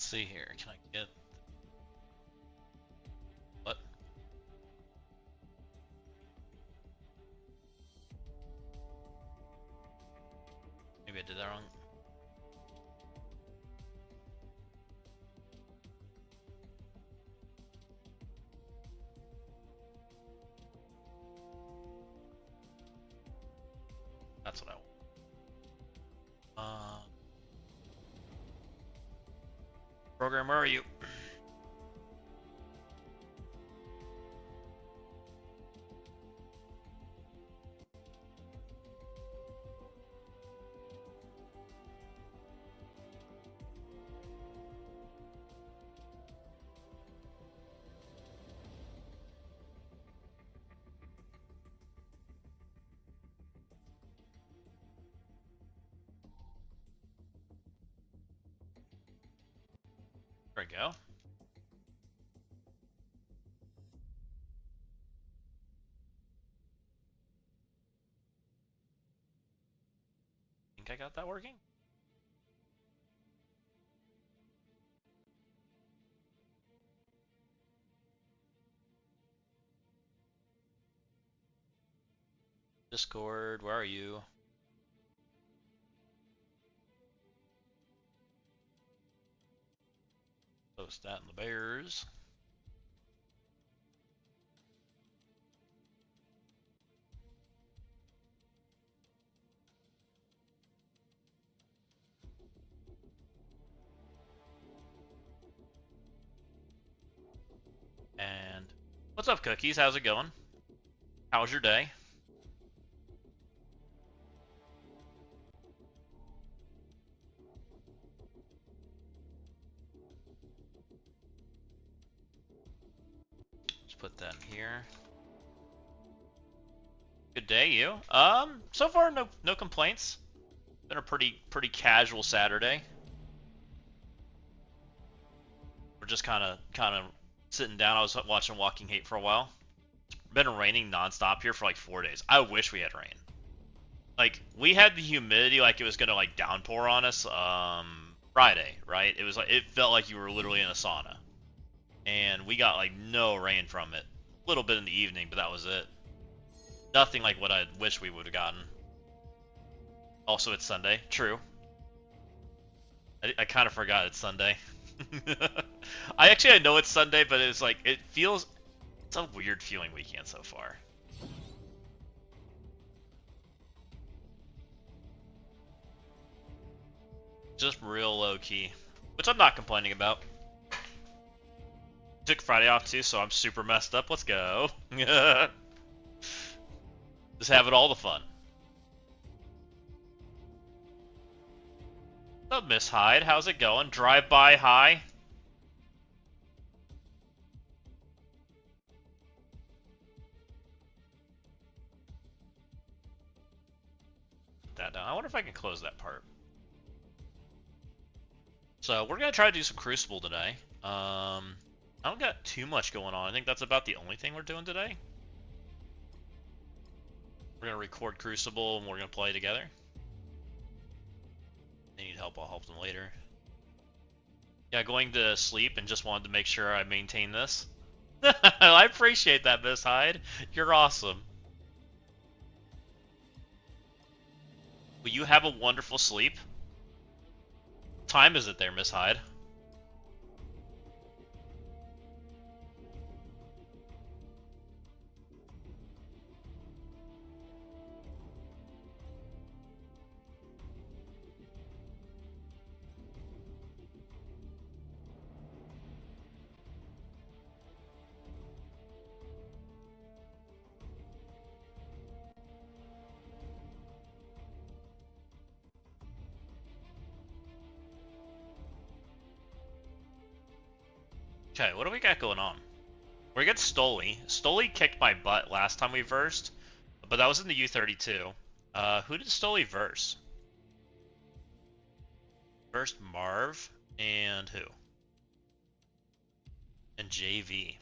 Let's see here. Can I get what? Maybe I did that wrong. That's what I want. Program, where are you? There we go. Think I got that working? Discord, where are you? Post that in the Bears. And what's up, Cookies? How's it going? How's your day? Let's put that in here. Good day, you. So far no complaints. Been a pretty casual Saturday. We're just kind of sitting down. I was watching Walking Hate for a while. It's been raining nonstop here for like 4 days. I wish we had rain. Like, we had the humidity like it was gonna like downpour on us Friday, right? It was like it felt like you were literally in a sauna. And we got like no rain from it. A little bit in the evening, but that was it. Nothing like what I wish we would have gotten. Also, it's Sunday. True. I kind of forgot it's Sunday. I know it's Sunday, but it's like it's a weird feeling weekend so far. Just real low key, which I'm not complaining about. Took Friday off too, so I'm super messed up. Let's go. Just having all the fun. What's up, Miss Hyde? How's it going? Drive-by hi. Put that down. I wonder if I can close that part. So we're gonna try to do some Crucible today. I don't got too much going on. I think that's about the only thing we're doing today. We're gonna record Crucible and we're gonna play together. They need help, I'll help them later. Yeah, going to sleep and just wanted to make sure I maintain this. I appreciate that, Miss Hyde. You're awesome. Will you have a wonderful sleep? What time is it there, Miss Hyde? Okay, what do we got going on? We got Stoli. Stoli kicked my butt last time we versed, but that was in the U32. Who did Stoli verse? Versed Marv and who? And JV.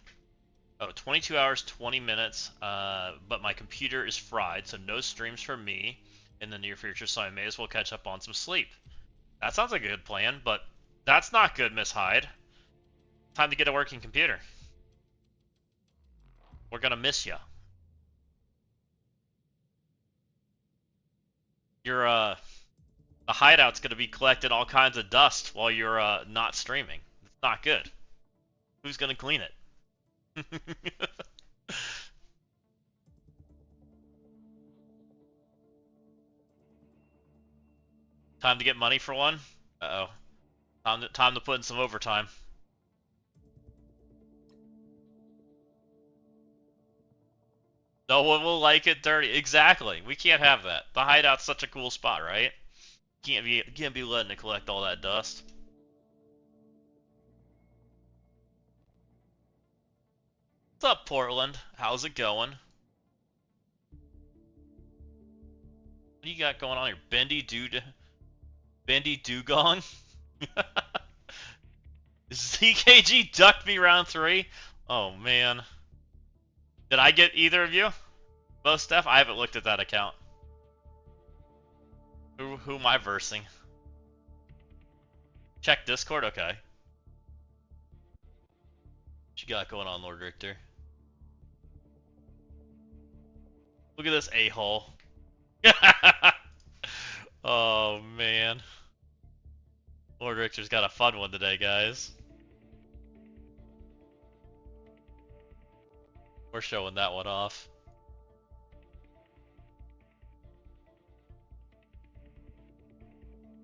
Oh, 22 hours, 20 minutes, but my computer is fried, so no streams for me in the near future, so I may as well catch up on some sleep. That sounds like a good plan, but That's not good, Miss Hyde. Time to get a working computer. We're gonna miss you. Your the hideout's gonna be collecting all kinds of dust while you're not streaming. It's not good. Who's gonna clean it? Time to get money for one? Uh-oh. Time to put in some overtime. No one will like it dirty. Exactly. We can't have that. The hideout's such a cool spot, right? Can't be letting it collect all that dust. What's up, Portland? How's it going? What do you got going on here? Bendy Dugong? ZKG ducked me round 3? Oh man. Did I get either of you? Most Steph? I haven't looked at that account. Who am I versing? Check Discord? Okay. What you got going on, Lord Richter? Look at this a-hole. Oh man. Lord Richter's got a fun one today, guys. We're showing that one off.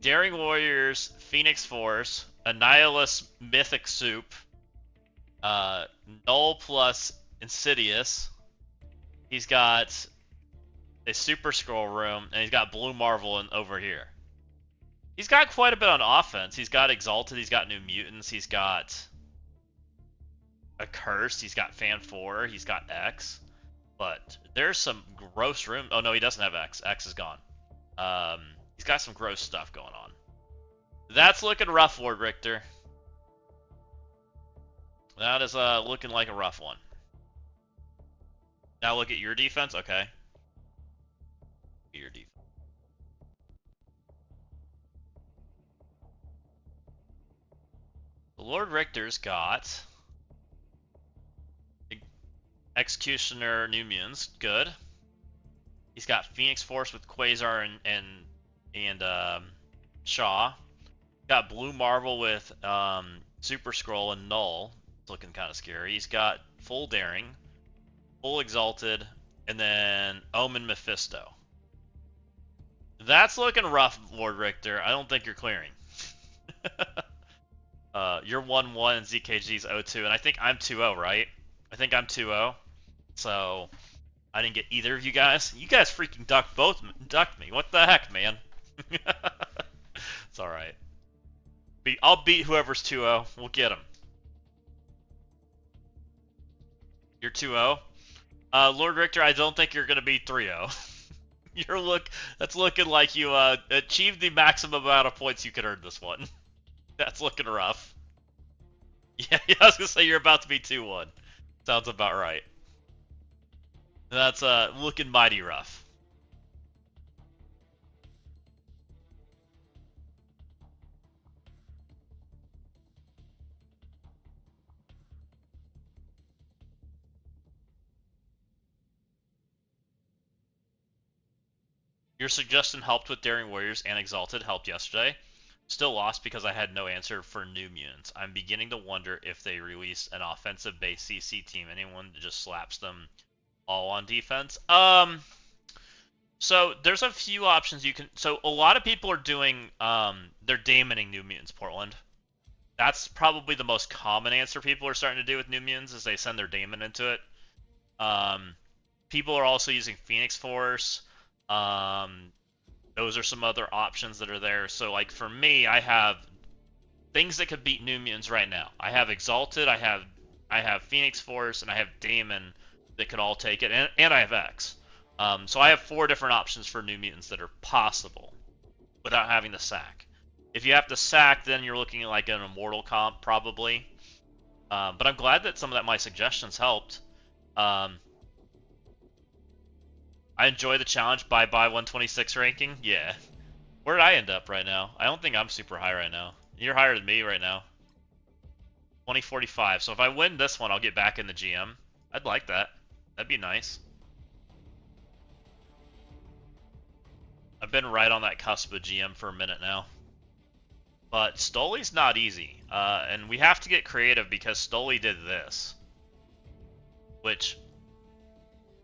Daring Warriors, Phoenix Force, Annihilus Mythic Soup, Null plus Insidious. He's got a Super Scroll Room, and he's got Blue Marvel over here. He's got quite a bit on offense. He's got Exalted, he's got New Mutants, he's got a Curse, he's got Fan 4, he's got X. But there's some gross room. Oh no, he doesn't have X. X is gone. He's got some gross stuff going on. That's looking rough, Lord Richter. That is looking like a rough one. Now look at your defense. Okay. Your defense. The Lord Richter's got Executioner New Mutants. Good. He's got Phoenix Force with Quasar and Shaw. Got Blue Marvel with Super Scroll and Null. It's looking kind of scary. He's got full Daring, full Exalted, and then Omen Mephisto. That's looking rough, Lord Richter. I don't think you're clearing. You're 1-1 and ZKG's 0-2, and I think I'm 2-0, right? I think I'm 2-0. So I didn't get either of you guys. You guys freaking ducked me. What the heck, man? It's all right. I'll beat whoever's 2-0. We'll get him. You're 2-0. Lord Richter, I don't think you're gonna be 3-0. That's looking like you achieved the maximum amount of points you could earn this one. That's looking rough. Yeah, I was gonna say you're about to be 2-1. Sounds about right. That's looking mighty rough. Your suggestion helped with Daring Warriors and Exalted, helped yesterday. Still lost because I had no answer for New Mutants. I'm beginning to wonder if they release an offensive-based CC team, anyone that just slaps them all on defense. So there's a few options you can. So a lot of people are doing. They're daemoning New Mutants, Portland. That's probably the most common answer people are starting to do with New Mutants is they send their daemon into it. People are also using Phoenix Force. Those are some other options that are there. So like for me, I have things that could beat New Mutants right now. I have Exalted, I have Phoenix Force, and I have Daemon that could all take it, and I have X. So I have 4 different options for New Mutants that are possible without having to sack. If you have to sack, then you're looking at like an Immortal comp probably. But I'm glad that some of my suggestions helped. I enjoy the challenge. Bye 126 ranking. Yeah. Where did I end up right now? I don't think I'm super high right now. You're higher than me right now. 2045. So if I win this one, I'll get back in the GM. I'd like that. That'd be nice. I've been right on that cusp of GM for a minute now. But Stoli's not easy. And we have to get creative because Stoli did this. Which,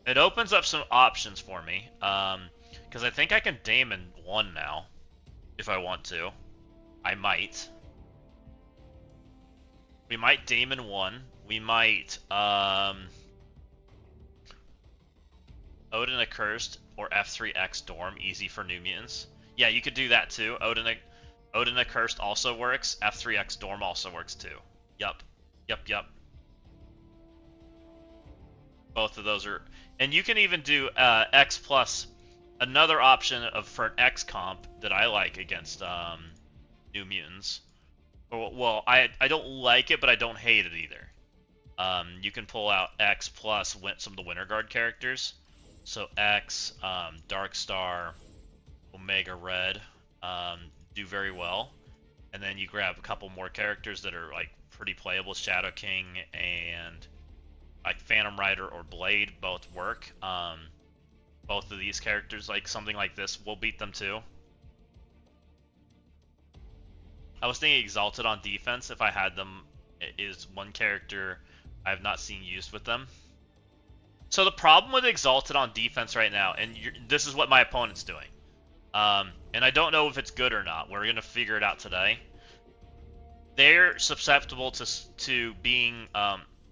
it opens up some options for me. Because I think I can Daemon 1 now. If I want to. I might. We might Daemon 1. We might, Odin Accursed or F3X Dorm, easy for New Mutants. Yeah, you could do that too. Odin Accursed also works. F3X Dorm also works too. Yup. Yup. Both of those are... And you can even do X plus... Another option for an X comp that I like against New Mutants. Well, I don't like it, but I don't hate it either. You can pull out X plus some of the Winter Guard characters. So X, Darkstar, Omega Red do very well. And then you grab a couple more characters that are like pretty playable. Shadow King and like Phantom Rider or Blade both work. Both of these characters, like something like this, will beat them too. I was thinking Exalted on defense if I had them is one character I have not seen used with them. So the problem with Exalted on defense right now, and this is what my opponent's doing, and I don't know if it's good or not. We're going to figure it out today. They're susceptible to being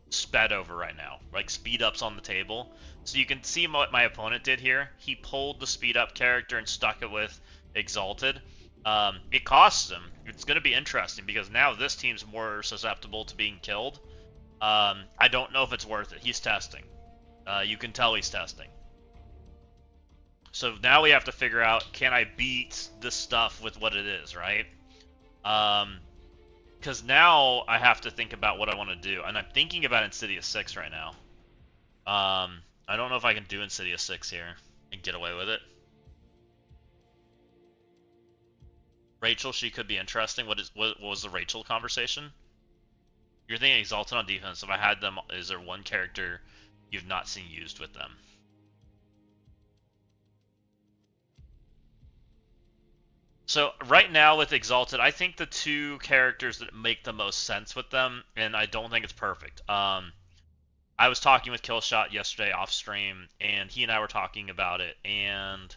sped over right now, like speed ups on the table. So you can see what my opponent did here. He pulled the speed up character and stuck it with Exalted. It costs him. It's going to be interesting because now this team's more susceptible to being killed. I don't know if it's worth it. He's testing. You can tell he's testing. So now we have to figure out, can I beat this stuff with what it is, right? Because now I have to think about what I want to do. And I'm thinking about Insidious 6 right now. I don't know if I can do Insidious 6 here and get away with it. Rachel, she could be interesting. What was the Rachel conversation? You're thinking Exalted on defense. If I had them, is there one character you've not seen used with them? So right now with Exalted, I think the two characters that make the most sense with them, and I don't think it's perfect. I was talking with Killshot yesterday off stream, and he and I were talking about it, and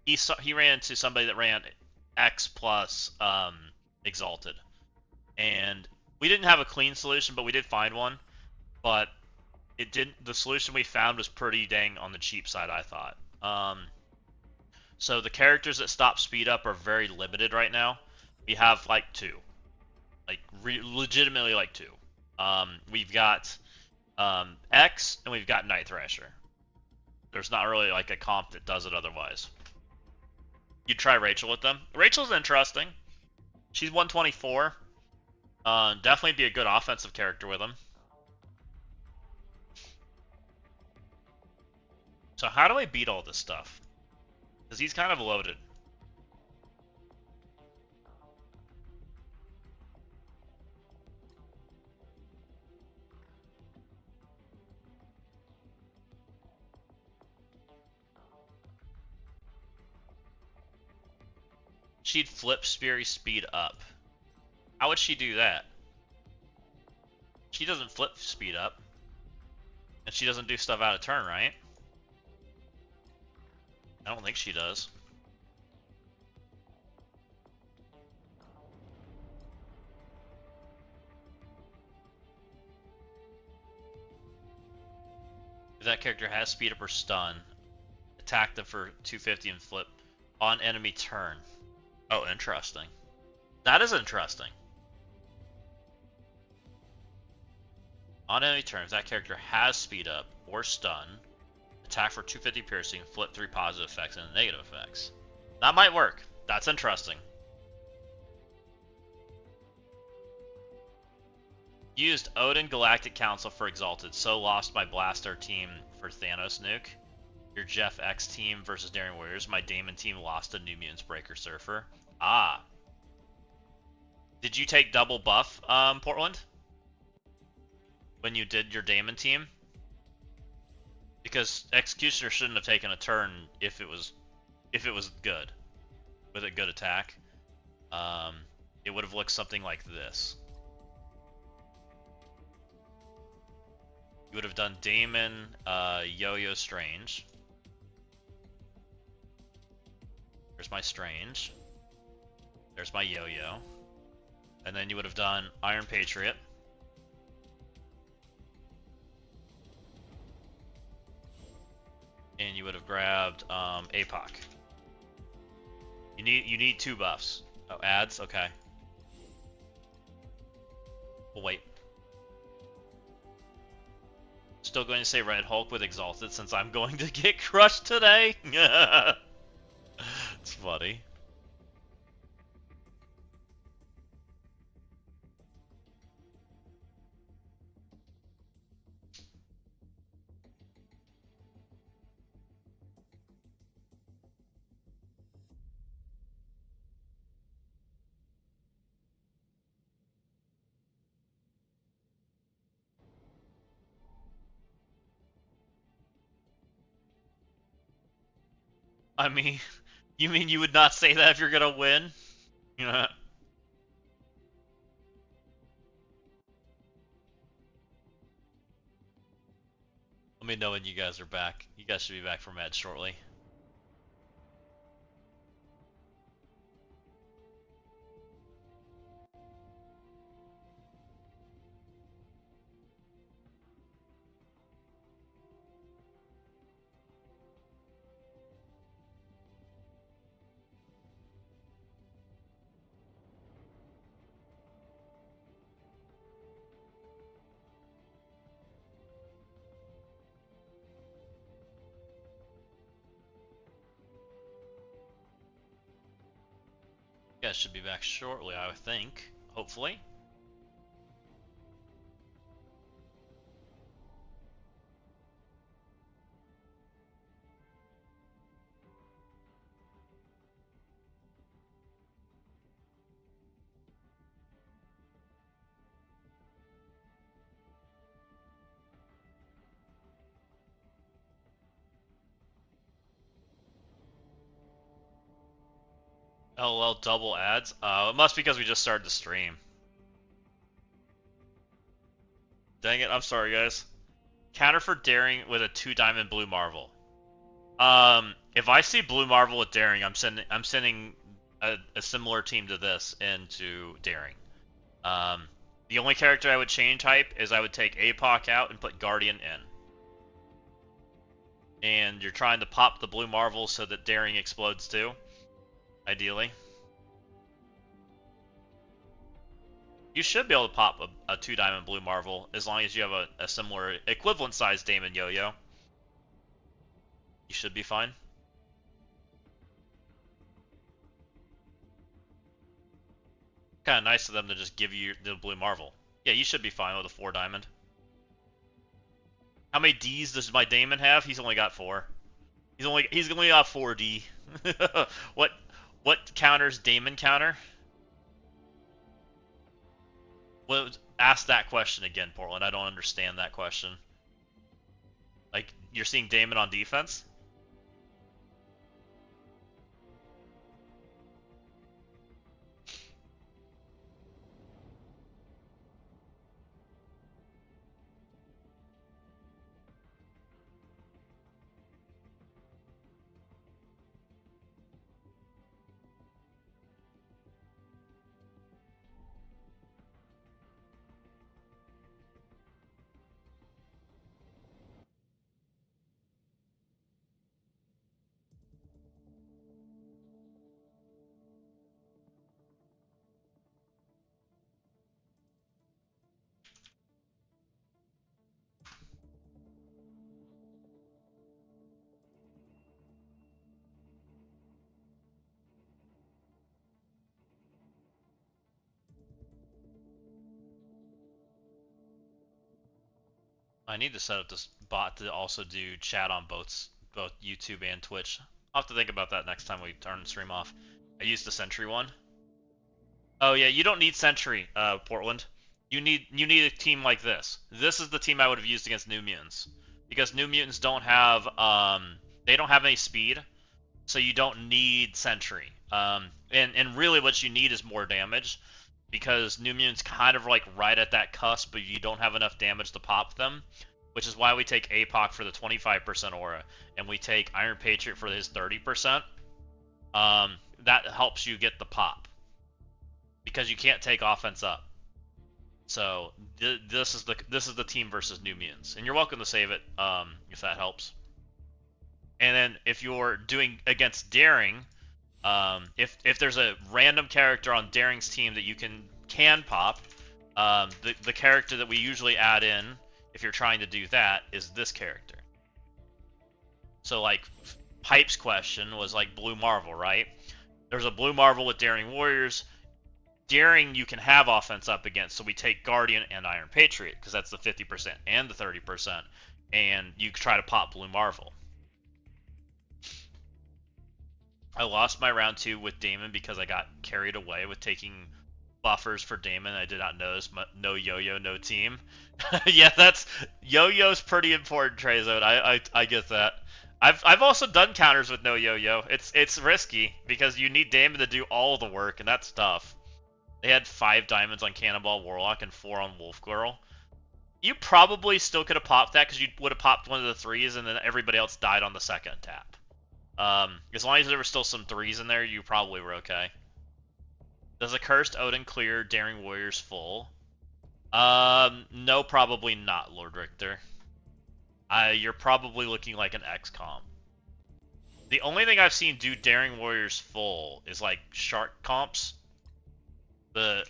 he ran into somebody that ran X plus Exalted, and we didn't have a clean solution, but we did find one. But it didn't. The solution we found was pretty dang on the cheap side, I thought. So the characters that stop speed up are very limited right now. We have like two, like legitimately like two. We've got X and we've got Night Thrasher. There's not really like a comp that does it otherwise. You'd try Rachel with them. Rachel's interesting. She's 124. Definitely be a good offensive character with him. So how do I beat all this stuff? Because he's kind of loaded. She'd flip Speary speed up. How would she do that? She doesn't flip speed up. And she doesn't do stuff out of turn, right? I don't think she does. If that character has speed up or stun, attack them for 250 and flip on enemy turn. Oh, interesting. That is interesting. On enemy turn, if that character has speed up or stun, attack for 250 piercing, flip 3 positive effects and negative effects. That might work. That's interesting. Used Odin Galactic Council for Exalted, so lost my Blaster team for Thanos Nuke. Your Jeff X team versus Daring Warriors. My Daemon team lost to New Mutants Breaker Surfer. Ah. Did you take double buff, Portland? When you did your Daemon team? Because Executioner shouldn't have taken a turn if it was good. With a good attack. It would have looked something like this. You would have done Daemon, Yo-Yo Strange. There's my Strange. There's my Yo-Yo. And then you would have done Iron Patriot. And you would have grabbed APOC. You need 2 buffs. Oh, ads? Okay. Well, wait. Still going to say Red Hulk with Exalted since I'm going to get crushed today. It's funny. I mean, you mean you would not say that if you're gonna win? Let me know when you guys are back. You guys should be back from Ed shortly. You guys should be back shortly, I would think. Hopefully. LOL double ads? It must be because we just started the stream. Dang it, I'm sorry guys. Counter for Daring with a 2-diamond Blue Marvel. If I see Blue Marvel with Daring, I'm sending a similar team to this into Daring. The only character I would chain type is I would take APOC out and put Guardian in. And you're trying to pop the Blue Marvel so that Daring explodes too, ideally. You should be able to pop a 2-diamond Blue Marvel as long as you have a similar equivalent size Daemon Yo-Yo. You should be fine. Kind of nice of them to just give you the Blue Marvel. Yeah, you should be fine with a 4-diamond. How many Ds does my Daemon have? He's only got 4. He's only got 4 D. What counters Daemon counter? Well, ask that question again, Portland. I don't understand that question. Like, you're seeing Daemon on defense? I need to set up this bot to also do chat on both YouTube and Twitch. I'll have to think about that next time we turn the stream off. I used the Sentry one. Oh yeah, you don't need Sentry, Portland. You need a team like this. This is the team I would have used against New Mutants, because New Mutants don't have they don't have any speed, so you don't need Sentry. And really what you need is more damage, because New Mutants kind of like right at that cusp, but you don't have enough damage to pop them, which is why we take APOC for the 25% aura, and we take Iron Patriot for his 30%. That helps you get the pop, because you can't take offense up. So this is the team versus New Mutants, and you're welcome to save it if that helps. And then if you're doing against Daring, if there's a random character on Daring's team that you can pop, the character that we usually add in if you're trying to do that is this character. So like Pipe's question was like Blue Marvel, right? There's a Blue Marvel with Daring Warriors. Daring you can have offense up against, so we take Guardian and Iron Patriot, because that's the 50% and the 30%, and you try to pop Blue Marvel. I lost my round 2 with Damon because I got carried away with taking buffers for Damon. I did not notice no yo-yo, no team. Yeah, that's yo-yo's pretty important, Trezone. I get that. I've also done counters with no yo-yo. It's risky because you need Damon to do all the work, and that's tough. They had 5 diamonds on Cannonball Warlock and 4 on Wolf Girl. You probably still could have popped that because you would have popped one of the 3s, and then everybody else died on the second tap. As long as there were still some 3s in there, you probably were okay. Does a Cursed Odin clear Daring Warriors full? No, probably not, Lord Richter. You're probably looking like an X comp. The only thing I've seen do Daring Warriors full is like Shark comps. The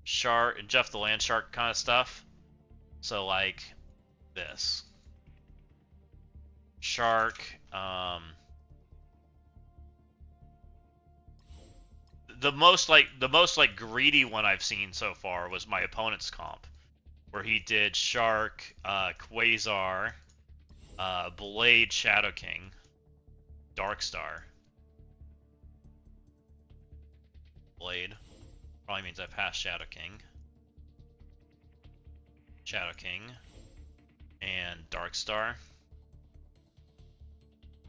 Shark and Jeff the Land Shark kind of stuff. So like this. Shark, the most greedy one I've seen so far was my opponent's comp, where he did Shark, Quasar, Blade, Shadow King, Darkstar. Blade probably means I passed Shadow King, and Darkstar.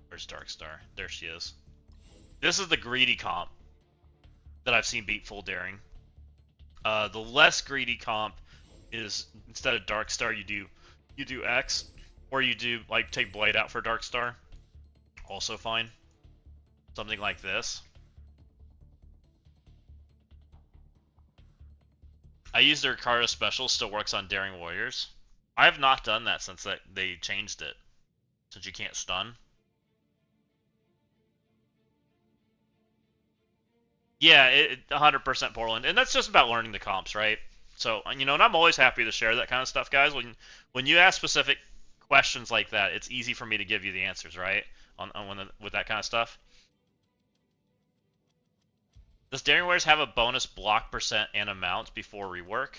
Where's Darkstar? There she is. This is the greedy comp that I've seen beat full Daring. The less greedy comp is, instead of Darkstar, you do X, or you do like take Blade out for Darkstar. Also fine. Something like this. I use their Ricardo special, still works on Daring Warriors. I have not done that since they changed it. Since you can't stun. Yeah, 100% Portland. And that's just about learning the comps, right? So, and I'm always happy to share that kind of stuff, guys. When you ask specific questions like that, it's easy for me to give you the answers, right? With that kind of stuff. Does Daring Warriors have a bonus block percent and amount before rework?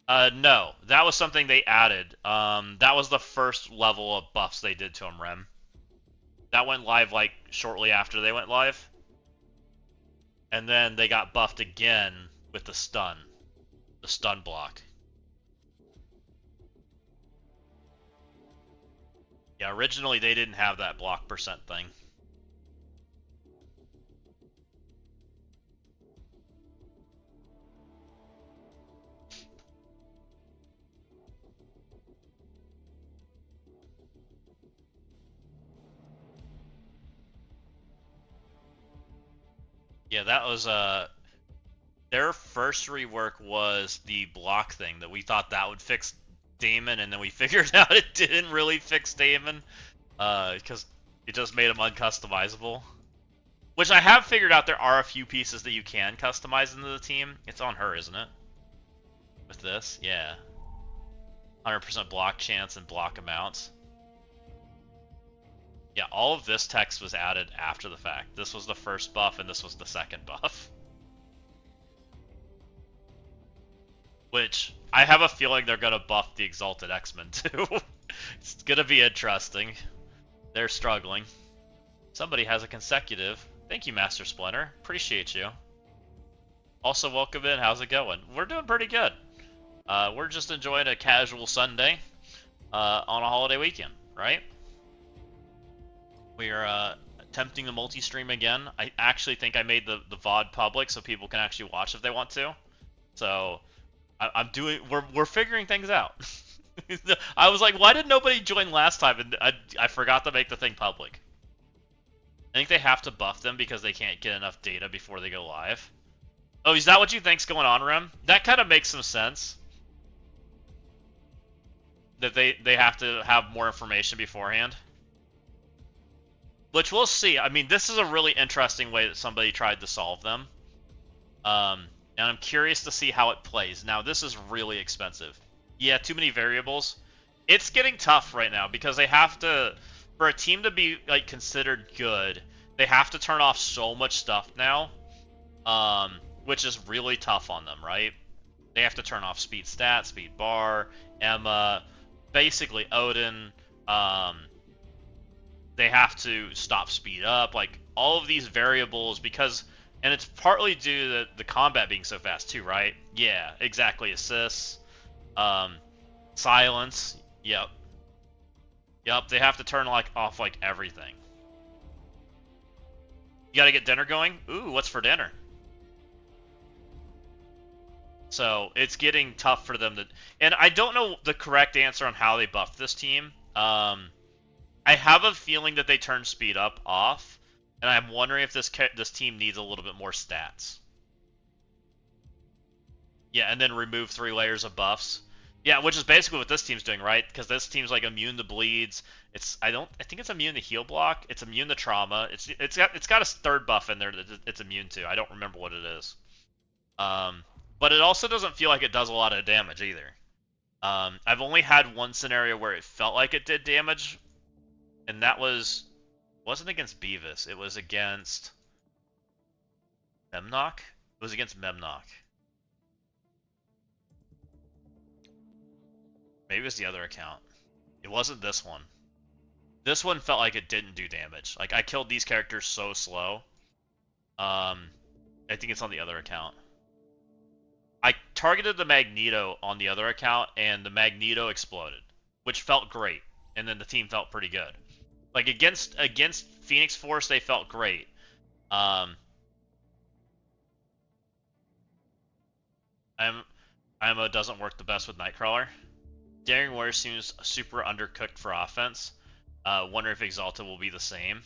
No. That was something they added. That was the first level of buffs they did to them, Rem. That went live like shortly after they went live. And then they got buffed again with the stun block. Yeah, originally they didn't have that block percent thing. Yeah, that was their first rework was the block thing that we thought that would fix Damon, and then we figured out it didn't really fix Damon because it just made him uncustomizable. Which I have figured out there are a few pieces that you can customize into the team. It's on her, isn't it? With this, yeah. 100% block chance and block amounts. Yeah, all of this text was added after the fact. This was the first buff, and this was the second buff. Which, I have a feeling they're going to buff the Exalted X-Men too. It's going to be interesting. They're struggling. Somebody has a consecutive. Thank you, Master Splinter. Appreciate you. Also, welcome in. How's it going? We're doing pretty good. We're just enjoying a casual Sunday on a holiday weekend, right? We're attempting the multi-stream again. I actually think I made the VOD public so people can actually watch if they want to. So I'm doing. We're figuring things out. I was like, why did nobody join last time? And I forgot to make the thing public. I think they have to buff them because they can't get enough data before they go live. Oh, is that what you think's going on, Rem? That kind of makes some sense. That they have to have more information beforehand. Which we'll see. I mean, this is a really interesting way that somebody tried to solve them. And I'm curious to see how it plays. Now, this is really expensive. Yeah, too many variables. It's getting tough right now because they have to, for a team to be like considered good, they have to turn off so much stuff now. Which is really tough on them, right? They have to turn off speed stat, speed bar, Emma, basically Odin. They have to stop speed up, like all of these variables because, and it's partly due to the combat being so fast too, right? Yeah, exactly. Assists, silence. Yep. They have to turn off everything. You gotta get dinner going. Ooh, what's for dinner? So it's getting tough for them to, and I don't know the correct answer on how they buffed this team. I have a feeling that they turned speed up off, and I'm wondering if this team needs a little bit more stats. Yeah, and then remove 3 layers of buffs. Yeah, which is basically what this team's doing, right? Because this team's like immune to bleeds. I think it's immune to heal block. It's immune to trauma. It's got a third buff in there that it's immune to. I don't remember what it is. But it also doesn't feel like it does a lot of damage either. I've only had one scenario where it felt like it did damage, and that wasn't against Beavis. It was against Memnock. It was against Memnock. Maybe it was the other account. It wasn't this one. This one felt like it didn't do damage. Like, I killed these characters so slow. I think it's on the other account. I targeted the Magneto on the other account, and the Magneto exploded, which felt great. And then the team felt pretty good. Like, against Phoenix Force, they felt great. IMO doesn't work the best with Nightcrawler. Daring Warrior seems super undercooked for offense. Wonder if Exalted will be the same.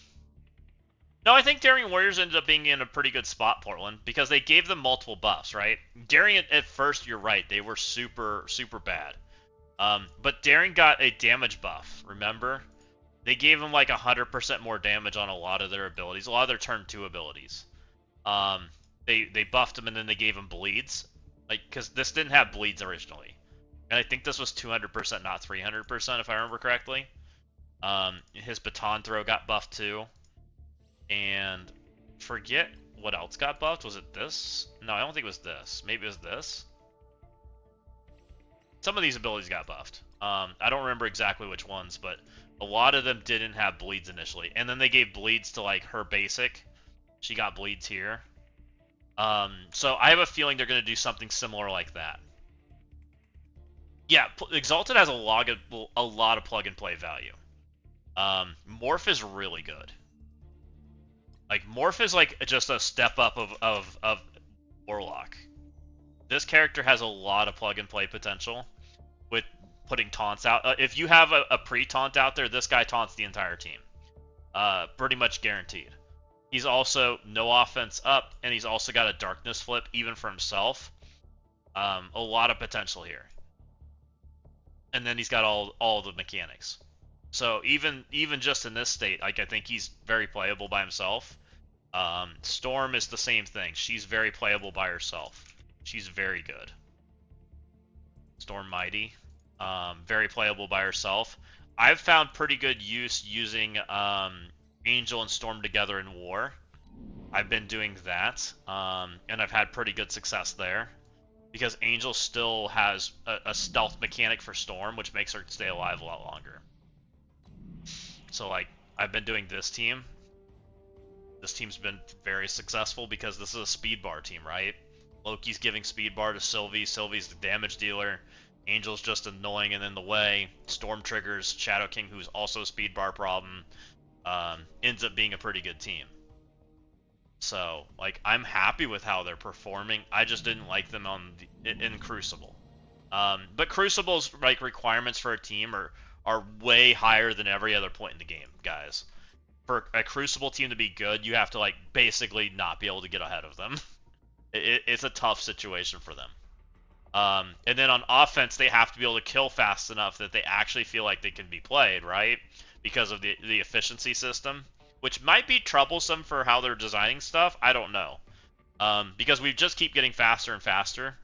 No, I think Daring Warriors ended up being in a pretty good spot, Portland, because they gave them multiple buffs, right? Daring, at first, you're right, they were super, super bad. But Daring got a damage buff, remember? They gave them like 100% more damage on a lot of their abilities, a lot of their turn 2 abilities. They buffed them and then they gave them bleeds. Like, because this didn't have bleeds originally. And I think this was 200%, not 300%, if I remember correctly. His baton throw got buffed too. And forget what else got buffed. Was it this? No, I don't think it was this. Maybe it was this. Some of these abilities got buffed. I don't remember exactly which ones, but a lot of them didn't have bleeds initially. And then they gave bleeds to like her basic. She got bleeds here. So I have a feeling they're going to do something similar like that. Yeah, Exalted has a lot of plug and play value. Morph is really good. Like, Morph is like just a step up of Warlock. This character has a lot of plug and play potential with putting taunts out. If you have a pre-taunt out there, this guy taunts the entire team. Pretty much guaranteed. He's also no offense up, and he's also got a darkness flip, even for himself. A lot of potential here. And then he's got all the mechanics. So even just in this state, like, I think he's very playable by himself. Storm is the same thing. She's very playable by herself. She's very good. Storm Mighty, very playable by herself. I've found pretty good use using Angel and Storm together in War. I've been doing that, and I've had pretty good success there. Because Angel still has a stealth mechanic for Storm, which makes her stay alive a lot longer. So, like, I've been doing this team. This team's been very successful because this is a speed bar team, right? Loki's giving speed bar to Sylvie. Sylvie's the damage dealer. Angel's just annoying and in the way. Storm triggers Shadow King, who's also a speed bar problem. Ends up being a pretty good team. So, like, I'm happy with how they're performing. I just didn't like them in Crucible. But Crucible's like requirements for a team are way higher than every other point in the game, guys. For a Crucible team to be good, you have to like basically not be able to get ahead of them. It's a tough situation for them. And then on offense, they have to be able to kill fast enough that they actually feel like they can be played, right? Because of the efficiency system, which might be troublesome for how they're designing stuff. I don't know. Because we just keep getting faster and faster.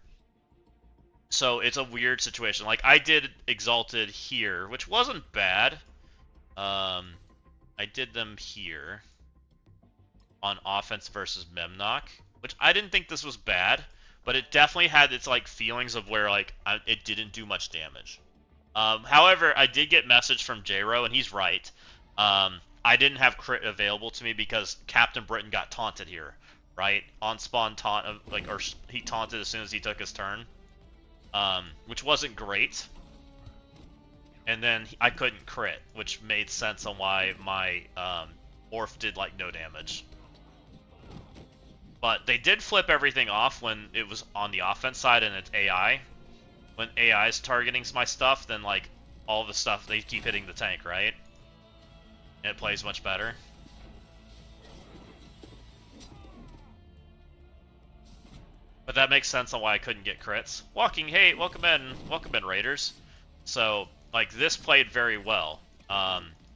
So it's a weird situation. Like, I did Exalted here, which wasn't bad. I did them here on offense versus Memnock, which I didn't think this was bad. But it definitely had its like feelings of where like it didn't do much damage. However, I did get message from J-Ro, and he's right. I didn't have crit available to me because Captain Britain got taunted here, right? On spawn taunt, or he taunted as soon as he took his turn, which wasn't great. And then I couldn't crit, which made sense on why my Orf did like no damage. But they did flip everything off when it was on the offense side and it's AI. When AI is targeting my stuff, then like all the stuff, they keep hitting the tank, right? And it plays much better. But that makes sense on why I couldn't get crits. Walking Hate, welcome in Raiders. So like this played very well.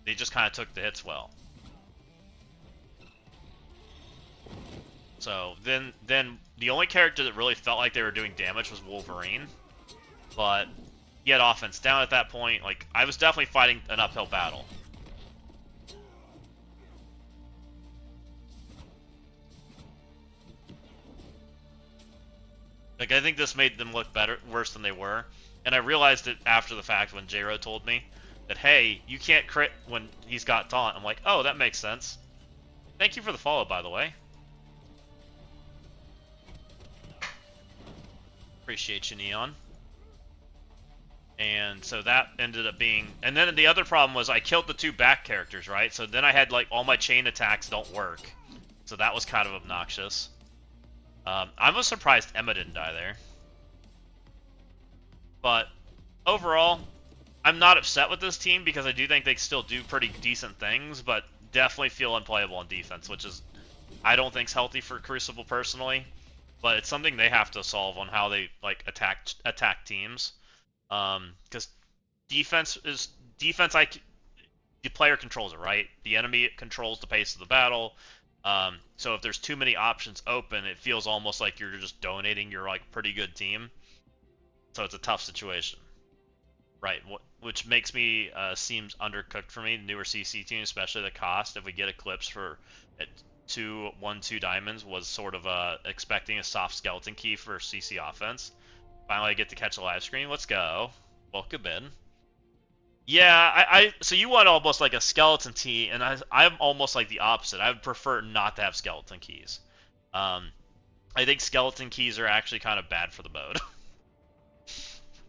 They just kind of took the hits well. So then the only character that really felt like they were doing damage was Wolverine, but he had offense down at that point. Like, I was definitely fighting an uphill battle. Like, I think this made them look worse than they were, and I realized it after the fact when J-Ro told me that, hey, you can't crit when he's got taunt. I'm like, oh, that makes sense. Thank you for the follow, by the way. Appreciate you, Neon. And so that ended up being... And then the other problem was I killed the two back characters, right? So then I had, like, all my chain attacks don't work. So that was kind of obnoxious. I'm surprised Emma didn't die there. But overall, I'm not upset with this team because I do think they still do pretty decent things, but definitely feel unplayable on defense, which is... I don't think's healthy for Crucible personally. But it's something they have to solve on how they like attack teams, because defense. The player controls it, right? The enemy controls the pace of the battle. So if there's too many options open, it feels almost like you're just donating your like pretty good team. So it's a tough situation, right? Which makes me seems undercooked for me. The newer CC team, especially the cost. If we get Eclipse for it. 2 diamonds was sort of expecting a soft skeleton key for CC offense. Finally, I get to catch a live screen. Let's go. Welcome in. Yeah, so you want almost like a skeleton key, and I'm almost like the opposite. I would prefer not to have skeleton keys. I think skeleton keys are actually kind of bad for the mode.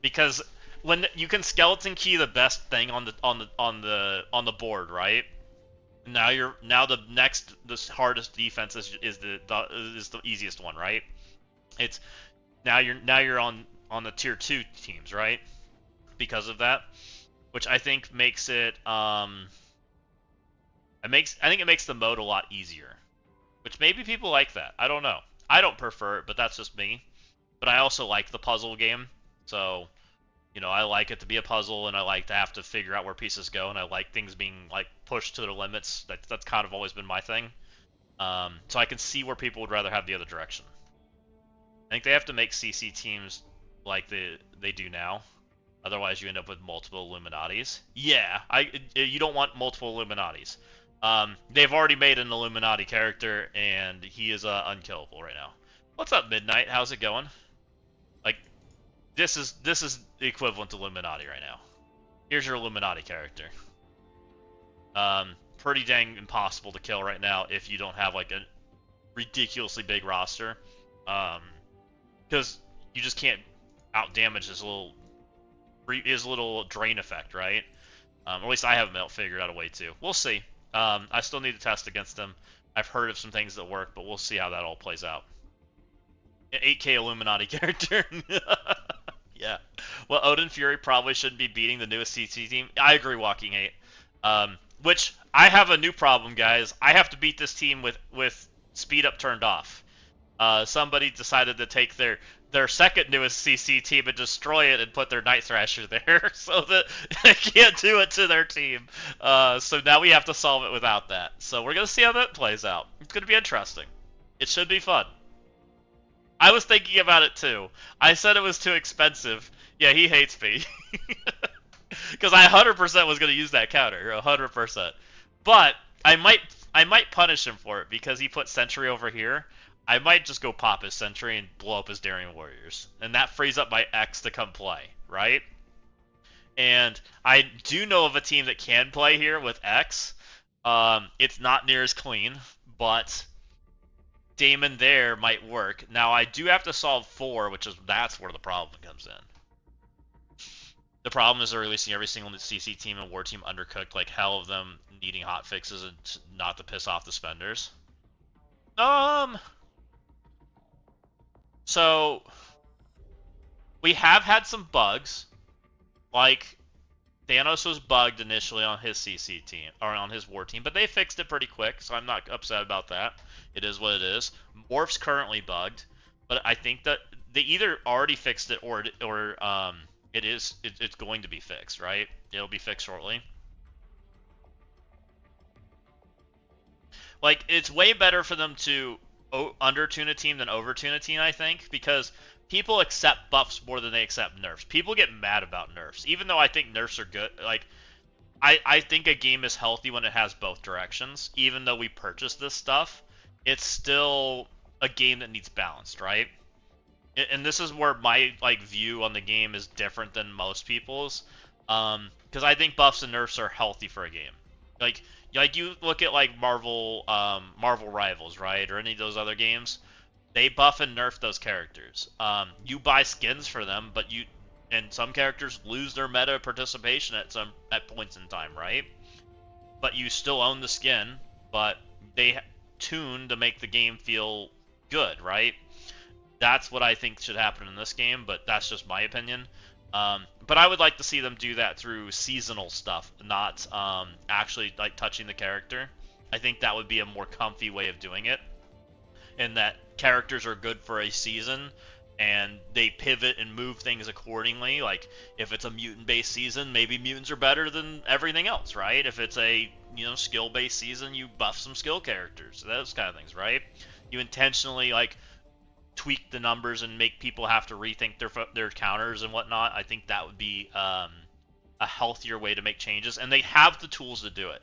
Because when you can skeleton key the best thing on the board, right? Now the hardest defense is the easiest one, right? It's now you're on the tier 2 teams, right? Because of that, which I think makes it I think it makes the mode a lot easier. Which maybe people like that. I don't know. I don't prefer it, but that's just me. But I also like the puzzle game, so you know, I like it to be a puzzle, and I like to have to figure out where pieces go, and I like things being like pushed to their limits. That's kind of always been my thing. So I can see where people would rather have the other direction. I think they have to make CC teams like they do now. Otherwise, you end up with multiple Illuminatis. Yeah, you don't want multiple Illuminatis. They've already made an Illuminati character, and he is unkillable right now. What's up, Midnight? How's it going? Like, this is the equivalent to Illuminati right now. Here's your Illuminati character. Pretty dang impossible to kill right now if you don't have like a ridiculously big roster. because you just can't out damage his little drain effect, right? Or at least I haven't figured out a way to. We'll see. I still need to test against him. I've heard of some things that work, but we'll see how that all plays out. An 8K Illuminati character. Yeah. Well, Odin Fury probably shouldn't be beating the newest CC team. I agree, Walking 8. Which, I have a new problem, guys. I have to beat this team with speed up turned off. Somebody decided to take their second newest CC team and destroy it and put their Night Thrasher there so that they can't do it to their team. So now we have to solve it without that. So we're going to see how that plays out. It's going to be interesting. It should be fun. I was thinking about it too. I said it was too expensive. Yeah, he hates me. Because I 100% was going to use that counter. 100%. But I might punish him for it because he put Sentry over here. I might just go pop his Sentry and blow up his Daring Warriors. And that frees up my X to come play, right? And I do know of a team that can play here with X. It's not near as clean, but Damon there might work. Now, I do have to solve 4, that's where the problem comes in. The problem is they're releasing every single CC team and War Team undercooked like hell of them needing hot fixes and not to piss off the spenders. So, we have had some bugs. Like, Thanos was bugged initially on his CC team, or on his War Team, but they fixed it pretty quick, so I'm not upset about that. It is what it is. Morph's currently bugged, but I think that they either already fixed it or it's going to be fixed, right? It'll be fixed shortly. Like, it's way better for them to under-tune a team than over-tune a team, I think, because people accept buffs more than they accept nerfs. People get mad about nerfs, even though I think nerfs are good. Like, I think a game is healthy when it has both directions. Even though we purchase this stuff, it's still a game that needs balanced, right? And this is where my view on the game is different than most people's, because I think buffs and nerfs are healthy for a game. Like you look at Marvel Rivals, right, or any of those other games, they buff and nerf those characters. You buy skins for them, and some characters lose their meta participation at points in time, right? But you still own the skin, but they tune to make the game feel good, right? That's what I think should happen in this game, but that's just my opinion. But I would like to see them do that through seasonal stuff, not actually touching the character. I think that would be a more comfy way of doing it, and that characters are good for a season, and they pivot and move things accordingly. Like, if it's a mutant-based season, maybe mutants are better than everything else, right? If it's a skill-based season, you buff some skill characters, those kind of things, right? You intentionally tweak the numbers and make people have to rethink their counters and whatnot. I think that would be a healthier way to make changes, and they have the tools to do it,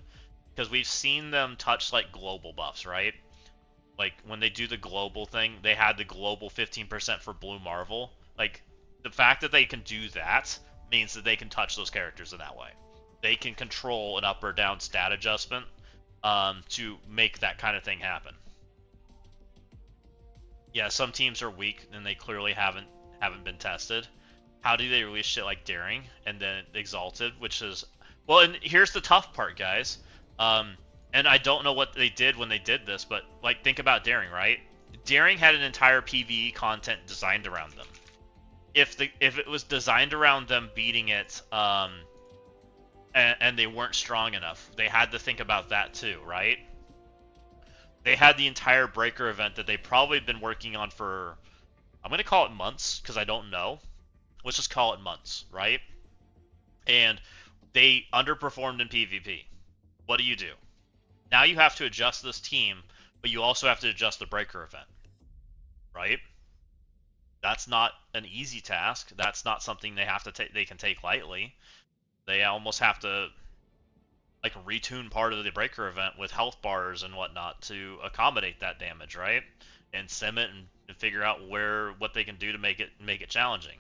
because we've seen them touch global buffs, right? Like, when they do the global thing, they had the global 15% for Blue Marvel. Like, the fact that they can do that means that they can touch those characters in that way. They can control an up or down stat adjustment to make that kind of thing happen. Yeah, some teams are weak and they clearly haven't been tested. How do they release shit like Daring and then Exalted, which is... Well, and here's the tough part, guys. And I don't know what they did when they did this, but think about Daring, right? Daring had an entire PvE content designed around them. If it was designed around them beating it, and they weren't strong enough, they had to think about that too, right? They had the entire Breaker event that they probably been working on for, I'm going to call it months, because I don't know. Let's just call it months, right? And they underperformed in PvP. What do? Now you have to adjust this team, but you also have to adjust the Breaker event, right? That's not an easy task. That's not something they can take lightly. They almost have to retune part of the Breaker event with health bars and whatnot to accommodate that damage, right? And sim it and figure out what they can do to make it challenging.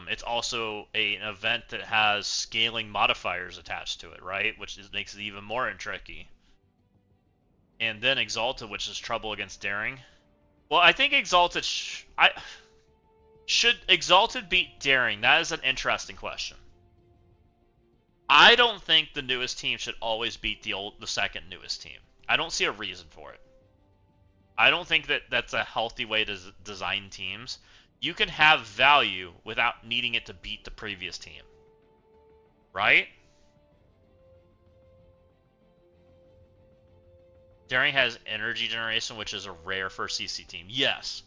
It's also an event that has scaling modifiers attached to it, right? Which makes it even more tricky. And then Exalted, which is trouble against Daring. Well, I think Exalted... Should Exalted beat Daring? That is an interesting question. I don't think the newest team should always beat the second newest team. I don't see a reason for it. I don't think that that's a healthy way to design teams. You can have value without needing it to beat the previous team. Right? Daring has energy generation, which is a rare for a CC team. Yes.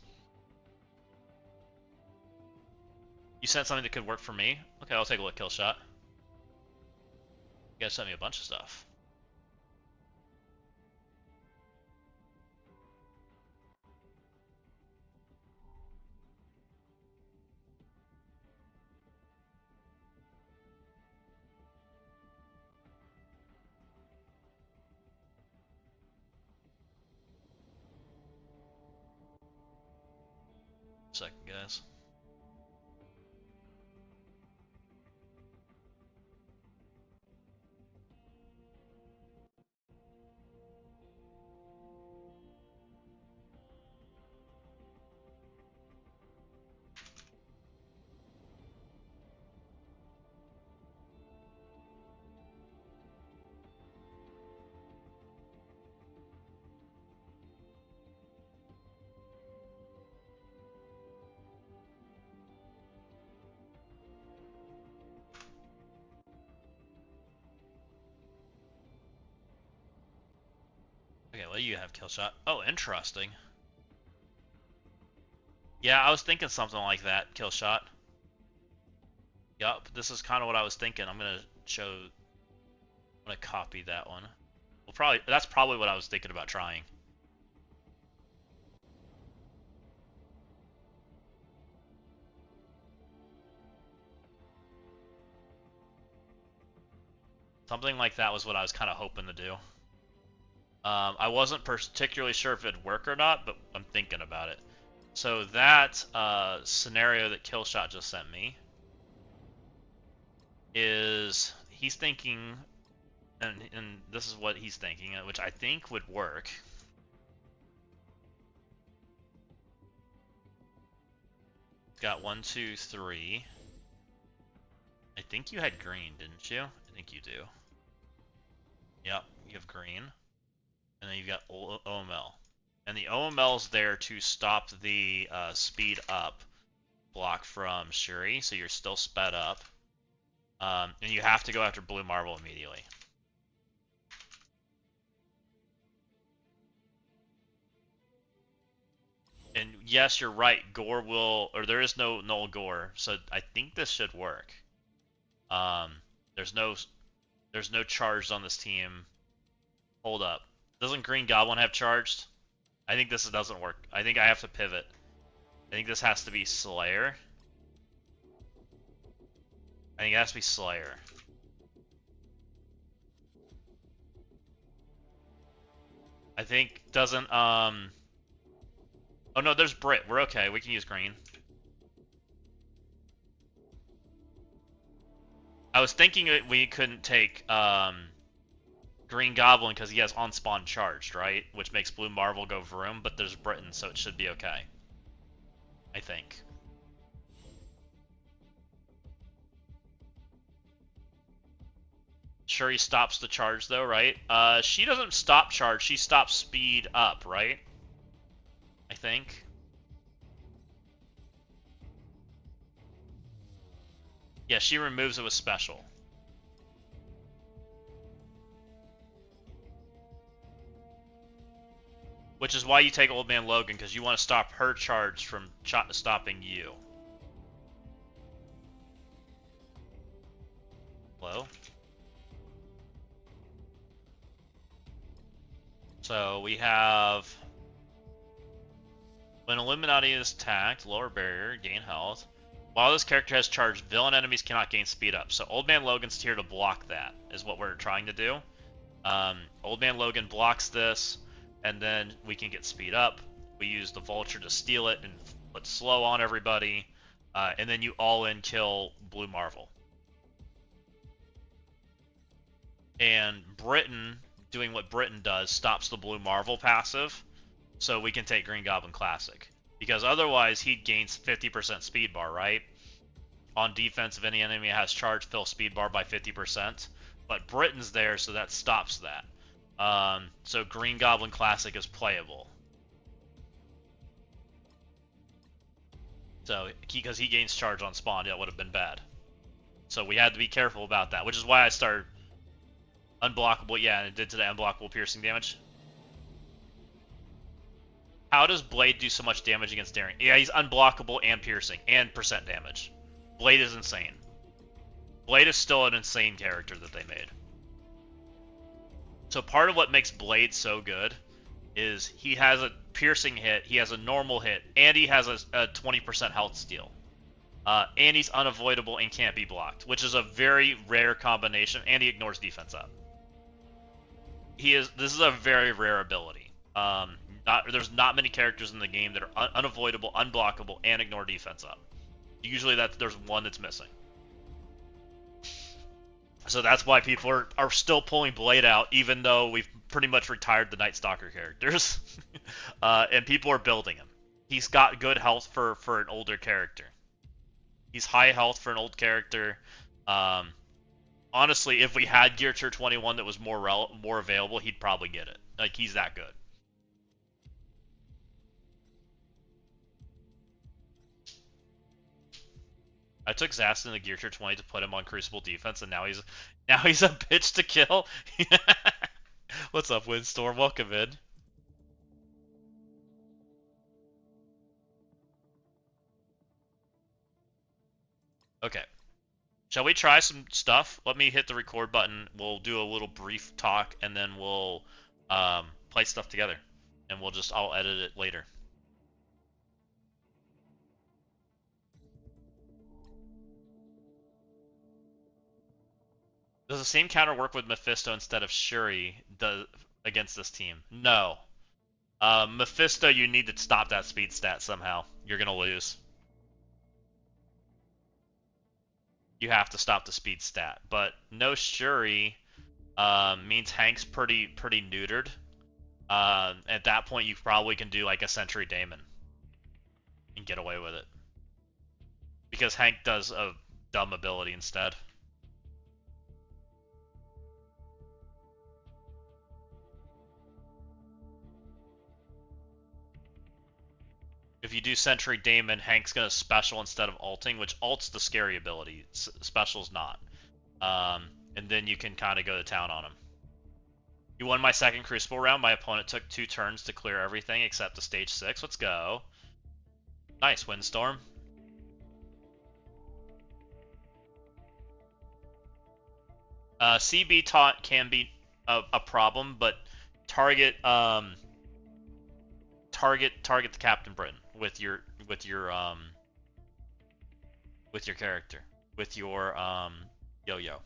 You sent something that could work for me? Okay, I'll take a look, Killshot. You guys sent me a bunch of stuff. Second, guys. Okay, what do you have, Killshot? Oh, interesting. Yeah, I was thinking something like that, Killshot. Yup, this is kind of what I was thinking. I'm gonna copy that one. Well, that's probably what I was thinking about trying. Something like that was what I was kind of hoping to do. I wasn't particularly sure if it'd work or not, but I'm thinking about it. So that scenario that Killshot just sent me is he's thinking, and this is what he's thinking, which I think would work. Got 1, 2, 3. I think you had green, didn't you? I think you do. Yep, you have green. And then you've got OML. And the OML's there to stop the speed up block from Shuri, so you're still sped up. And you have to go after Blue Marble immediately. And yes, you're right, Gore will, or there is no null Gore, so I think this should work. There's no charge on this team. Hold up. Doesn't Green Goblin have charged? I think this doesn't work. I think I have to pivot. I think this has to be Slayer. I think it has to be Slayer. I think doesn't, oh no, there's Brit. We're okay. We can use green. I was thinking that we couldn't take, Green Goblin because he has on-spawn charged, right? Which makes Blue Marvel go vroom, but there's Britain, so it should be okay. I think. Sure, he stops the charge though, right? She doesn't stop charge, she stops speed up, right? I think. Yeah, she removes it with special. Which is why you take Old Man Logan, because you want to stop her charge from stopping you. Hello? So we have... When Illuminati is attacked, lower barrier, gain health. While this character has charge, villain enemies cannot gain speed up. So Old Man Logan's here to block that, is what we're trying to do. Old Man Logan blocks this, and then we can get speed up. We use the Vulture to steal it and put slow on everybody. And then you all-in kill Blue Marvel. And Britain, doing what Britain does, stops the Blue Marvel passive. So we can take Green Goblin Classic. Because otherwise, he'd gain 50% speed bar, right? On defense, if any enemy has charge, fill speed bar by 50%. But Britain's there, so that stops that. So Green Goblin Classic is playable. So, because he gains charge on spawn, that would have been bad. So we had to be careful about that, which is why I started unblockable. Yeah, and it did to the unblockable piercing damage. How does Blade do so much damage against Daring? Yeah, he's unblockable and piercing and percent damage. Blade is insane. Blade is still an insane character that they made. So part of what makes Blade so good is he has a piercing hit, he has a normal hit, and he has a 20% health steal. And he's unavoidable and can't be blocked, which is a very rare combination, and he ignores defense up. This is a very rare ability. There's not many characters in the game that are unavoidable, unblockable, and ignore defense up. Usually there's one that's missing. So that's why people are still pulling Blade out, even though we've pretty much retired the Night Stalker characters. And people are building him. He's got good health for an older character. He's high health for an old character. Honestly, if we had Gear Tier 21 that was more available, he'd probably get it. Like, he's that good. I took Zast in the Gear Tier 20 to put him on Crucible defense, and now he's a bitch to kill. What's up, Windstorm? Welcome in. Okay. Shall we try some stuff? Let me hit the record button. We'll do a little brief talk, and then we'll play stuff together. And I'll edit it later. Does the same counter work with Mephisto instead of Shuri against this team? No. Mephisto, you need to stop that speed stat somehow. You're gonna lose. You have to stop the speed stat. But no Shuri means Hank's pretty neutered. At that point, you probably can do like a Sentry Daemon and get away with it. Because Hank does a dumb ability instead. If you do Sentry Daemon, Hank's gonna special instead of ulting, which ult's the scary ability. Special's not. And then you can kind of go to town on him. You won my second Crucible round. My opponent took 2 turns to clear everything except the stage 6. Let's go. Nice, Windstorm. CB taunt can be a problem, but target the Captain Britain with your character, with your yo-yo.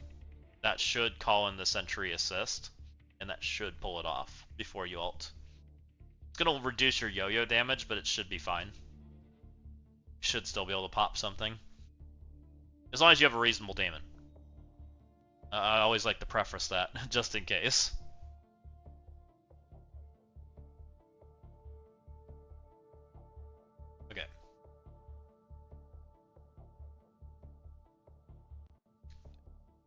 That should call in the Sentry Assist, and that should pull it off before you ult. It's gonna reduce your yo-yo damage, but it should be fine. You should still be able to pop something, as long as you have a reasonable daemon. I always like to preface that, just in case. Okay.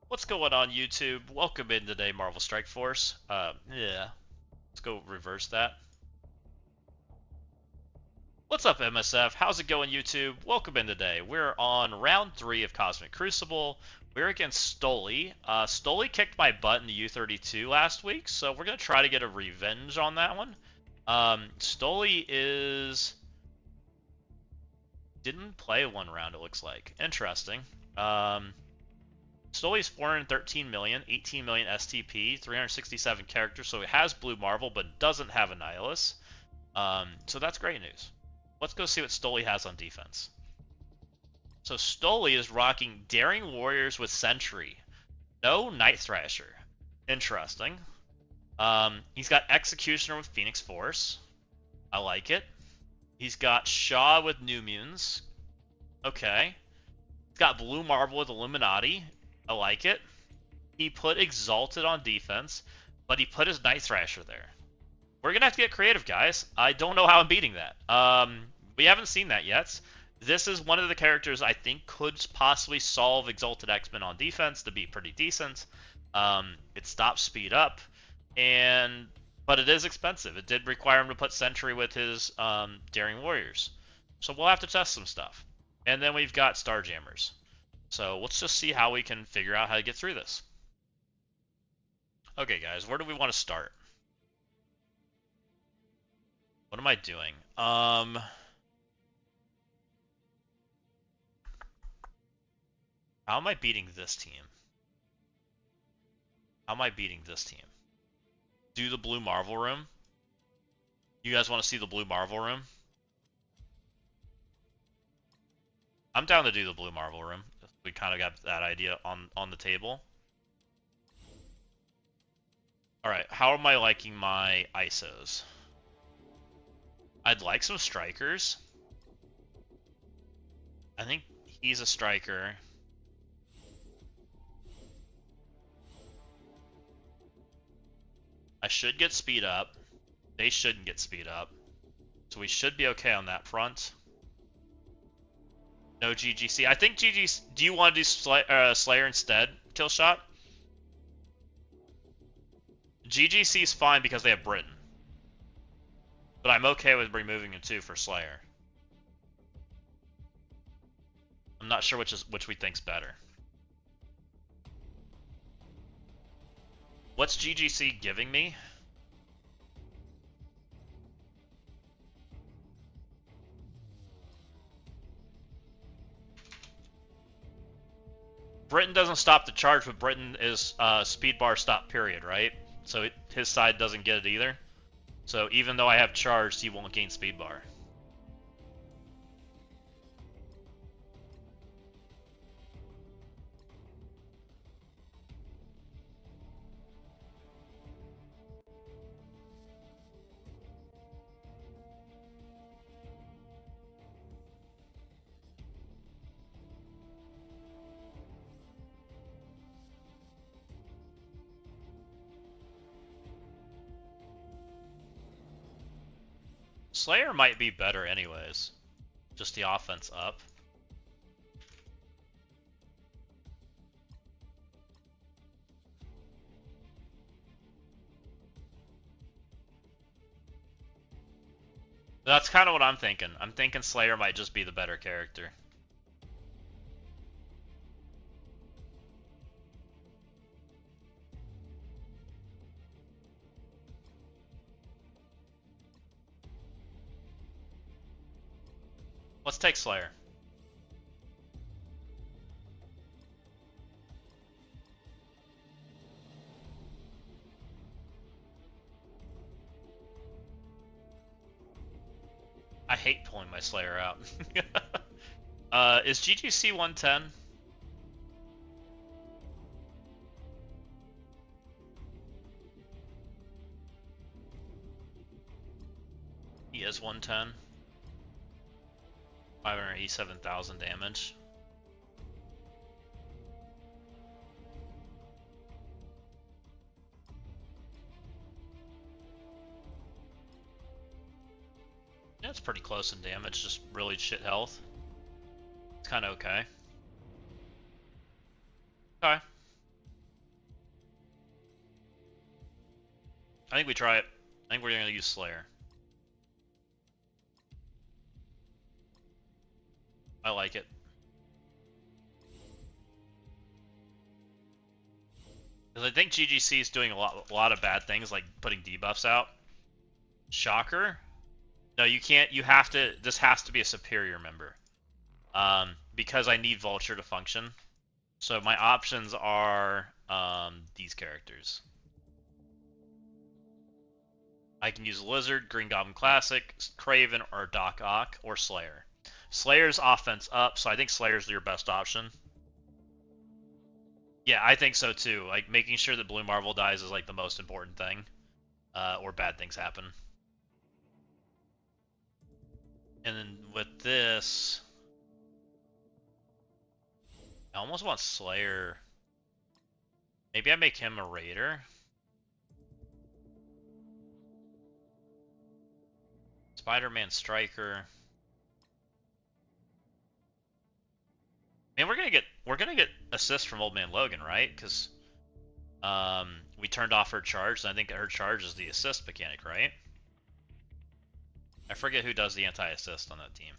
What's going on, YouTube? Welcome in today, Marvel Strike Force. Yeah. Let's go reverse that. What's up, MSF? How's it going, YouTube? Welcome in today. We're on round 3 of Cosmic Crucible. We're against Stoli. Stoli kicked my butt in the U32 last week, so we're going to try to get a revenge on that one. Stoli didn't play one round, it looks like. Interesting. Stoli's 413 million, 18 million STP, 367 characters, so it has Blue Marvel, but doesn't have Annihilus. So that's great news. Let's go see what Stoli has on defense. So Stoli is rocking Daring Warriors with Sentry. No Night Thrasher. Interesting. He's got Executioner with Phoenix Force. I like it. He's got Shaw with New Mutants. Okay. He's got Blue Marvel with Illuminati. I like it. He put Exalted on defense, but he put his Night Thrasher there. We're going to have to get creative, guys. I don't know how I'm beating that. We haven't seen that yet. This is one of the characters I think could possibly solve Exalted X-Men on defense to be pretty decent. It stops speed up, but it is expensive. It did require him to put Sentry with his Daring Warriors. So we'll have to test some stuff. And then we've got Starjammers. So let's just see how we can figure out how to get through this. Okay, guys, where do we want to start? What am I doing? How am I beating this team? How am I beating this team? Do the Blue Marvel Room? You guys want to see the Blue Marvel Room? I'm down to do the Blue Marvel Room. We kind of got that idea on the table. Alright, how am I liking my ISOs? I'd like some strikers. I think he's a striker. I should get speed up. They shouldn't get speed up. So we should be okay on that front. No GGC. I think GGC... Do you want to do Slayer instead, Killshot? GGC's fine because they have Britain. But I'm okay with removing him too for Slayer. I'm not sure which we think's better. What's GGC giving me? Britain doesn't stop the charge, but Britain is speed bar stop period, right? So his side doesn't get it either. So even though I have charged, he won't gain speed bar. Slayer might be better anyways. Just the offense up. That's kind of what I'm thinking. I'm thinking Slayer might just be the better character. Let's take Slayer. I hate pulling my Slayer out. Is GGC 110? He is 110. 587,000 damage. Yeah, it's pretty close in damage, just really shit health. It's kind of okay. Okay. I think we try it. I think we're going to use Slayer. I like it. Because I think GGC is doing a lot of bad things, like putting debuffs out. Shocker. No, you can't. You have to. This has to be a superior member. Because I need Vulture to function. So my options are these characters. I can use Lizard, Green Goblin Classic, Craven, or Doc Ock, or Slayer. Slayer's offense up, so I think Slayer's your best option. Yeah, I think so too. Like, making sure that Blue Marvel dies is like the most important thing. Or bad things happen. And then with this, I almost want Slayer. Maybe I make him a Raider. Spider-Man Striker. Man, we're gonna get assist from Old Man Logan, right? Because we turned off her charge, and I think her charge is the assist mechanic, right? I forget who does the anti-assist on that team.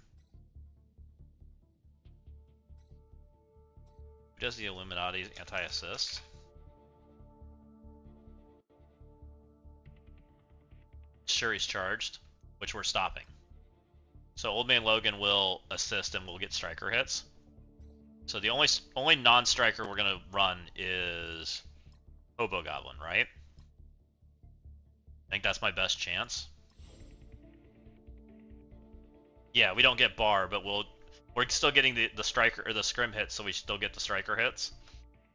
Who does the Illuminati anti-assist? Shuri's charged, which we're stopping. So Old Man Logan will assist and we'll get striker hits. So the only non-striker we're gonna run is Hobo Goblin, right? I think that's my best chance. Yeah, we don't get bar, but we're still getting the striker or the scrim hits, so we still get the striker hits.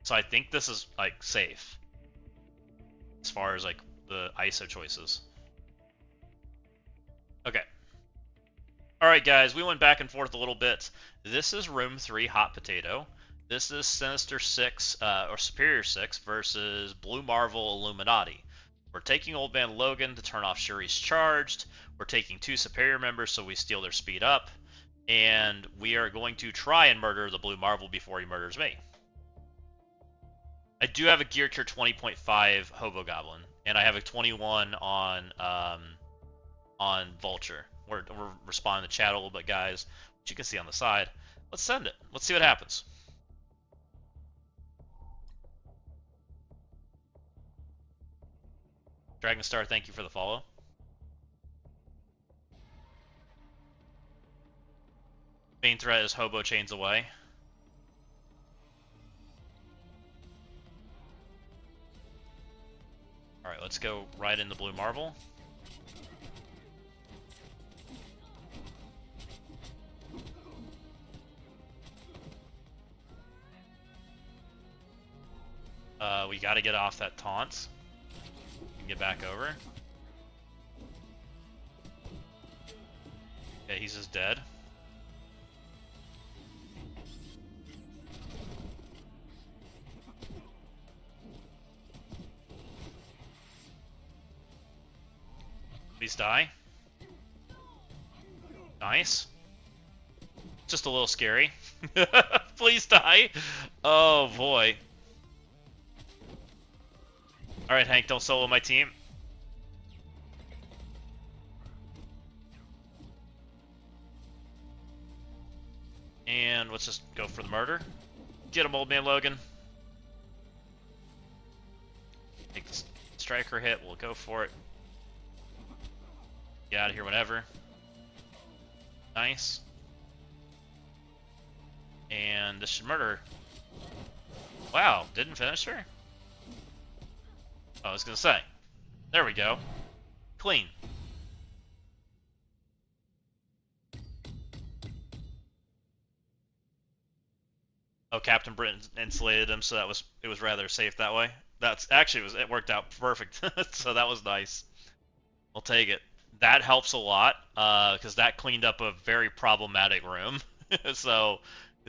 So I think this is like safe as far as like the ISO choices. Okay. Alright guys, we went back and forth a little bit. This is Room 3 Hot Potato. This is Sinister 6, or Superior 6 versus Blue Marvel Illuminati. We're taking Old Man Logan to turn off Shuri's charged. We're taking 2 Superior members so we steal their speed up. And we are going to try and murder the Blue Marvel before he murders me. I do have a gear tier 20.5 Hobo Goblin, and I have a 21 on Vulture. We're responding to chat a little bit, guys, which you can see on the side. Let's send it. Let's see what happens. Dragonstar, thank you for the follow. Main threat is Hobo Chains away. Alright, let's go right into Blue Marvel. We gotta get off that taunt. And get back over. Okay, he's just dead. Please die. Nice. Just a little scary. Please die. Oh boy. Alright, Hank, don't solo my team. And let's just go for the murder. Get him, Old Man Logan. Take the striker hit, we'll go for it. Get out of here whenever. Nice. And this should murder her. Wow, didn't finish her? I was gonna say. There we go. Clean. Oh, Captain Britain insulated him, so it was rather safe that way. That's actually it worked out perfect. So that was nice. I'll take it. That helps a lot, because that cleaned up a very problematic room. So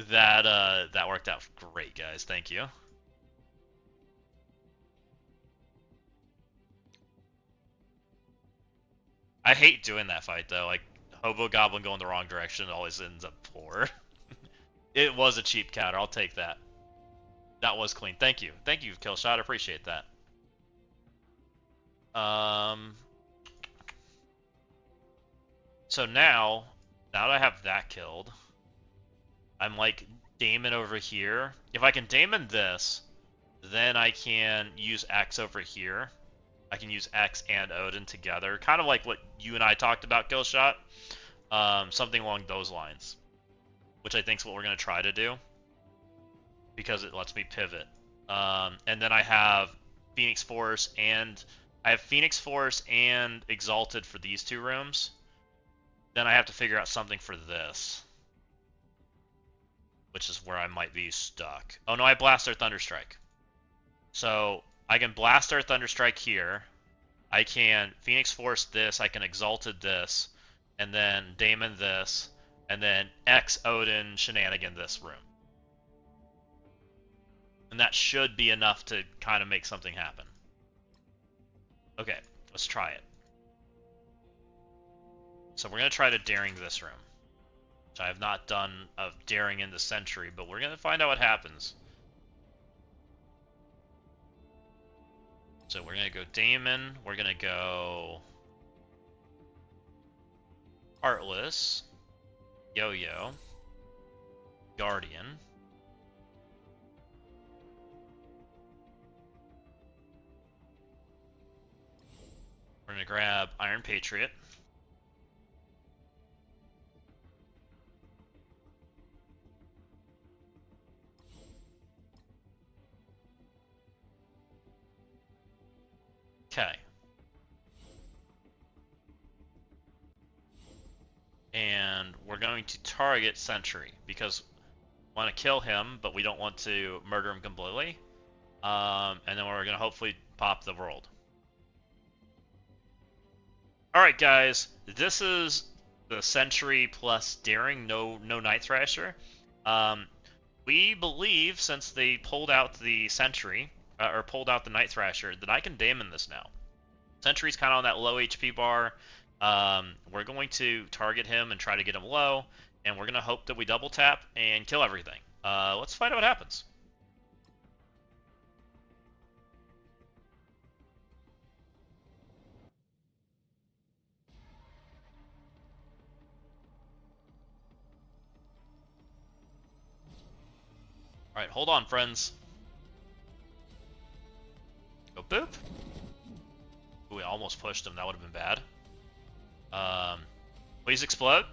that worked out great, guys. Thank you. I hate doing that fight though. Like Hobo Goblin going the wrong direction always ends up poor. It was a cheap counter. I'll take that. That was clean. Thank you, Killshot. I appreciate that. So now that I have that killed, I'm like Damon over here. If I can Damon this, then I can use X over here. I can use X and Odin together, kind of like what you and I talked about, Killshot. Something along those lines, which I think is what we're going to try to do, because it lets me pivot. And then I have Phoenix Force and Exalted for these 2 rooms. Then I have to figure out something for this, which is where I might be stuck. Oh no, I Blast Their Thunderstrike. So I can Blast Their Thunderstrike here. I can Phoenix Force this. I can Exalted this. And then Damon this. And then X Odin Shenanigan this room. And that should be enough to kind of make something happen. Okay, let's try it. So we're going to try to Daring this room. which I have not done of daring in the Sentry, but we're gonna find out what happens. So we're gonna go Daemon, we're gonna go Heartless, Yo-Yo, Guardian. We're gonna grab Iron Patriot. Okay. And we're going to target Sentry because we want to kill him, but we don't want to murder him completely. And then we're going to hopefully pop the world. Alright guys, this is the Sentry plus Daring, no Night Thrasher. We believe, since they pulled out the Sentry, or pulled out the Night Thrasher, that I can Daemon this now. Sentry's kind of on that low HP bar. We're going to target him and try to get him low, and we're going to hope that we double tap and kill everything. Let's find out what happens. Alright, hold on, friends. Go boop. Ooh, we almost pushed him. That would have been bad. Please explode.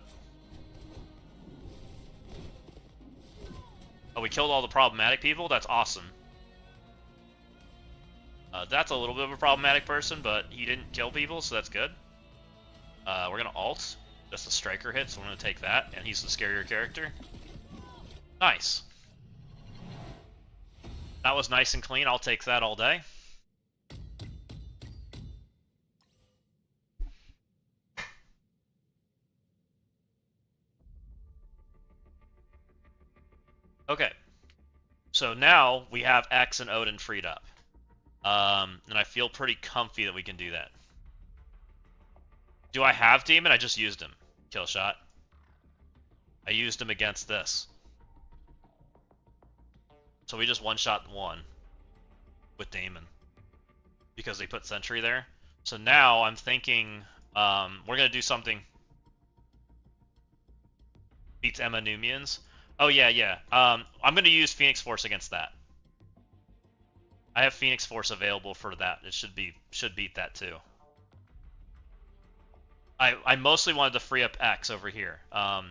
Oh, we killed all the problematic people? That's awesome. That's a little bit of a problematic person, but he didn't kill people, so that's good. We're gonna ult. That's the striker hit, so we're gonna take that, and he's the scarier character. Nice. That was nice and clean. I'll take that all day. Okay. So now we have X and Odin freed up. And I feel pretty comfy that we can do that. Do I have Demon? I just used him. Kill shot. I used him against this. So we just one-shot one with Daemon because they put Sentry there. So now I'm thinking we're going to do something. Beats Emma Numians. Oh, yeah. I'm going to use Phoenix Force against that. I have Phoenix Force available for that. It should beat that too. I mostly wanted to free up X over here. I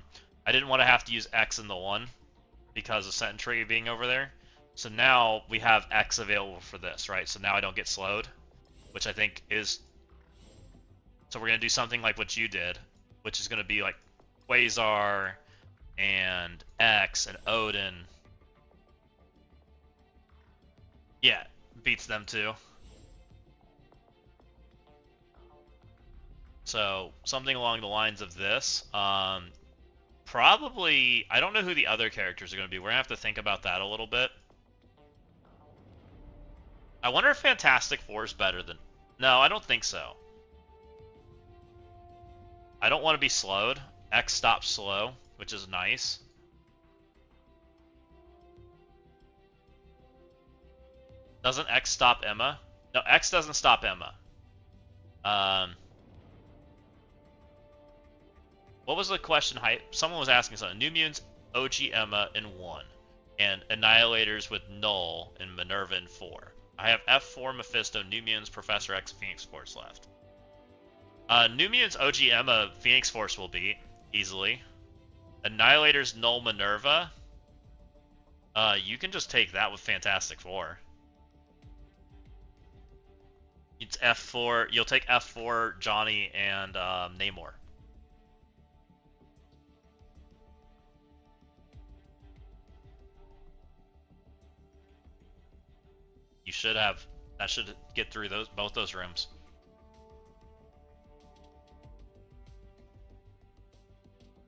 didn't want to have to use X in the one because of Sentry being over there. So now we have X available for this, right? So now I don't get slowed, which I think is... So we're going to do something like what you did, which is going to be like Quasar and X and Odin. Yeah, beats them too. So something along the lines of this. Probably, I don't know who the other characters are going to be. We're going to have to think about that a little bit. I wonder if Fantastic Four is better than... No, I don't think so. I don't want to be slowed. X stops slow, which is nice. Doesn't X stop Emma? No, X doesn't stop Emma. What was the question? Someone was asking something. New Mutants, OG Emma in 1. And Annihilators with Null and Minerva in 4. I have F4, Mephisto, New Mutants, Professor X, Phoenix Force left. New Mutants, OG Emma, Phoenix Force will beat easily. Annihilators, Null, Minerva. You can just take that with Fantastic Four. It's F4. You'll take F4, Johnny, and Namor. You should have. That should get through both those rooms.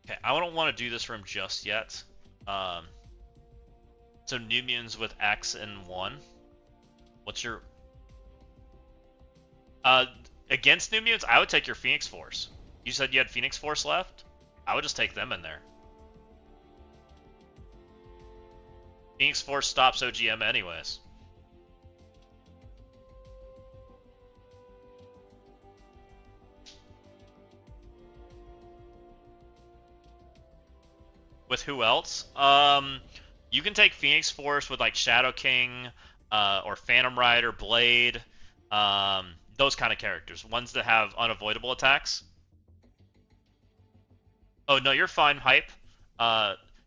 Okay, I don't want to do this room just yet. So New Mutants with X and 1. What's your... against New Mutants, I would take your Phoenix Force. You said you had Phoenix Force left? I would just take them in there. Phoenix Force stops OGM anyways. With who else? You can take Phoenix Force with like Shadow King, or Phantom Rider, Blade, those kind of characters. Ones that have unavoidable attacks. Oh no, you're fine, Hype.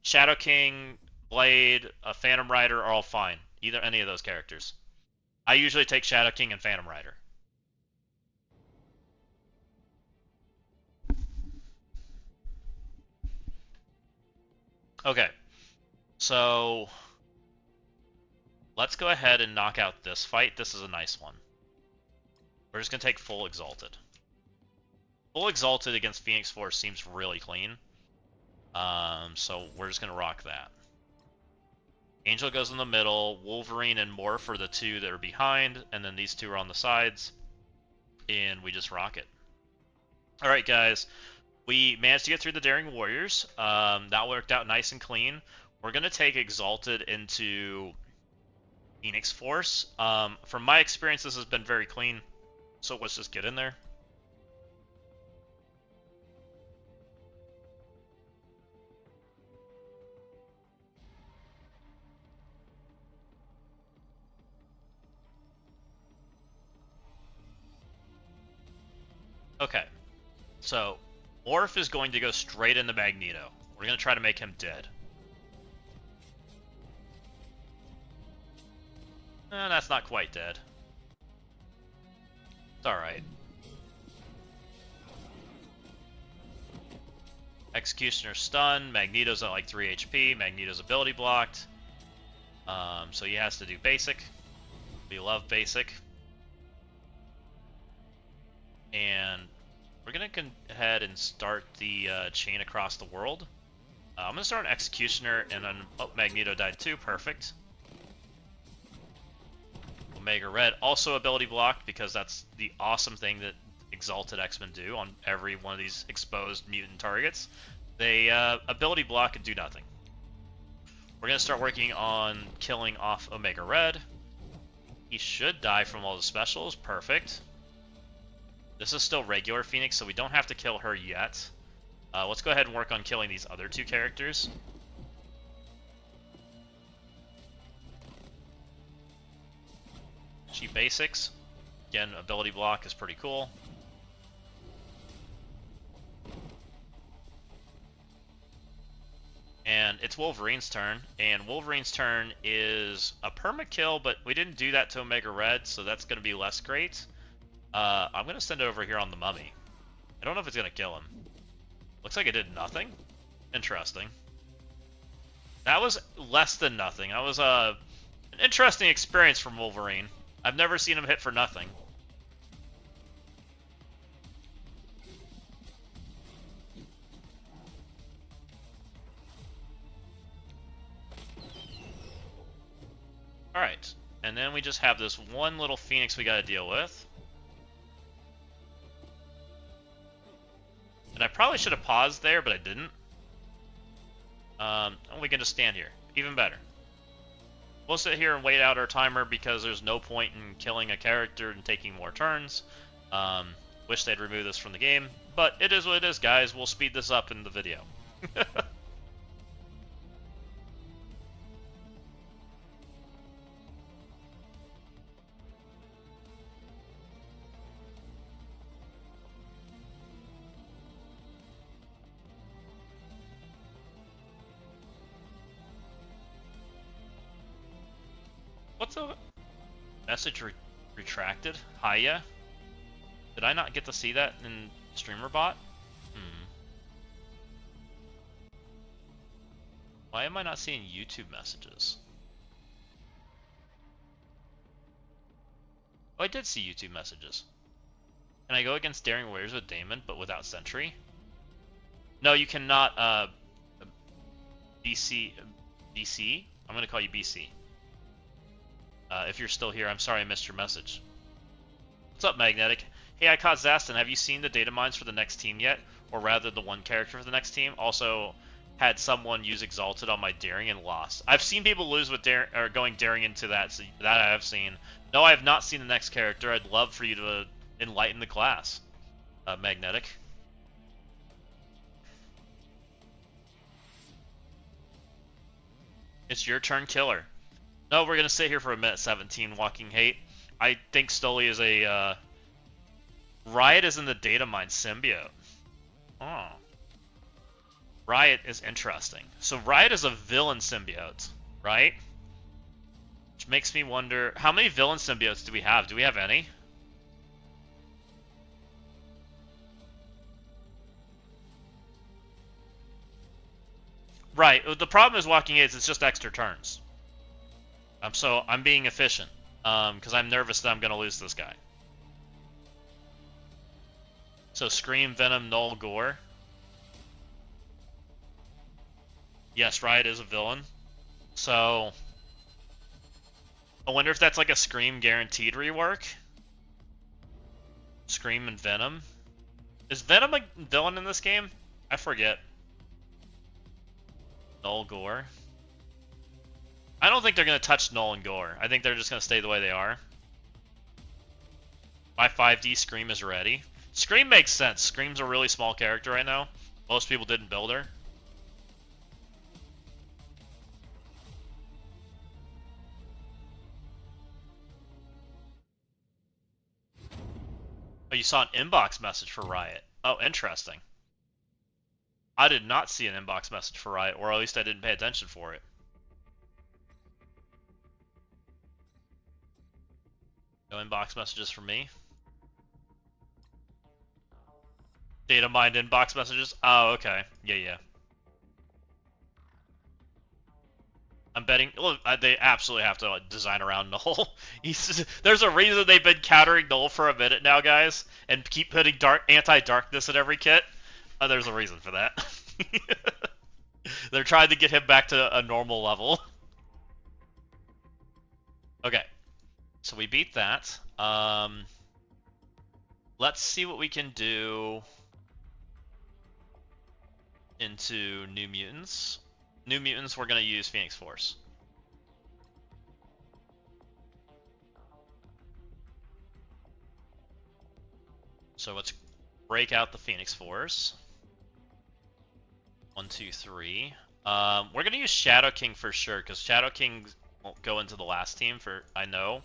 Shadow King, Blade, Phantom Rider are all fine. Either any of those characters. I usually take Shadow King and Phantom Rider. Okay, so let's go ahead and knock out this fight. This is a nice one. We're just going to take full Exalted. Full Exalted against Phoenix Force seems really clean. So we're just going to rock that. Angel goes in the middle. Wolverine and Morph are the two that are behind. And then these two are on the sides. And we just rock it. Alright, guys. We managed to get through the Daring Warriors. That worked out nice and clean. We're going to take Exalted into Phoenix Force. From my experience, this has been very clean. So let's just get in there. Okay. So, Morph is going to go straight into Magneto. We're going to try to make him dead. That's not quite dead. It's alright. Executioner stun. Magneto's at like 3 HP. Magneto's ability blocked. So he has to do basic. We love basic. And we're going to go ahead and start the chain across the world. I'm going to start an Executioner, and then... Oh, Magneto died too. Perfect. Omega Red, also ability blocked, because that's the awesome thing that Exalted X-Men do on every one of these exposed mutant targets. They ability block and do nothing. We're going to start working on killing off Omega Red. He should die from all the specials. Perfect. This is still regular Phoenix, so we don't have to kill her yet. Let's go ahead and work on killing these other two characters. She basics. Again, ability block is pretty cool. And it's Wolverine's turn, and Wolverine's turn is a perma-kill, but we didn't do that to Omega Red, so that's going to be less great. I'm going to send it over here on the Mummy. I don't know if it's going to kill him. Looks like it did nothing. Interesting. That was less than nothing. That was an interesting experience from Wolverine. I've never seen him hit for nothing. Alright, and then we just have this one little Phoenix we gotta deal with. And I probably should have paused there, but I didn't. And we can just stand here. Even better. We'll sit here and wait out our timer because there's no point in killing a character and taking more turns. Wish they'd remove this from the game, but it is what it is, guys. We'll speed this up in the video. What's the message retracted? Hiya? Did I not get to see that in StreamerBot? Why am I not seeing YouTube messages? Oh, I did see YouTube messages. Can I go against Daring Warriors with Damon, but without Sentry? No, you cannot, BC? I'm gonna call you BC. If you're still here, I'm sorry I missed your message. What's up, Magnetic? Hey, I caught Zastin. Have you seen the data mines for the next team yet? Or rather, the one character for the next team? Also, had someone use Exalted on my Daring and lost. I've seen people lose with going Daring into that, so that I have seen. No, I have not seen the next character. I'd love for you to enlighten the class. Magnetic. It's your turn, Killer. No, we're going to sit here for a minute 17, Walking Hate. I think Stoli is a... Riot is in the data mine symbiote. Oh. Riot is interesting. So Riot is a villain symbiote, right? Which makes me wonder, how many villain symbiotes do we have? Do we have any? Right. The problem is Walking Aids, it's just extra turns. So I'm being efficient. Because I'm nervous that I'm going to lose this guy. So Scream, Venom, Null, Gore. Yes, Riot is a villain. So I wonder if that's like a Scream guaranteed rework. Scream and Venom. Is Venom a villain in this game? I forget. Null, Gore. I don't think they're going to touch Null and Gore. I think they're just going to stay the way they are. My 5D Scream is ready. Scream makes sense. Scream's a really small character right now. Most people didn't build her. Oh, you saw an inbox message for Riot. Oh, interesting. I did not see an inbox message for Riot, or at least I didn't pay attention for it. No inbox messages for me. Data mined inbox messages? Oh, okay. Yeah. I'm betting... Well, they absolutely have to design around Null. There's a reason they've been countering Null for a minute now, guys, and keep putting anti-darkness in every kit. There's a reason for that. They're trying to get him back to a normal level. Okay. So we beat that. Let's see what we can do into New Mutants. New Mutants, we're going to use Phoenix Force. So let's break out the Phoenix Force. 1, 2, 3. We're going to use Shadow King for sure, because Shadow King won't go into the last team, for I know.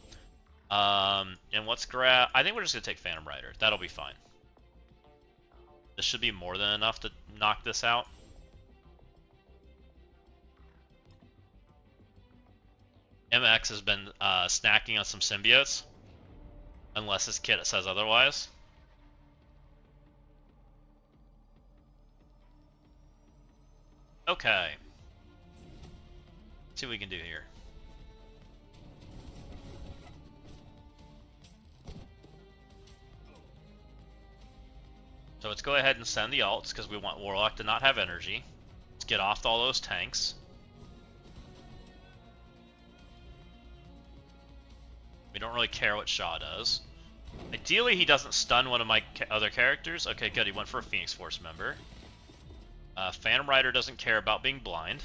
And let's grab... I think we're just going to take Phantom Rider. That'll be fine. This should be more than enough to knock this out. MX has been snacking on some symbiotes. Unless his kit says otherwise. Okay. Let's see what we can do here. So let's go ahead and send the alts, because we want Warlock to not have energy. Let's get off all those tanks. We don't really care what Shaw does. Ideally, he doesn't stun one of my other characters. Okay, good. He went for a Phoenix Force member. Phantom Rider doesn't care about being blind.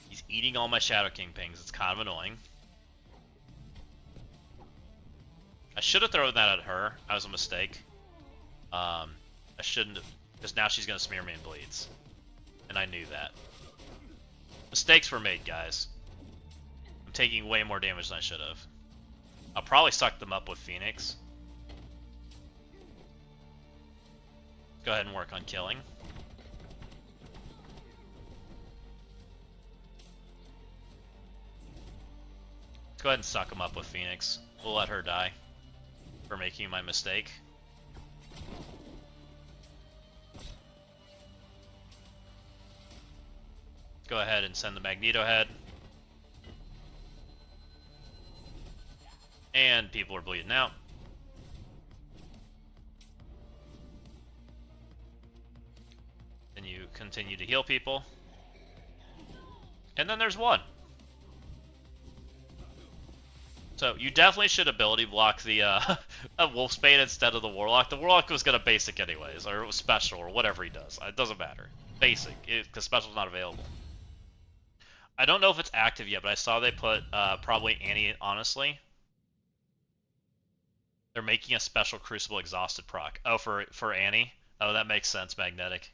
He's eating all my Shadow King pings. It's kind of annoying. I should have thrown that at her. That was a mistake. I shouldn't have, because now she's going to smear me in bleeds. And I knew that. Mistakes were made, guys. I'm taking way more damage than I should have. I'll probably suck them up with Phoenix. Go ahead and work on killing. Let's go ahead and suck them up with Phoenix. We'll let her die for making my mistake. Let's go ahead and send the Magneto head. And people are bleeding out. Then you continue to heal people. And then there's one. So you definitely should ability block the a Wolfsbane instead of the Warlock. The Warlock was gonna basic anyways, or special, or whatever he does. It doesn't matter. Basic, because special's not available. I don't know if it's active yet, but I saw they put probably Annie. Honestly, they're making a special Crucible exhausted proc. Oh, for Annie. Oh, that makes sense. Magnetic.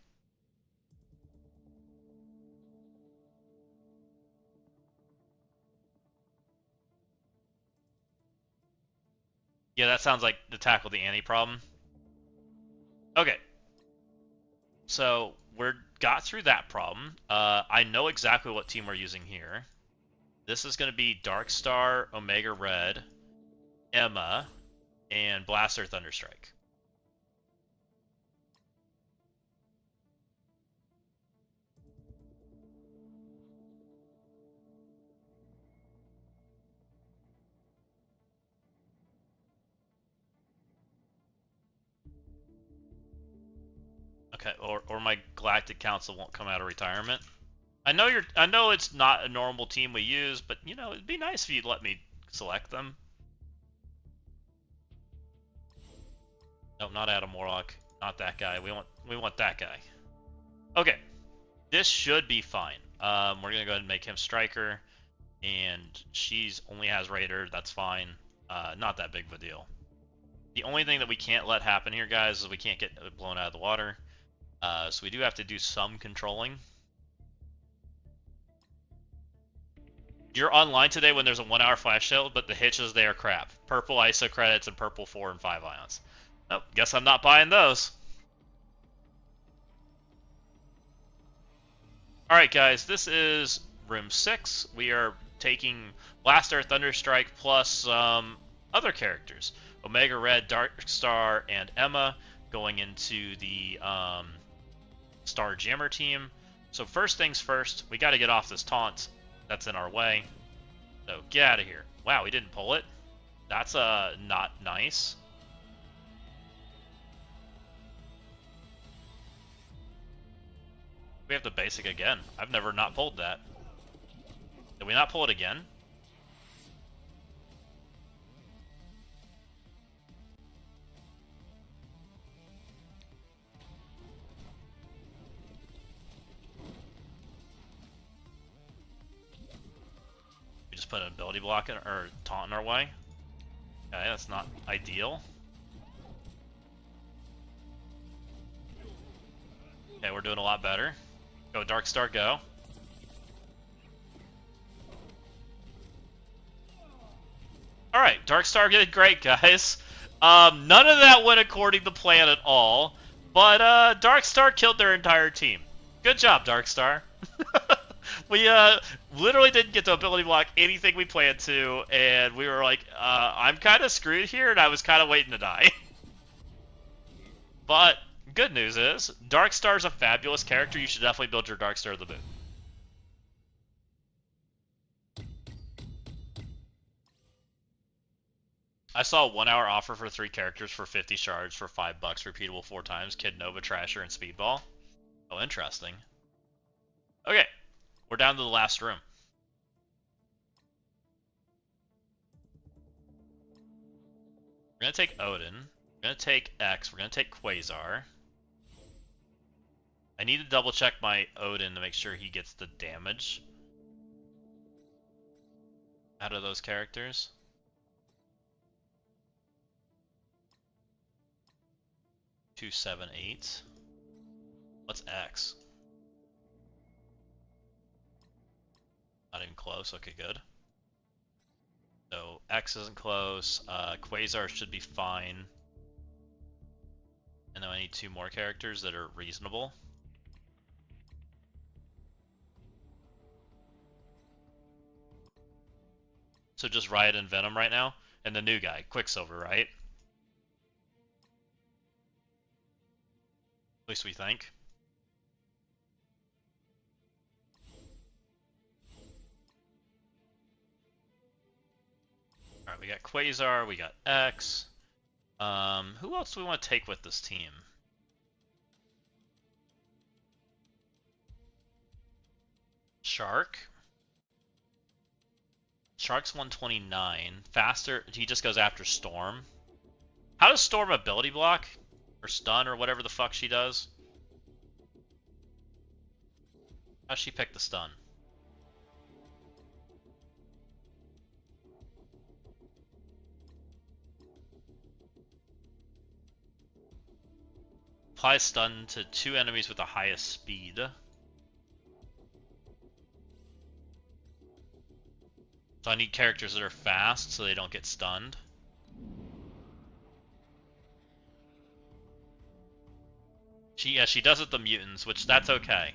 Yeah, that sounds like to tackle the Annie problem. Okay. So we're got through that problem. I know exactly what team we're using here. This is going to be Darkstar, Omega Red, Emma, and Blaster Thunderstrike. Okay, or my Galactic Council won't come out of retirement. I know it's not a normal team we use, but you know, it'd be nice if you'd let me select them. Nope, not Adam Warlock. Not that guy. We want that guy. Okay. This should be fine. We're gonna go ahead and make him striker, and she's only has raider. That's fine. Not that big of a deal. The only thing that we can't let happen here, guys, is we can't get blown out of the water. So we do have to do some controlling. You're online today when there's a 1 hour flash sale, but the hitches, they are crap. Purple ISO credits and purple 4 and 5 ions. Oh, guess I'm not buying those. Alright guys, this is room 6. We are taking Blaster, Thunderstrike, plus other characters. Omega Red, Darkstar, and Emma going into the Star Jammer team. So first things first, we got to get off this taunt that's in our way. So get out of here. Wow, we didn't pull it. That's not nice. We have the basic again. I've never not pulled that. Did we not pull it again? We just put an ability block in, or taunt in our way. Okay, that's not ideal. Okay, we're doing a lot better. Go Darkstar, go. Alright, Darkstar did great, guys. None of that went according to plan at all, but Darkstar killed their entire team. Good job, Darkstar. We literally didn't get to ability block anything we planned to, and we were like, I'm kind of screwed here, and I was kind of waiting to die. But good news is, Darkstar's a fabulous character. You should definitely build your Darkstar of the boot. I saw a 1 hour offer for 3 characters for 50 shards for $5, repeatable 4 times. Kid Nova, Trasher, and Speedball. Oh, interesting. Okay, we're down to the last room. We're gonna take Odin. We're gonna take X. We're gonna take Quasar. I need to double check my Odin to make sure he gets the damage out of those characters. Two, 7, 8. What's X? Not even close. Okay, good. So X isn't close. Quasar should be fine. And then I need 2 more characters that are reasonable. So just Riot and Venom right now, and the new guy, Quicksilver, right? At least we think. Alright, we got Quasar, we got X. Who else do we want to take with this team? Shark? Shark's 129. Faster, he just goes after Storm. How does Storm ability block? Or stun, or whatever the fuck she does? How's she pick the stun? Apply stun to 2 enemies with the highest speed. So I need characters that are fast so they don't get stunned. She does it with the mutants, which that's okay.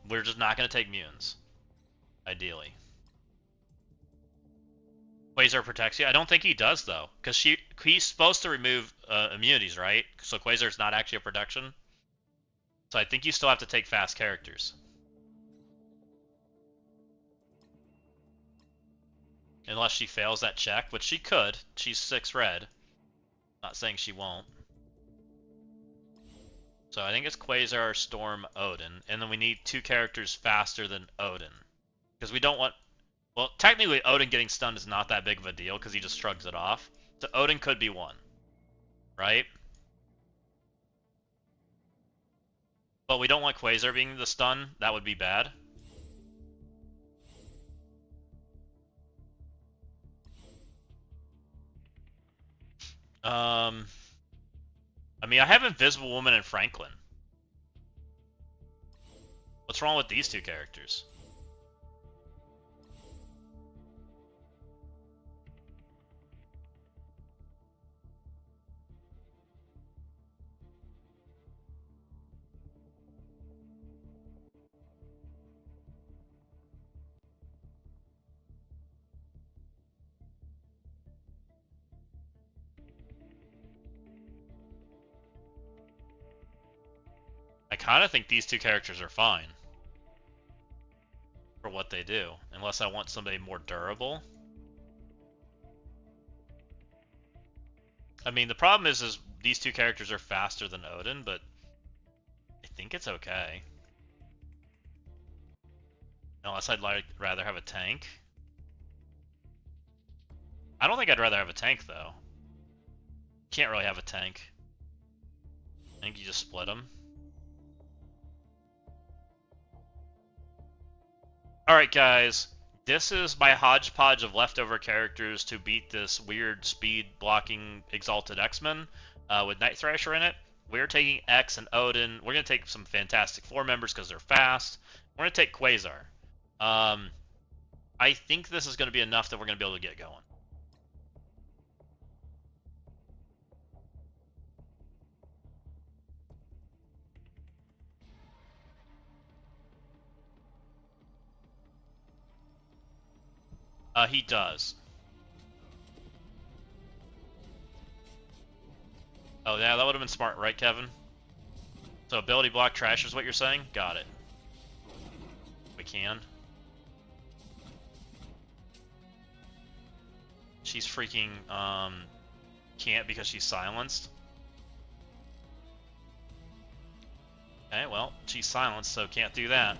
We're just not going to take mutants, ideally. Quasar protects you. I don't think he does, though, because he's supposed to remove immunities, right? So Quasar's not actually a protection. So I think you still have to take fast characters. Unless she fails that check, which she could. She's 6 red. Not saying she won't. So I think it's Quasar, Storm, Odin. And then we need 2 characters faster than Odin. Because we don't want... Well, technically Odin getting stunned is not that big of a deal because he just shrugs it off. So Odin could be one. Right? But we don't want Quasar being the stun. That would be bad. I mean, I have Invisible Woman and Franklin. What's wrong with these 2 characters? I kind of think these 2 characters are fine for what they do, unless I want somebody more durable. I mean, the problem is these 2 characters are faster than Odin, but I think it's okay. Unless I'd rather have a tank. I don't think I'd rather have a tank, though. Can't really have a tank. I think you just split them. Alright guys, this is my hodgepodge of leftover characters to beat this weird speed blocking Exalted X-Men with Night Thrasher in it. We're taking X and Odin. We're going to take some Fantastic Four members because they're fast. We're going to take Quasar. I think this is going to be enough that we're going to be able to get going. He does. Oh, yeah, that would have been smart, right, Kevin? So ability block trash is what you're saying? Got it. We can. She's freaking, can't because she's silenced. Okay, well, she's silenced, so can't do that.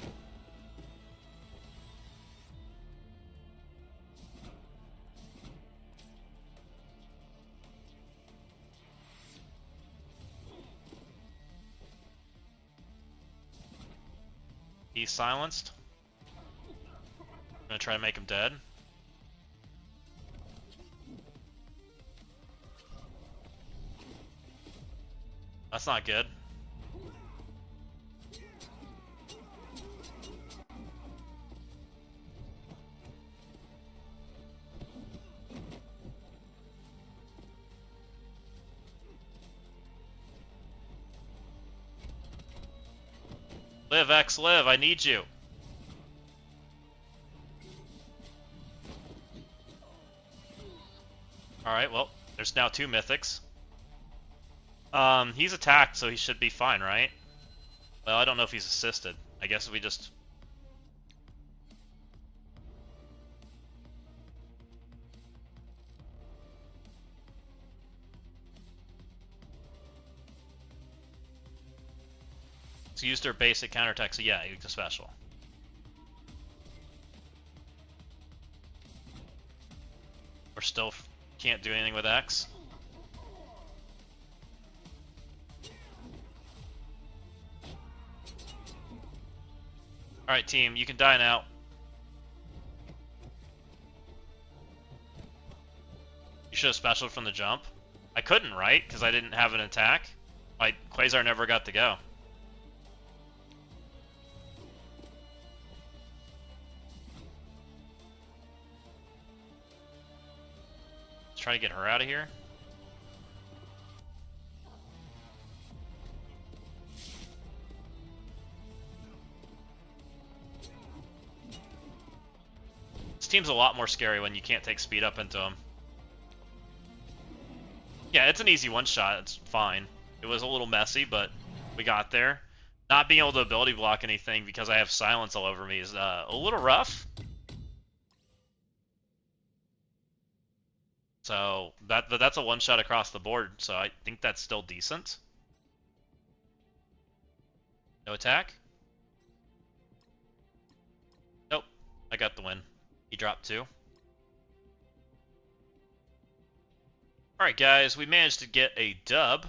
He's silenced. I'm gonna try to make him dead. That's not good. Live, X, live, I need you. Alright, well, there's now 2 mythics. He's attacked, so he should be fine, right? Well, I don't know if he's assisted. I guess we just... So used their basic counterattack, so yeah, he used a special. We're still can't do anything with X. Alright, team, you can die now. You should have specialed from the jump. I couldn't, right? Because I didn't have an attack. My Quasar never got to go. Let's try to get her out of here. This team's a lot more scary when you can't take speed up into them. Yeah, it's an easy one-shot. It's fine. It was a little messy, but we got there. Not being able to ability block anything because I have silence all over me is a little rough. So that's a one-shot across the board, so I think that's still decent. No attack? Nope. I got the win. He dropped 2. Alright guys, we managed to get a dub.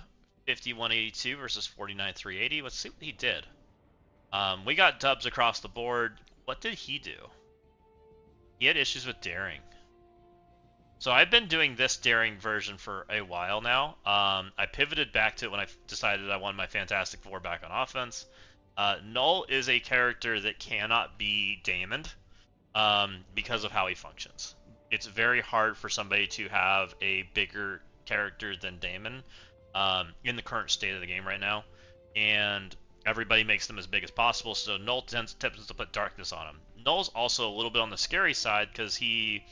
5182 versus 49380. Let's see what he did. We got dubs across the board. What did he do? He had issues with daring. So I've been doing this daring version for a while now. I pivoted back to it when I decided I wanted my Fantastic Four back on offense. Null is a character that cannot be Damoned because of how he functions. It's very hard for somebody to have a bigger character than Damon in the current state of the game right now. And everybody makes them as big as possible, so Null tends to put darkness on him. Null's also a little bit on the scary side because he,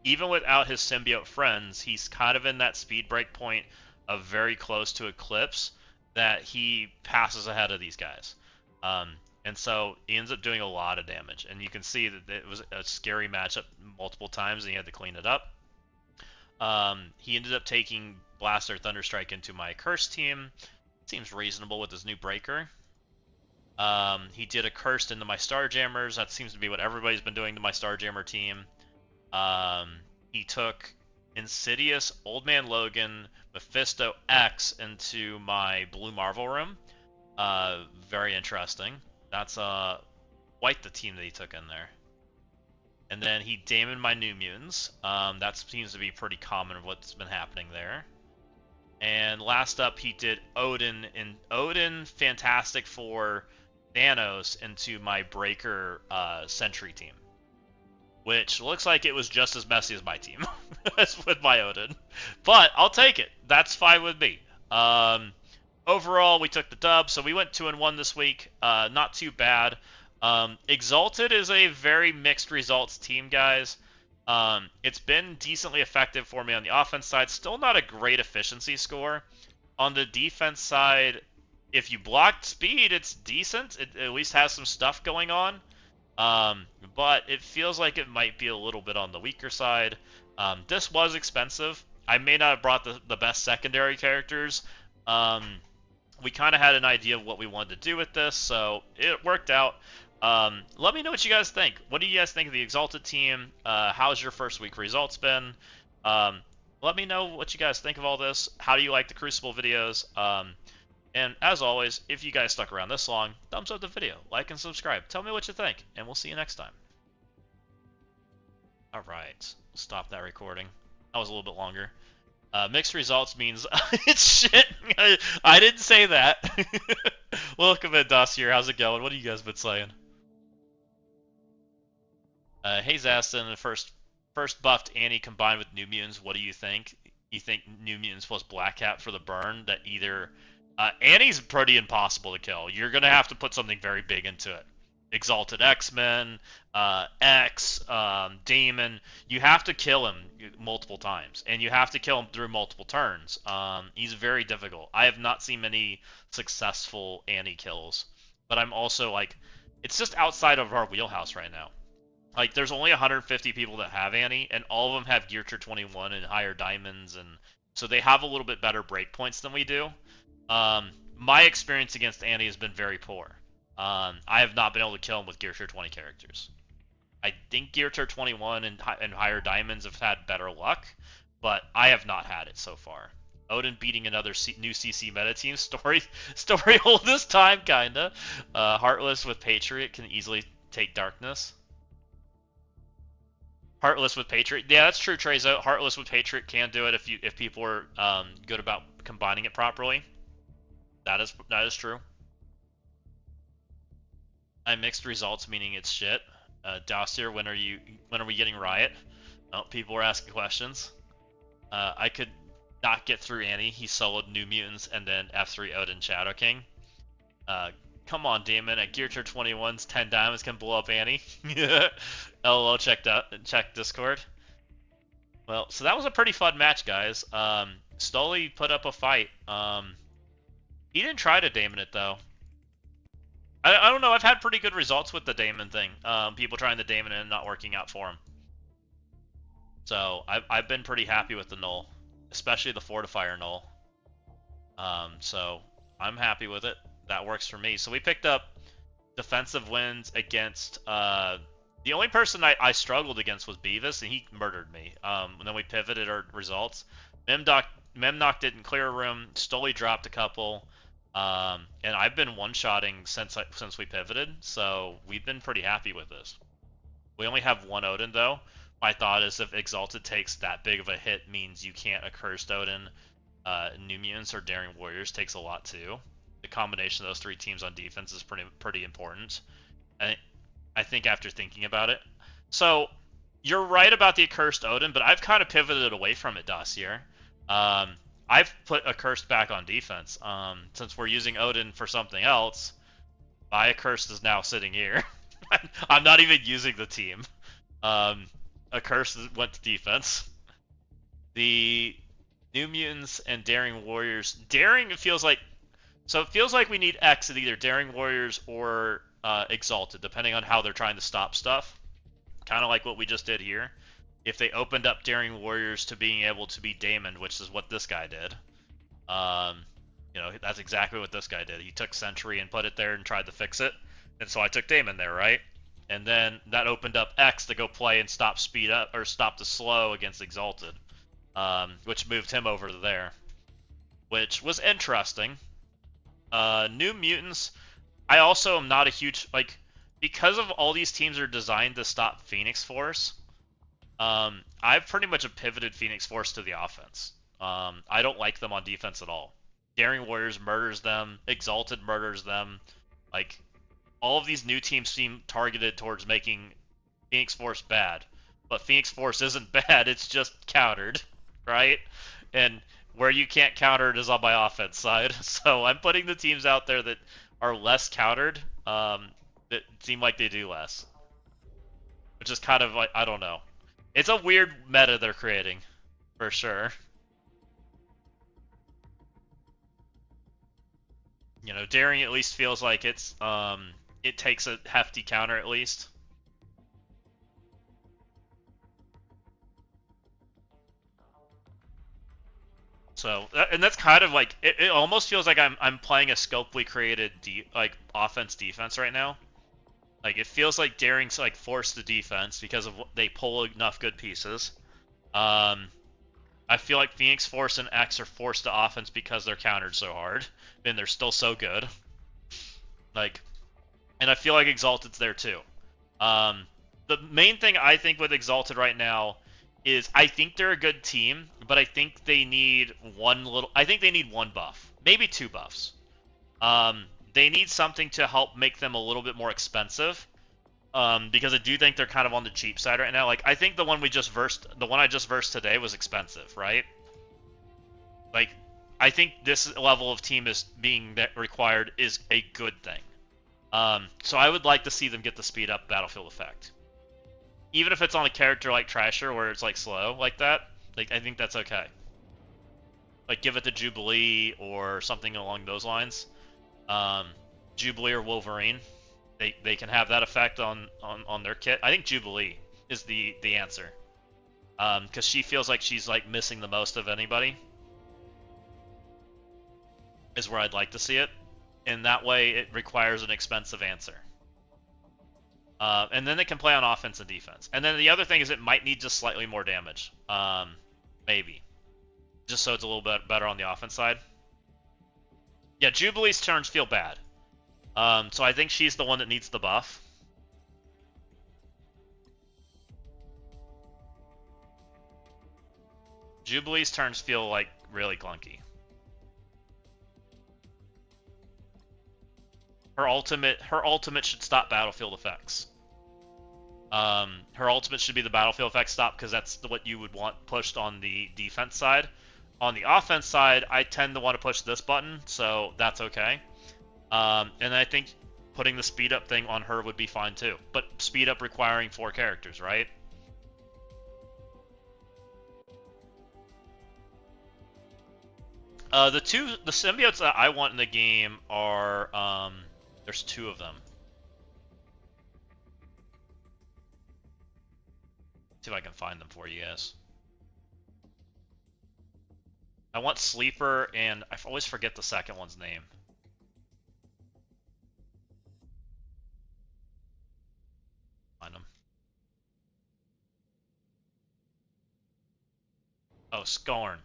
even without his symbiote friends, he's kind of in that speed break point of very close to Eclipse that he passes ahead of these guys. And so he ends up doing a lot of damage. And you can see that it was a scary matchup multiple times and he had to clean it up. He ended up taking Blaster Thunderstrike into my Curse team. Seems reasonable with his new breaker. He did a Cursed into my Starjammers. That seems to be what everybody's been doing to my Starjammer team. He took Insidious, Old Man Logan, Mephisto X into my Blue Marvel room. Very interesting. That's quite the team that he took in there. And then he Damoned my New Mutants. That seems to be pretty common of what's been happening there. And last up, he did Odin, and Odin Fantastic Four Thanos into my Breaker Sentry team. Which looks like it was just as messy as my team as with my Odin. But I'll take it. That's fine with me. Overall, we took the dub, so we went 2-1 this week. Not too bad. Exalted is a very mixed results team, guys. It's been decently effective for me on the offense side. Still not a great efficiency score. On the defense side, if you blocked speed, it's decent. It at least has some stuff going on. But it feels like it might be a little bit on the weaker side. This was expensive. I may not have brought the best secondary characters. We kind of had an idea of what we wanted to do with this, so it worked out. Let me know what you guys think. What do you guys think of the Exalted team? How's your first week results been? Let me know what you guys think of all this. How do you like the Crucible videos? And as always, if you guys stuck around this long, thumbs up the video, like and subscribe. Tell me what you think, and we'll see you next time. Alright, stop that recording. That was a little bit longer. Mixed results means it's shit. I didn't say that. Welcome in, Dossier. How's it going? What have you guys been saying? Hey, Zastin, first buffed Annie combined with New Mutants. What do you think? You think New Mutants plus Black Cat for the burn? That either Annie's pretty impossible to kill. You're gonna have to put something very big into it. Exalted X-Men, X, Damon. You have to kill him multiple times, and you have to kill him through multiple turns. He's very difficult. I have not seen many successful Annie kills, but I'm also like, it's just outside of our wheelhouse right now. Like, there's only 150 people that have Annie, and all of them have Gear Tier 21 and higher diamonds, and so they have a little bit better breakpoints than we do. My experience against Annie has been very poor. I have not been able to kill him with Gear Tier 20 characters. I think Gear Tier 21 and higher diamonds have had better luck, but I have not had it so far. Odin beating another new CC meta team story hole this time, kinda. Heartless with Patriot can easily take Darkness. Heartless with Patriot, yeah, that's true, Trezo. Heartless with Patriot can do it if people are good about combining it properly. That is true. I mixed results, meaning it's shit. Dossier, when are we getting Riot? Oh, people were asking questions. I could not get through Annie. He soloed New Mutants and then F3 Odin Shadow King. Come on, Demon. At Gear Tier 21's 10 diamonds can blow up Annie. LOL, check Discord. Well, so that was a pretty fun match, guys. Stoli put up a fight. He didn't try to Damon it, though. I don't know. I've had pretty good results with the Damon thing. People trying the Damon and not working out for him. So I've been pretty happy with the null, especially the Fortifier null. So I'm happy with it. That works for me. So we picked up defensive wins against the only person I struggled against was Beavis, and he murdered me. And then we pivoted our results. Memnock didn't clear a room. Stoli dropped a couple. And I've been one-shotting since we pivoted, so we've been pretty happy with this. We only have one Odin, though. My thought is if Exalted takes that big of a hit means you can't Accursed Odin. New Mutants or Daring Warriors takes a lot, too. The combination of those three teams on defense is pretty important. And I think after thinking about it. So, you're right about the Accursed Odin, but I've kind of pivoted away from it, Dossier. I've put Accursed back on defense. Since we're using Odin for something else, my Accursed is now sitting here. I'm not even using the team. Accursed went to defense. The New Mutants and Daring Warriors. Daring, it feels like we need X at either Daring Warriors or Exalted, depending on how they're trying to stop stuff. Kind of like what we just did here. If they opened up Daring Warriors to being able to be Damon, which is what this guy did. That's exactly what this guy did. He took Sentry and put it there and tried to fix it. And so I took Damon there, right? And then that opened up X to go play and stop speed up or stop the slow against Exalted. Which moved him over to there. Which was interesting. New Mutants, I also am not a huge, because of all these teams are designed to stop Phoenix Force, I've pretty much pivoted Phoenix Force to the offense. I don't like them on defense at all. Daring Warriors murders them, Exalted murders them. All of these new teams seem targeted towards making Phoenix Force bad. But Phoenix Force isn't bad, it's just countered, right? And where you can't counter it is on my offense side. So I'm putting the teams out there that are less countered, that seem like they do less. Which is kind of I don't know. It's a weird meta they're creating, for sure. Daring at least feels like it takes a hefty counter at least. So, and that's kind of it almost feels like I'm playing a scopely created offense defense right now. It feels like Daring's forced the defense because of they pull enough good pieces. I feel like Phoenix Force and X are forced to offense because they're countered so hard, and they're still so good. And I feel like Exalted's there too. The main thing I think with Exalted right now is I think they're a good team, but I think they need one buff, maybe two buffs. They need something to help make them a little bit more expensive, because I do think they're kind of on the cheap side right now. I think the one I just versed today was expensive, right? I think this level of team is being required is a good thing. So I would like to see them get the speed up battlefield effect. Even if it's on a character like Trasher where it's slow like that, I think that's okay. Give it to Jubilee or something along those lines. Jubilee or Wolverine, they can have that effect on their kit. I think Jubilee is the answer, because she feels like she's missing the most of anybody. Is where I'd like to see it, and that way it requires an expensive answer. And then it can play on offense and defense. And then the other thing is it might need just slightly more damage. Maybe. Just so it's a little bit better on the offense side. Yeah, Jubilee's turns feel bad. So I think she's the one that needs the buff. Jubilee's turns feel like really clunky. Her ultimate should stop battlefield effects. Her ultimate should be the battlefield effect stop because that's what you would want pushed on the defense side. On the offense side, I tend to want to push this button, so that's okay. And I think putting the speed up thing on her would be fine too. But speed up requiring 4 characters, right? The symbiotes that I want in the game are there's 2 of them. See if I can find them for you guys. I want Sleeper, and I always forget the second one's name. Find them. Oh, Scorn.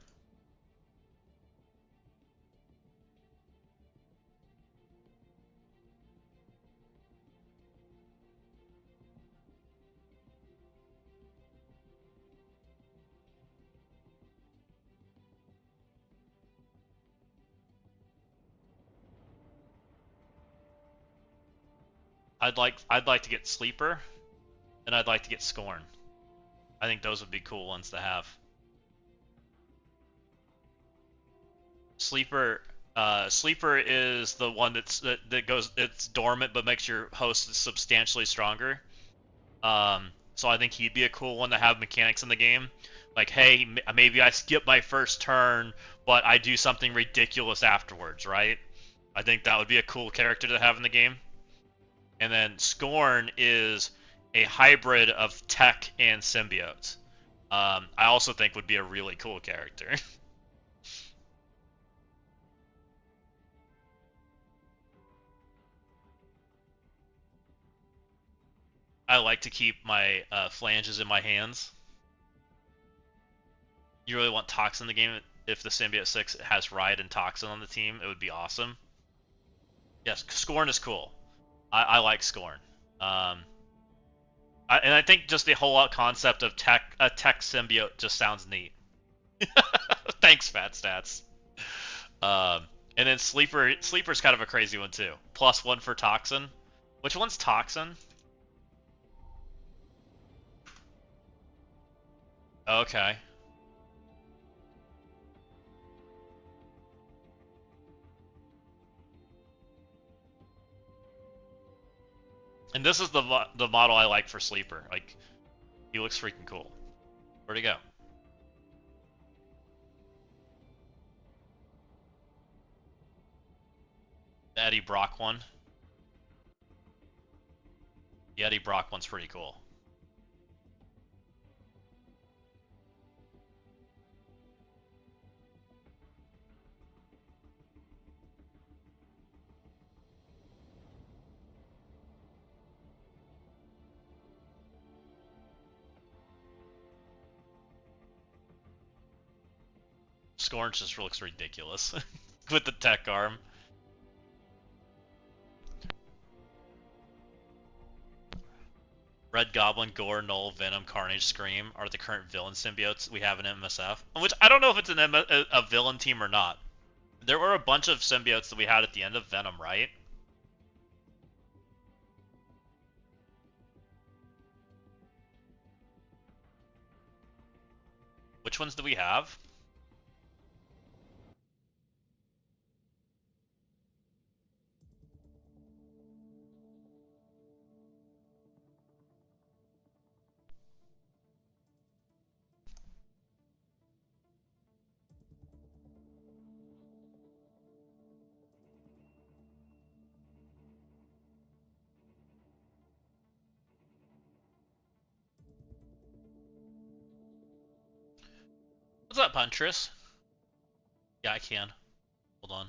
I'd like to get Sleeper, and I'd like to get Scorn. I think those would be cool ones to have. Sleeper is the one that goes, it's dormant but makes your host substantially stronger. So I think he'd be a cool one to have mechanics in the game. Like, hey, maybe I skip my first turn, but I do something ridiculous afterwards, right? I think that would be a cool character to have in the game. And then Scorn is a hybrid of tech and symbiote. I also think would be a really cool character. I like to keep my flanges in my hands. You really want Toxin in the game? If the Symbiote 6 has Riot and Toxin on the team, it would be awesome. Yes, Scorn is cool. I like Scorn. And I think just the whole concept of a tech symbiote just sounds neat. Thanks, Fat Stats. And then Sleeper's kind of a crazy one too. +1 for Toxin. Which one's Toxin? Okay. And this is the model I like for Sleeper. Like, he looks freaking cool. Where'd he go? The Eddie Brock one. The Eddie Brock one's pretty cool. Scorn just looks ridiculous with the tech arm. Red Goblin, Gore, Null, Venom, Carnage, Scream are the current villain symbiotes we have in MSF. Which I don't know if it's a villain team or not. There were a bunch of symbiotes that we had at the end of Venom, right? Which ones do we have? What's up, Huntress? Yeah, I can. Hold on.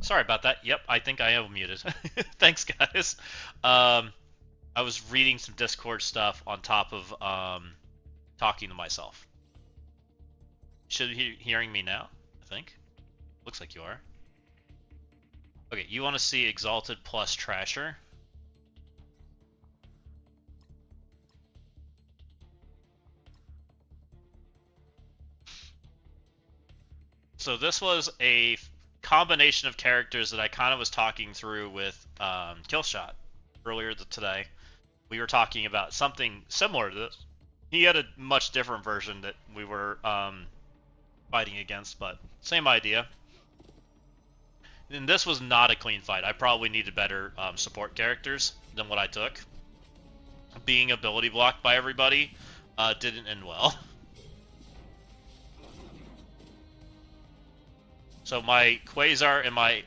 Sorry about that. Yep, I think I am muted. Thanks, guys. Um, I was reading some Discord stuff on top of talking to myself. Should be hearing me now, I think. Looks like you are. Okay, you want to see Exalted plus Trasher? So this was a combination of characters that I kind of was talking through with Killshot earlier today. We were talking about something similar to this. He had a much different version that we were fighting against, but same idea. And this was not a clean fight. I probably needed better support characters than what I took. Being ability blocked by everybody didn't end well. So my Quasar and my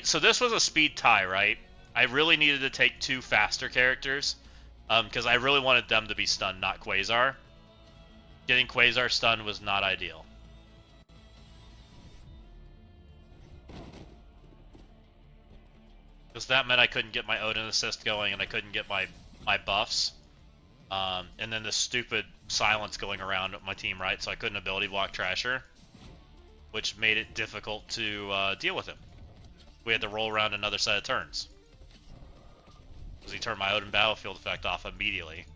so this was a speed tie, right? I really needed to take two faster characters because I really wanted them to be stunned, not Quasar. Getting Quasar stunned was not ideal. Because that meant I couldn't get my Odin assist going and I couldn't get my buffs. And then the stupid silence going around my team, right? So I couldn't ability block Trasher, which made it difficult to deal with him. We had to roll around another set of turns. Because he turned my Odin battlefield effect off immediately.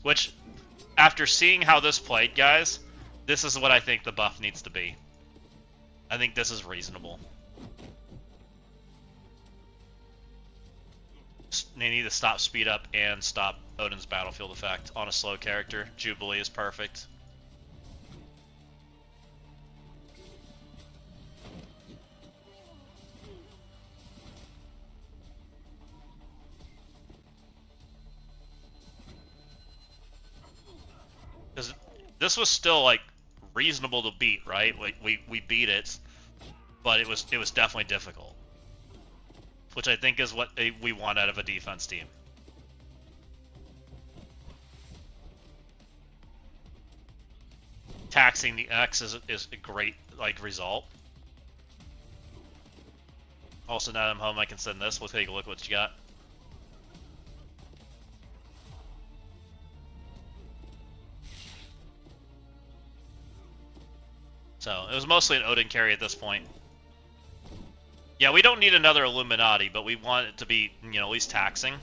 Which, after seeing how this played, guys, this is what I think the buff needs to be. I think this is reasonable. They need to stop speed up and stop Odin's battlefield effect on a slow character. Jubilee is perfect. Because this was still like reasonable to beat, right? We beat it, but it was definitely difficult, which I think is what we want out of a defense team. Taxing the X is a great like result. Also, now that I'm home, I can send this. We'll take a look at what you got. So, it was mostly an Odin carry at this point. Yeah, we don't need another Illuminati, but we want it to be, you know, at least taxing.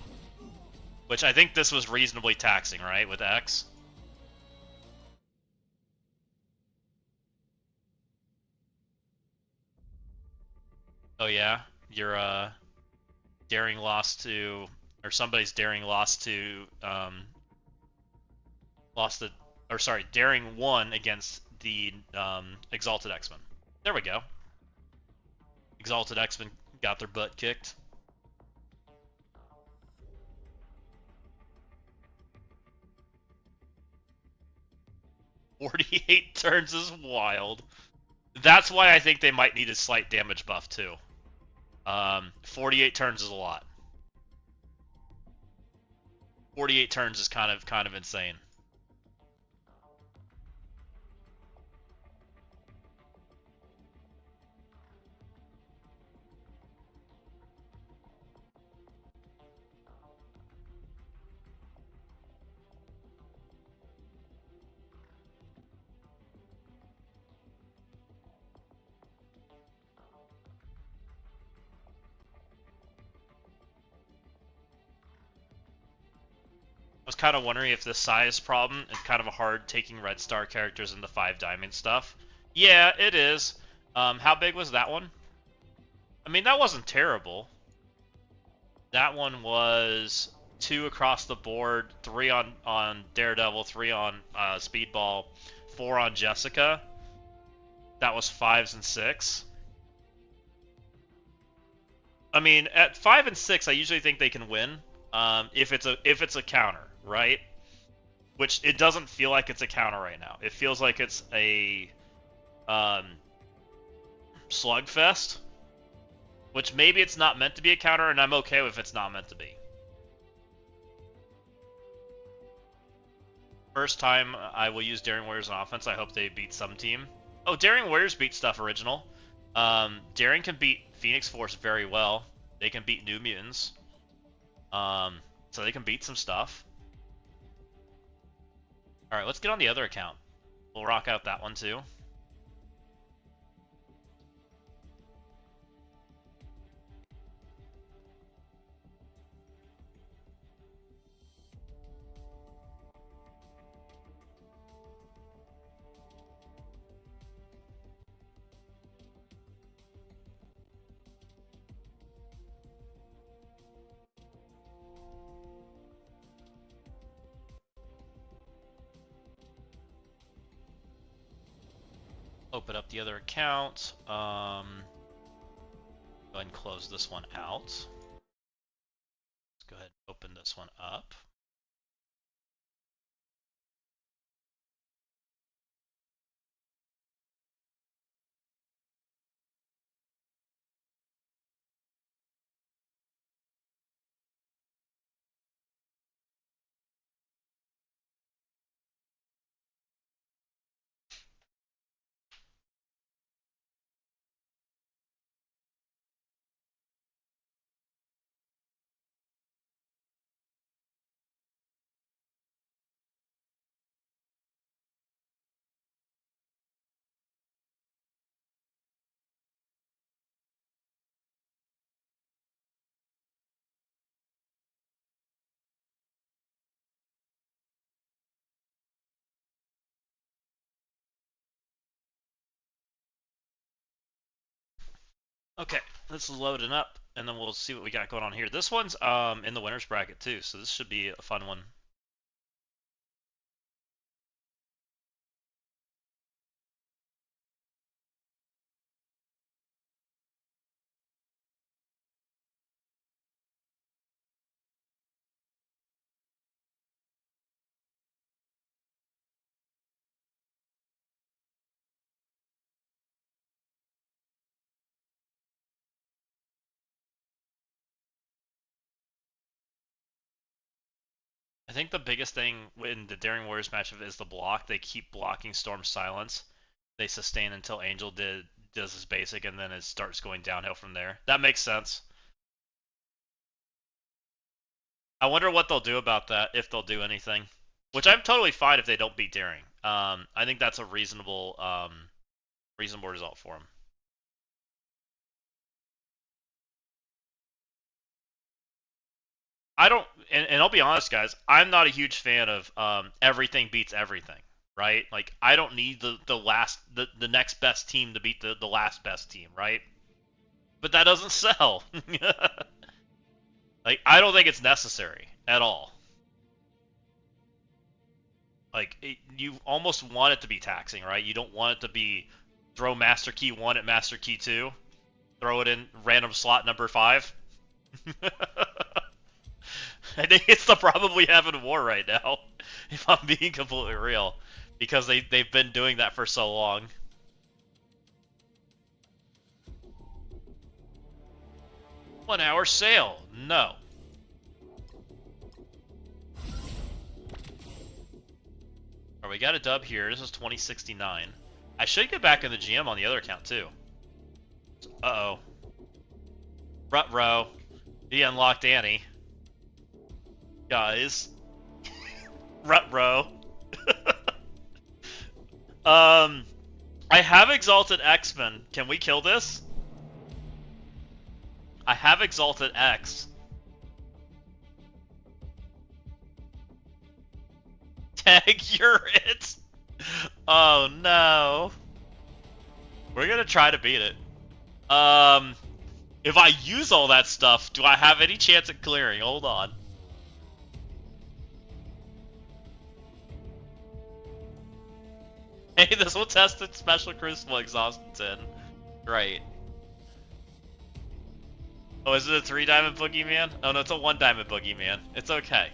Which I think this was reasonably taxing, right, with X? Oh yeah? Your, daring loss to... Or somebody's daring loss to, daring won against the Exalted X-Men. There we go. Exalted X-Men got their butt kicked. "48 turns is wild." That's why I think they might need a slight damage buff too. 48 turns is a lot. 48 turns is kind of insane. I was kind of wondering if the size problem is kind of a hard taking red star characters into 5 diamond stuff. Yeah, it is. How big was that one? I mean, that wasn't terrible. That one was 2 across the board, 3 on Daredevil, 3 on Speedball, 4 on Jessica. That was 5s and 6. I mean, at 5 and 6, I usually think they can win if it's a counter, right? Which it doesn't feel like it's a counter right now. It feels like it's a slugfest, which maybe it's not meant to be a counter, and I'm okay if it's not meant to be. First time I will use Daring Warriors on offense. I hope they beat some team. Oh, Daring Warriors beat Stuff Original. Daring can beat Phoenix Force very well. They can beat New Mutants. So they can beat some stuff. Alright, let's get on the other account. We'll rock out that one too. Open up the other account. Go ahead and close this one out. Let's go ahead and open this one up. Okay, this is loading up, and then we'll see what we got going on here. This one's in the winner's bracket too, so this should be a fun one. I think the biggest thing in the Daring Warriors matchup is the block. They keep blocking Storm Silence. They sustain until Angel does his basic, and then it starts going downhill from there. That makes sense. I wonder what they'll do about that, if they'll do anything. Which I'm totally fine if they don't beat Daring. I think that's a reasonable result for them. I don't, and I'll be honest, guys. I'm not a huge fan of everything beats everything, right? Like I don't need the next best team to beat the last best team, right? But that doesn't sell. Like I don't think it's necessary at all. Like you almost want it to be taxing, right? You don't want it to be throw Master Key 1 at Master Key 2, throw it in random slot number 5. I think it's the problem we have in war right now, if I'm being completely real, because they've been doing that for so long. One-hour sale? No. Alright, we got a dub here. This is 2069. I should get back in the GM on the other account too. Uh-oh. Rut-row. He unlocked Annie. Guys. Rut-row. I have Exalted X-Men. Can we kill this? I have Exalted X. Tag, you're it. Oh no. We're gonna try to beat it. If I use all that stuff, do I have any chance at clearing? Hold on. Hey, this will test the special Crucible exhaust in. Great. Oh, is it a 3-diamond boogeyman? Oh no, it's a 1-diamond boogeyman. It's okay.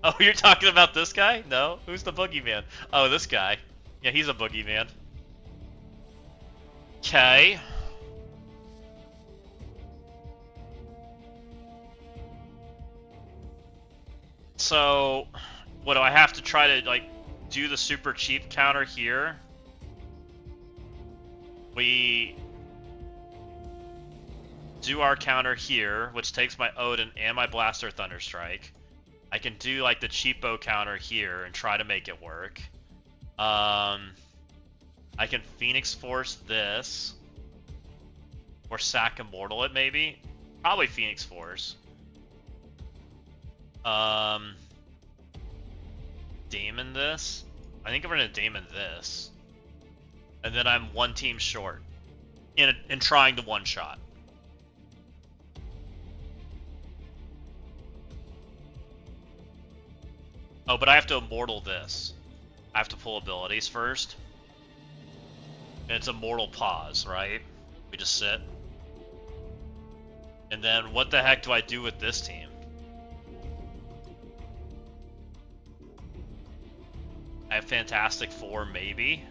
Oh, you're talking about this guy? No? Who's the boogeyman? Oh, this guy. Yeah, he's a boogeyman. Okay. So, what do I have to try to, like, do the super cheap counter here? We do our counter here, which takes my Odin and my Blaster Thunderstrike. I can do like the cheapo counter here and try to make it work. I can Phoenix Force this. Or sack Immortal it maybe. Probably Phoenix Force. Daemon this. I think I'm gonna Daemon this. And then I'm one team short. In trying to one-shot. Oh, but I have to Immortal this. I have to pull abilities first. And it's Immortal Pause, right? We just sit. And then what the heck do I do with this team? I have Fantastic Four, maybe.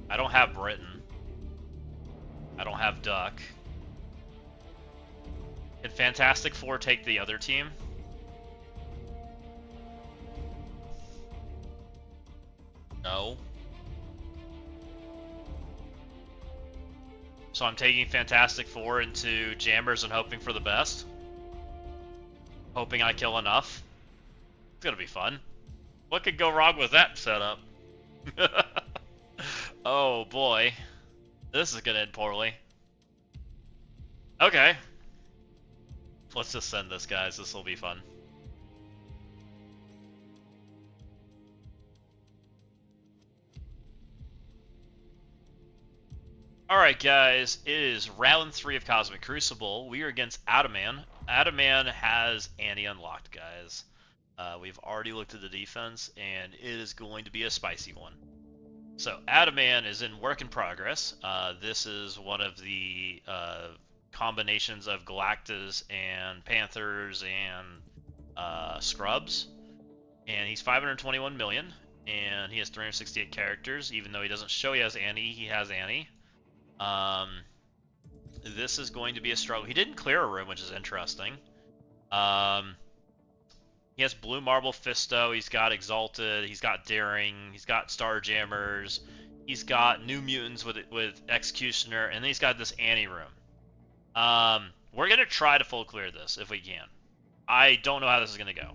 I don't have Britain. I don't have Duck. Can Fantastic Four take the other team? No. So I'm taking Fantastic Four into Jammers and hoping for the best. Hoping I kill enough. It's gonna be fun. What could go wrong with that setup? Oh boy. This is gonna end poorly. Okay. Let's just send this, guys. This will be fun. Alright guys, it is round 3 of Cosmic Crucible. We are against Adaman. Adaman has Annie unlocked, guys. We've already looked at the defense, and it is going to be a spicy one. So, Adaman is in work in progress. This is one of the combinations of Galactus and Panthers and Scrubs. And he's 521 million, and he has 368 characters. Even though he doesn't show he has Annie, he has Annie. This is going to be a struggle. He didn't clear a room, which is interesting. He has Blue Marble Fisto, he's got Exalted, he's got Daring, he's got Starjammers, he's got New Mutants with Executioner, and then he's got this Annie room. We're going to try to full clear this if we can. I don't know how this is going to go.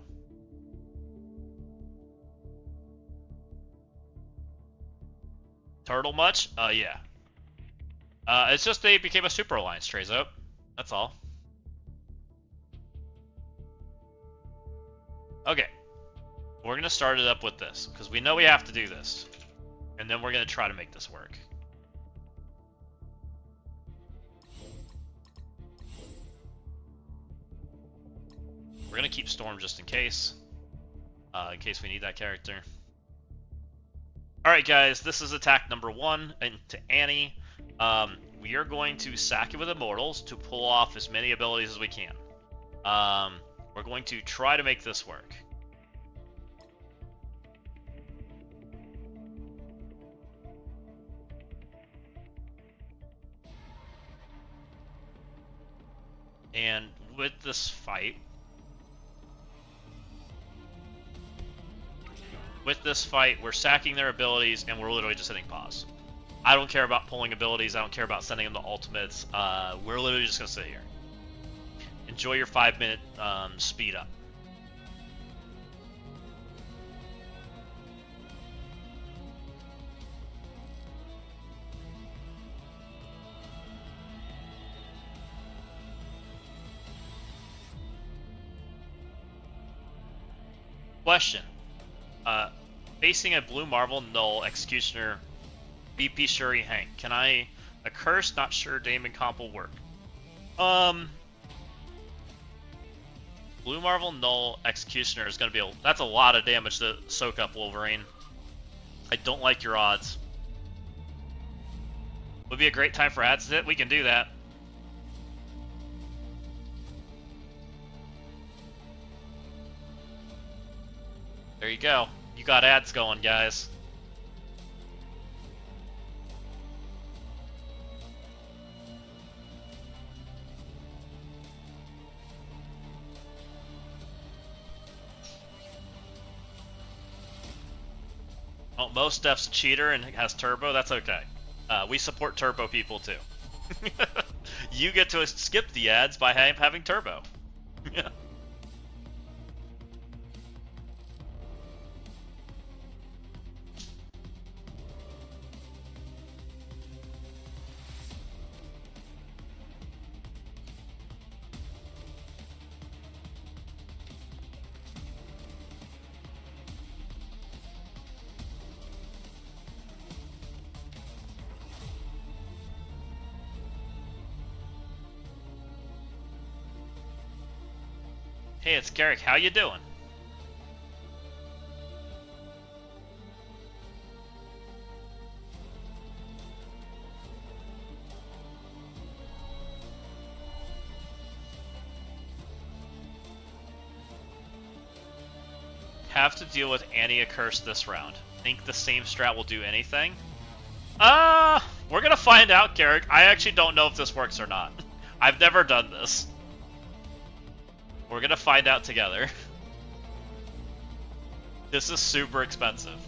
Turtle much? Yeah. It's just they became a Super Alliance, Trezo. That's all. Okay. We're going to start it up with this, because we know we have to do this. And then we're going to try to make this work. We're going to keep Storm just in case we need that character. Alright guys, this is attack number 1 into Annie. We are going to sack it with Immortals to pull off as many abilities as we can. We're going to try to make this work. And with this fight, we're sacking their abilities and we're literally just hitting pause. I don't care about pulling abilities. I don't care about sending them to ultimates. We're literally just going to sit here. Enjoy your 5-minute speed up. Question. Facing a Blue Marvel Null Executioner BP Shuri Hank. Can I a curse? Not sure Damon comp will work. Blue Marvel Null Executioner is going to be that's a lot of damage to soak up Wolverine. I don't like your odds. Would be a great time for ads to hit. We can do that. There you go. You got ads going, guys. Well, Most Def's a cheater and has turbo. That's okay. We support turbo people too. You get to skip the ads by having turbo. Hey, it's Garrick. How you doing? Have to deal with Annie Accursed this round. Think the same strat will do anything? We're gonna find out, Garrick. I actually don't know if this works or not. I've never done this. We're gonna find out together. This is super expensive.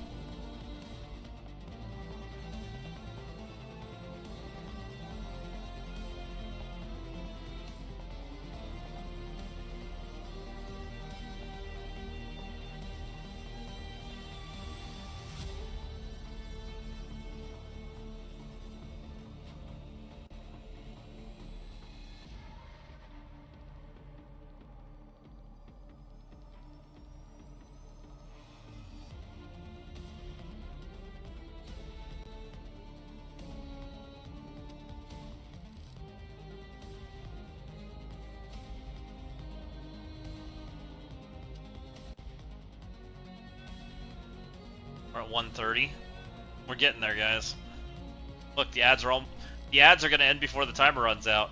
We're at 130. We're getting there, guys. Look, the ads are gonna end before the timer runs out.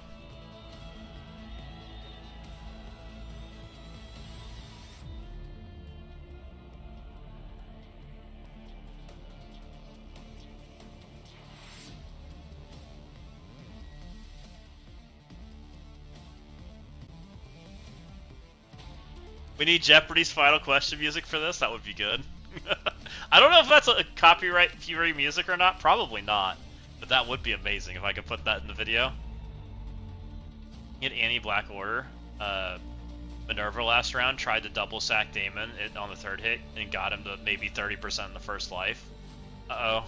We need Jeopardy's final question music for this. That would be good. I don't know if that's a copyright-free music or not. Probably not. But that would be amazing if I could put that in the video. Get Annie Black Order. Minerva last round tried to double sack Damon on the third hit and got him to maybe 30% in the first life. Uh-oh.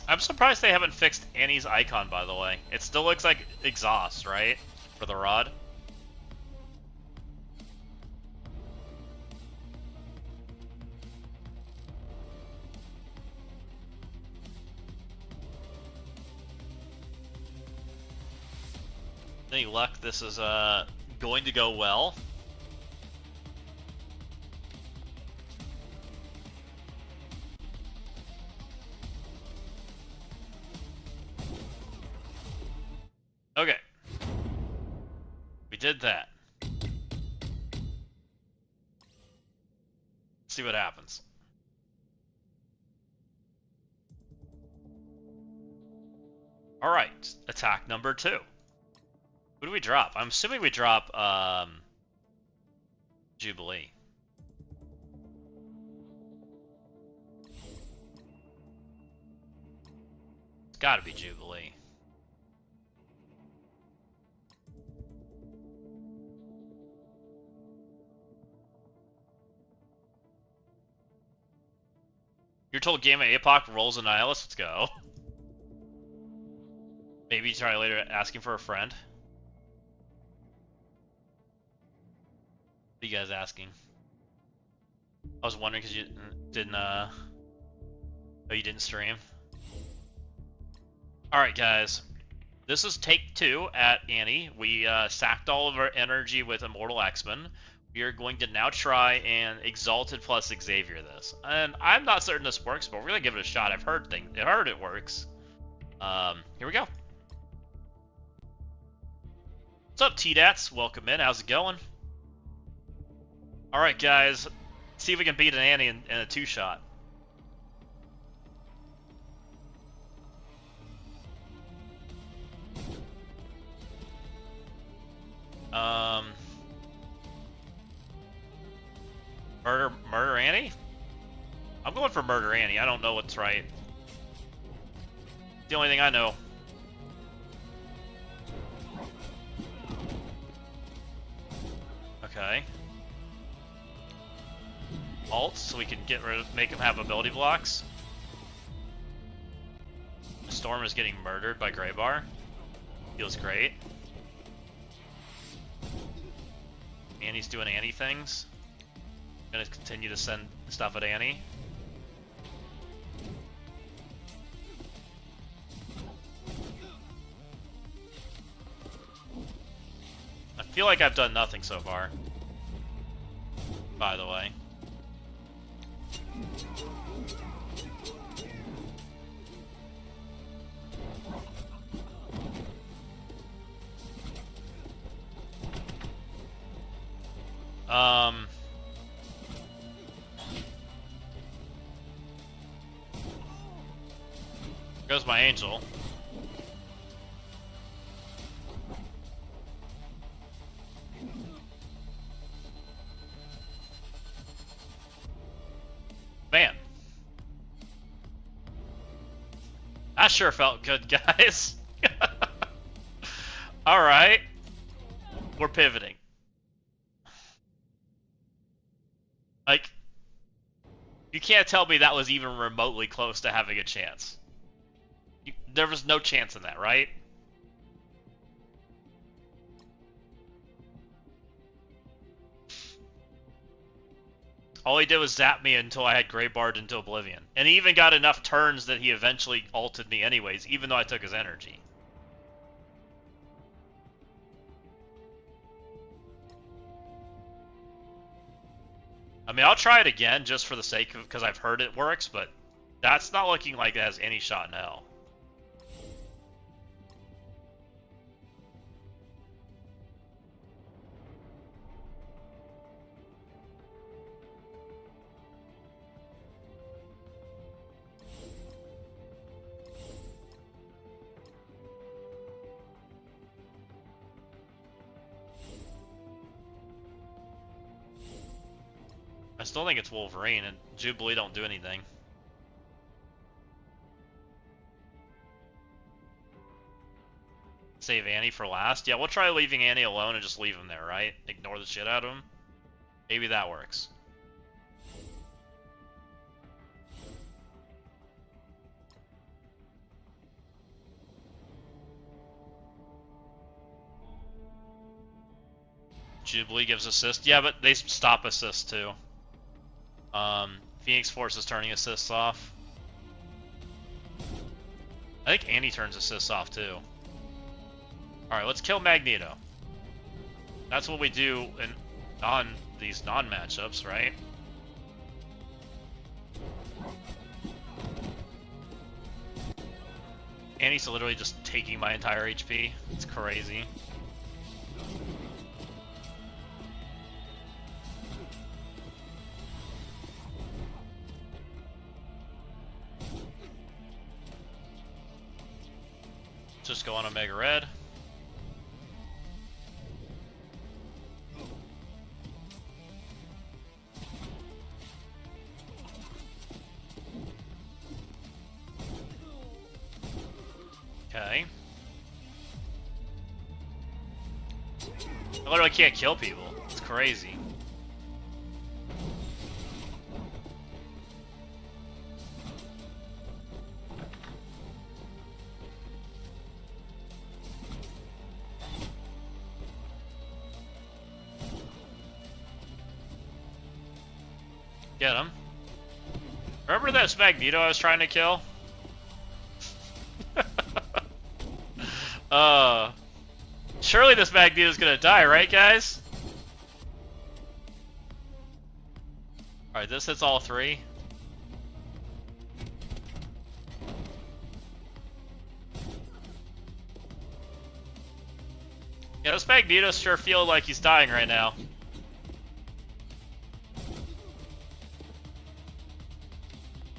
I'm surprised they haven't fixed Annie's icon, by the way. It still looks like exhaust, right? For the rod. Any luck, this is going to go well. Okay. We did that. Let's see what happens. Alright, attack number 2. Who do we drop? I'm assuming we drop, Jubilee. It's gotta be Jubilee. You're told Gamma Apoc rolls a Nihilist? Let's go. Maybe try later asking for a friend. What are you guys asking? I was wondering because you didn't, oh, you didn't stream? Alright, guys. This is take 2 at Annie. We sacked all of our energy with Immortal X-Men. We are going to now try and Exalted plus Xavier this. And I'm not certain this works, but we're going to give it a shot. I've heard it works. Here we go. What's up, T-Dats? Welcome in. How's it going? Alright, guys. See if we can beat an Annie in a 2-shot. Murder Annie? I'm going for Murder Annie. I don't know what's right. The only thing I know. Okay. Alt, so we can make him have ability blocks. Storm is getting murdered by Graybar. Feels great. Annie's doing Annie things. Gonna continue to send stuff at Annie. I feel like I've done nothing so far. By the way. Goes my angel. Man. That sure felt good, guys. Alright. We're pivoting. Like, you can't tell me that was even remotely close to having a chance. There was no chance in that, right? All he did was zap me until I had Graybarred into oblivion. And he even got enough turns that he eventually ulted me anyways, even though I took his energy. I mean, I'll try it again just for the sake of, because I've heard it works, but that's not looking like it has any shot in hell. I still think it's Wolverine, and Jubilee don't do anything. Save Annie for last? Yeah, we'll try leaving Annie alone and just leave him there, right? Ignore the shit out of him. Maybe that works. Jubilee gives assist. Yeah, but they stop assist too. Phoenix Force is turning assists off. I think Annie turns assists off too. Alright, let's kill Magneto. That's what we do on these non-matchups, right? Annie's literally just taking my entire HP. It's crazy. Just go on Omega Red. Okay. I literally can't kill people. It's crazy. Get him. Remember that Magneto I was trying to kill? Surely this Magneto's gonna die, right, guys? Alright, this hits all three. Yeah, this Magneto sure feels like he's dying right now.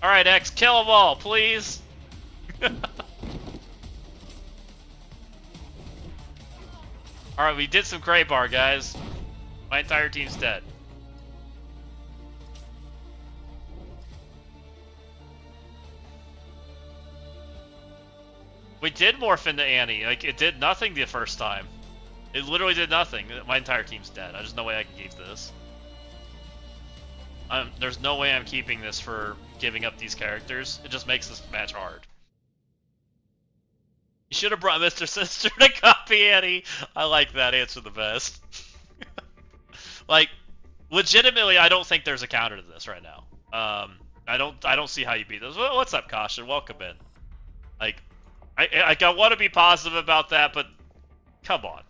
Alright, X, kill them all, please! Alright, we did some Graybar, guys. My entire team's dead. We did morph into Annie. Like, it did nothing the first time. It literally did nothing. My entire team's dead. There's no way I can keep this. There's no way I'm keeping this for giving up these characters. It just makes this match hard. You should have brought Mr. Sinister to copy Annie. I like that answer the best. Like, legitimately, I don't think there's a counter to this right now. I don't see how you beat this. What's up, Caution? Welcome in. Like, I want to be positive about that, but come on.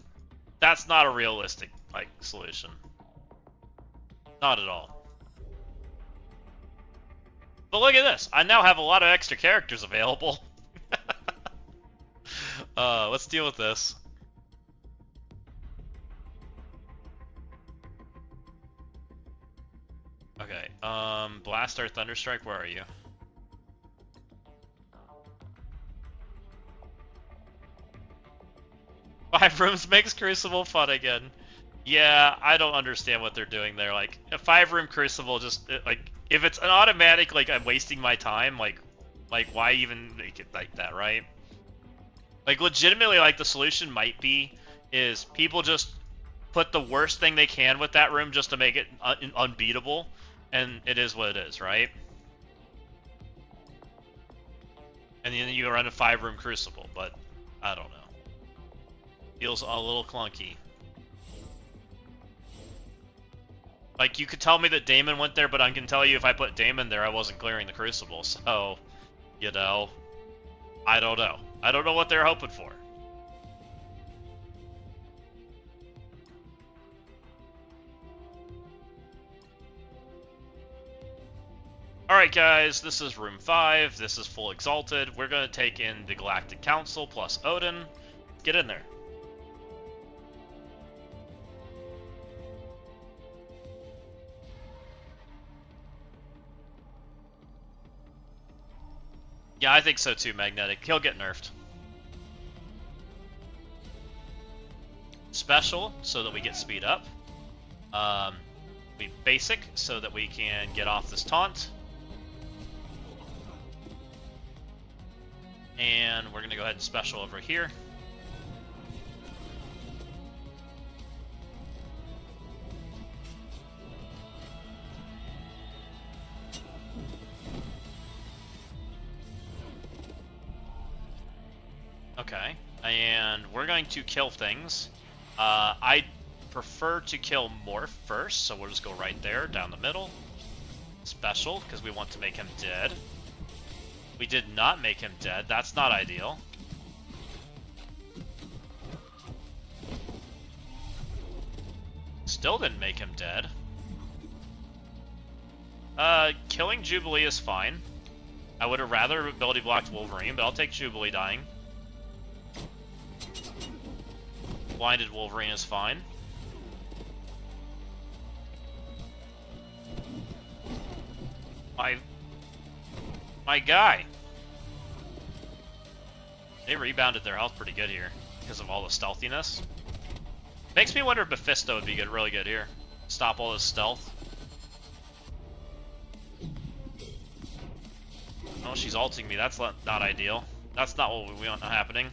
That's not a realistic, like, solution. Not at all. But look at this. I now have a lot of extra characters available. Let's deal with this. Okay, Blast or Thunderstrike, where are you? Five rooms makes Crucible fun again. Yeah, I don't understand what they're doing there. Like, a 5-room Crucible just, like, if it's an automatic, like, I'm wasting my time, like, why even make it like that, right? Like, legitimately, like, the solution might be is people just put the worst thing they can with that room just to make it unbeatable, and it is what it is, right? And then you run a 5-room Crucible, but I don't know. Feels a little clunky. Like, you could tell me that Damon went there, but I can tell you if I put Damon there, I wasn't clearing the Crucible, so, you know, I don't know. I don't know what they're hoping for. Alright guys, this is room 5, this is full exalted. We're going to take in the Galactic Council plus Odin. Get in there. Yeah, I think so too, Magnetic. He'll get nerfed. Special, so that we get speed up. Be basic, so that we can get off this taunt. And we're going to go ahead and special over here. Okay, and we're going to kill things. I prefer to kill Morph first, so we'll just go right there, down the middle. Special, because we want to make him dead. We did not make him dead. That's not ideal. Still didn't make him dead. Killing Jubilee is fine. I would have rather ability blocked Wolverine, but I'll take Jubilee dying. Blinded Wolverine is fine. My guy. They rebounded their health pretty good here because of all the stealthiness. Makes me wonder if Mephisto would be good, really good here. Stop all this stealth. Oh, she's ulting me. That's not ideal. That's not what we want happening.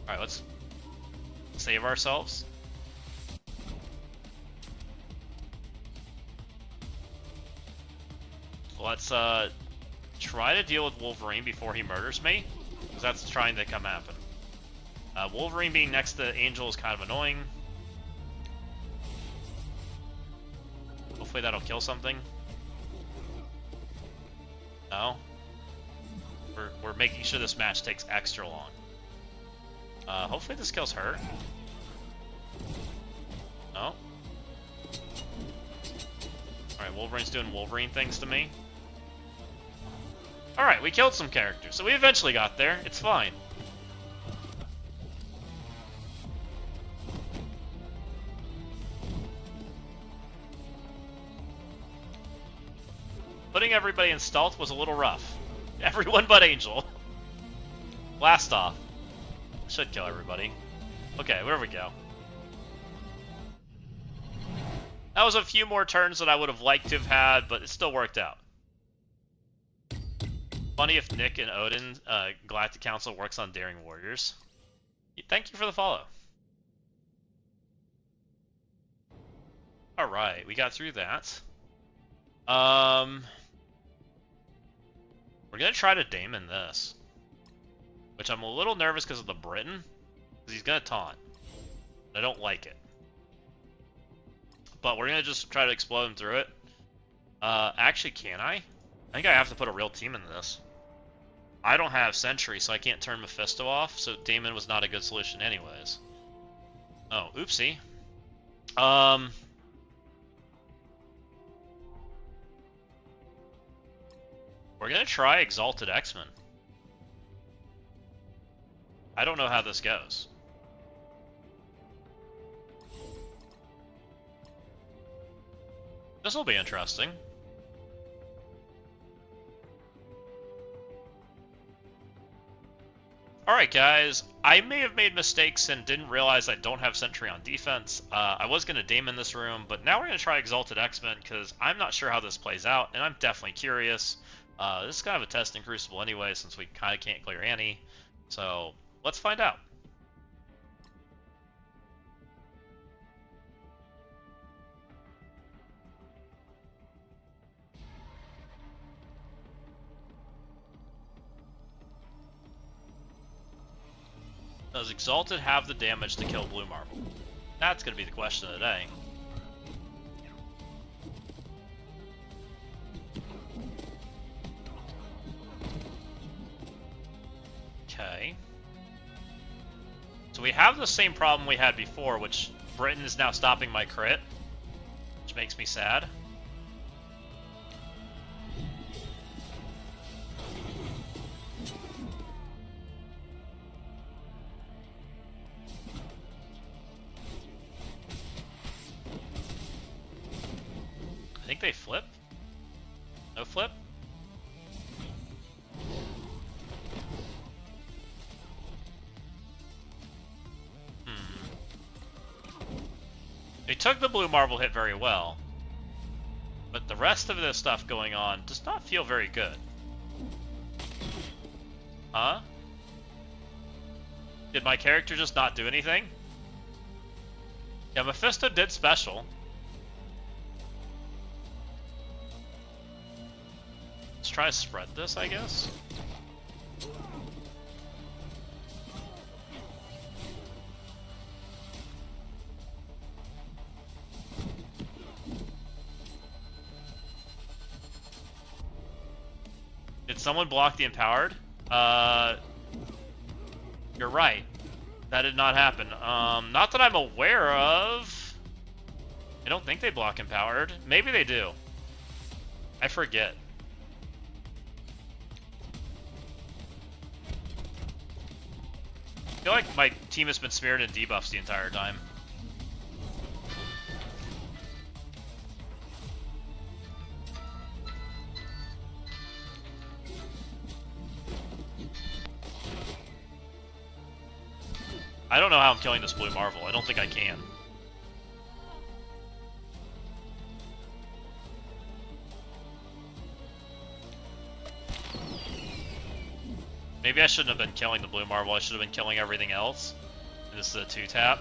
Alright, let's save ourselves. Let's try to deal with Wolverine before he murders me, because that's trying to come happen. Wolverine being next to Angel is kind of annoying. Hopefully that'll kill something. No. We're making sure this match takes extra long. Hopefully this kills her. No. Alright, Wolverine's doing Wolverine things to me. Alright, we killed some characters, so we eventually got there. It's fine. Putting everybody in stealth was a little rough. Everyone but Angel. Blast off. Should kill everybody. Okay, where we go. That was a few more turns that I would have liked to have had, but it still worked out. Funny if Nick and Odin Galactic Council works on Daring Warriors. Thank you for the follow. Alright, we got through that. We're gonna try to Damon this. Which I'm a little nervous because of the Briton. Because he's gonna taunt. I don't like it. But we're gonna just try to explode him through it. Actually, can I? I think I have to put a real team in this. I don't have Sentry, so I can't turn Mephisto off, so Damon was not a good solution anyways. Oh, oopsie. We're gonna try Exalted X-Men. I don't know how this goes. This will be interesting. Alright guys, I may have made mistakes and didn't realize I don't have Sentry on defense. I was going to Damon this room, but now we're going to try Exalted X-Men because I'm not sure how this plays out, and I'm definitely curious. This is kind of a test in Crucible anyway, since we kind of can't clear Annie. So, let's find out. Does Exalted have the damage to kill Blue Marble? That's going to be the question of the day. Okay. So we have the same problem we had before, which Britain is now stopping my crit, which makes me sad. I think they flip? No flip? They took the Blue Marble hit very well, but the rest of this stuff going on does not feel very good. Huh? Did my character just not do anything? Yeah, Mephisto did special. Let's try to spread this, I guess. Did someone block the Empowered? You're right. That did not happen. Not that I'm aware of. I don't think they block Empowered. Maybe they do. I forget. I feel like my team has been smeared in debuffs the entire time. I don't know how I'm killing this Blue Marvel. I don't think I can. Maybe I shouldn't have been killing the Blue Marble. I should have been killing everything else. And this is a 2-tap.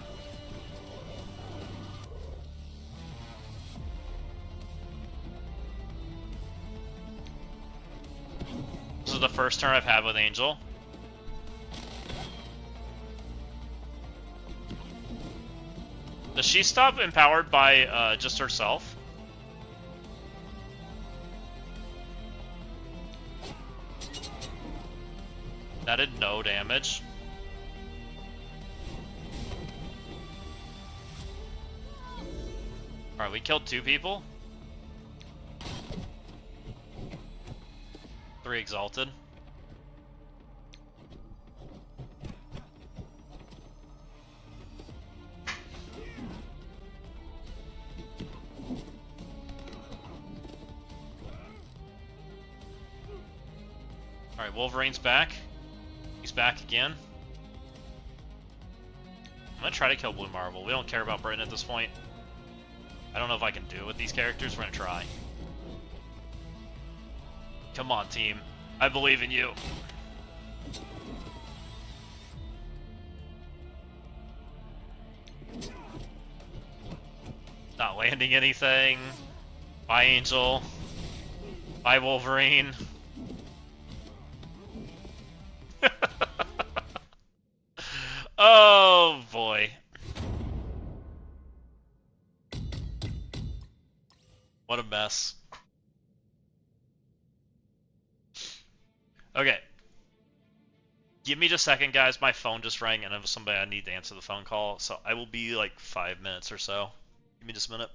This is the first turn I've had with Angel. Does she stop Empowered by just herself? That did no damage. Alright, we killed 2 people. 3 Exalted. Alright, Wolverine's back. He's back again. I'm gonna try to kill Blue Marble. We don't care about Britain at this point. I don't know if I can do it with these characters. We're gonna try. Come on, team. I believe in you. Not landing anything. Bye, Angel. Bye, Wolverine. Oh, boy. What a mess. Okay. Give me just a second, guys. My phone just rang, and it was somebody I need to answer the phone call, so I will be like 5 minutes or so. Give me just a minute.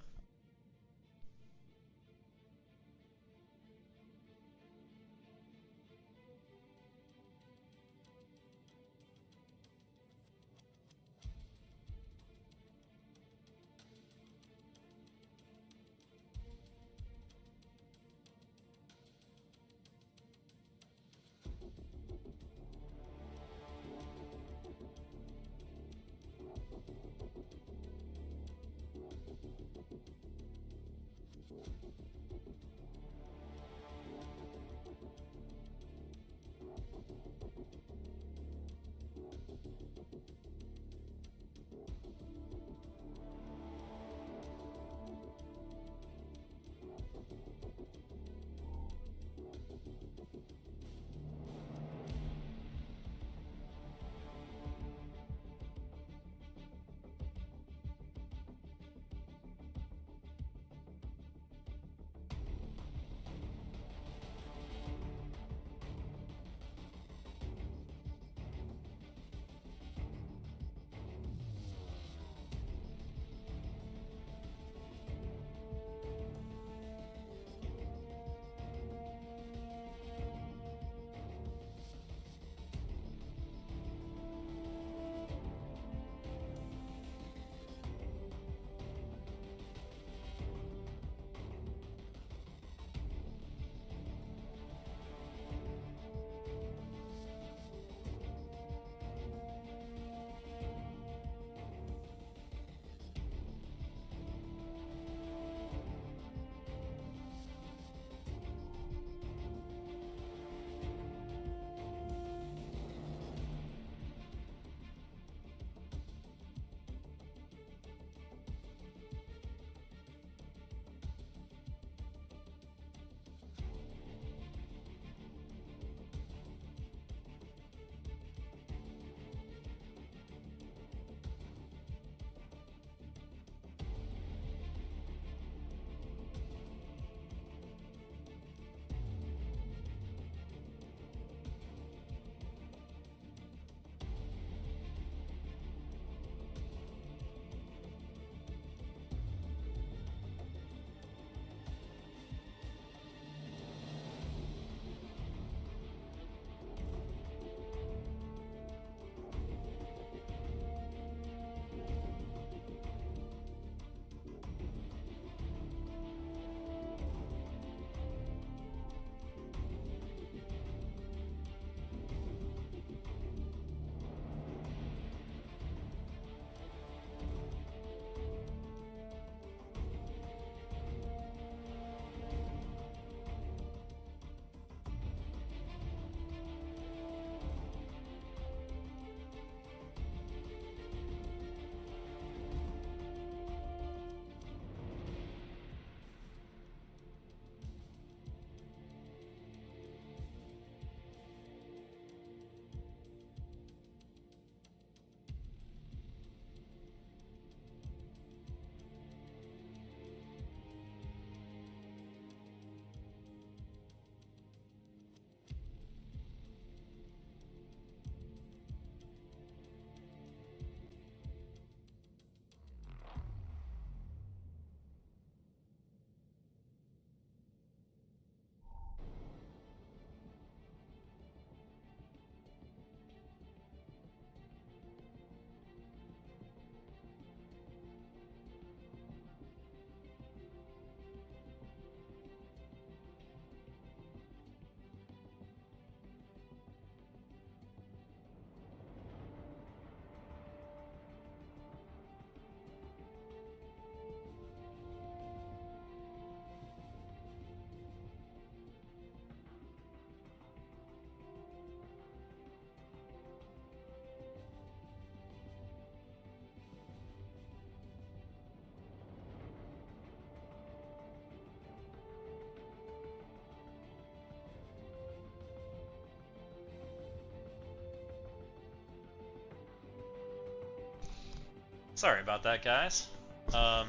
Sorry about that, guys. Um,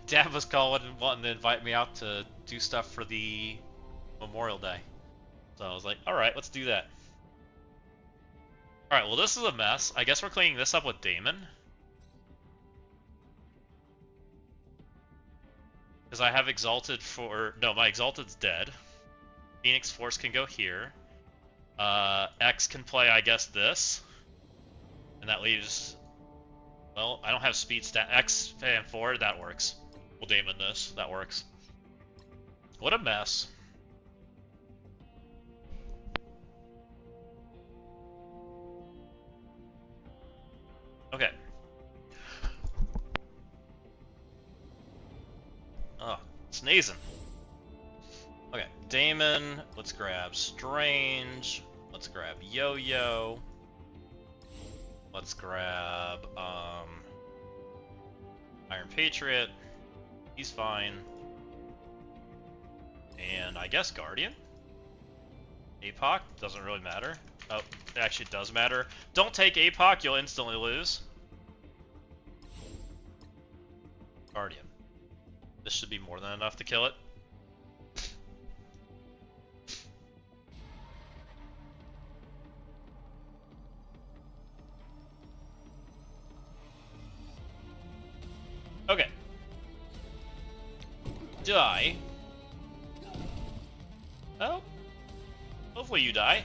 Dad was calling and wanting to invite me out to do stuff for the Memorial Day. So I was like, alright, let's do that. Alright, well this is a mess. I guess we're cleaning this up with Damon. Because I have Exalted for... No, my Exalted's dead. Phoenix Force can go here. X can play, I guess, this. And that leaves... Well, I don't have speed stat. X and 4, that works. We'll Damon this. That works. What a mess. Okay. Oh, sneezing. Okay, Damon. Let's grab Strange. Let's grab Yo-Yo. Let's grab Iron Patriot. He's fine. And I guess Guardian? APOC? Doesn't really matter. Oh, it actually does matter. Don't take APOC, you'll instantly lose. Guardian. This should be more than enough to kill it. Okay. Die. Oh. Hopefully you die.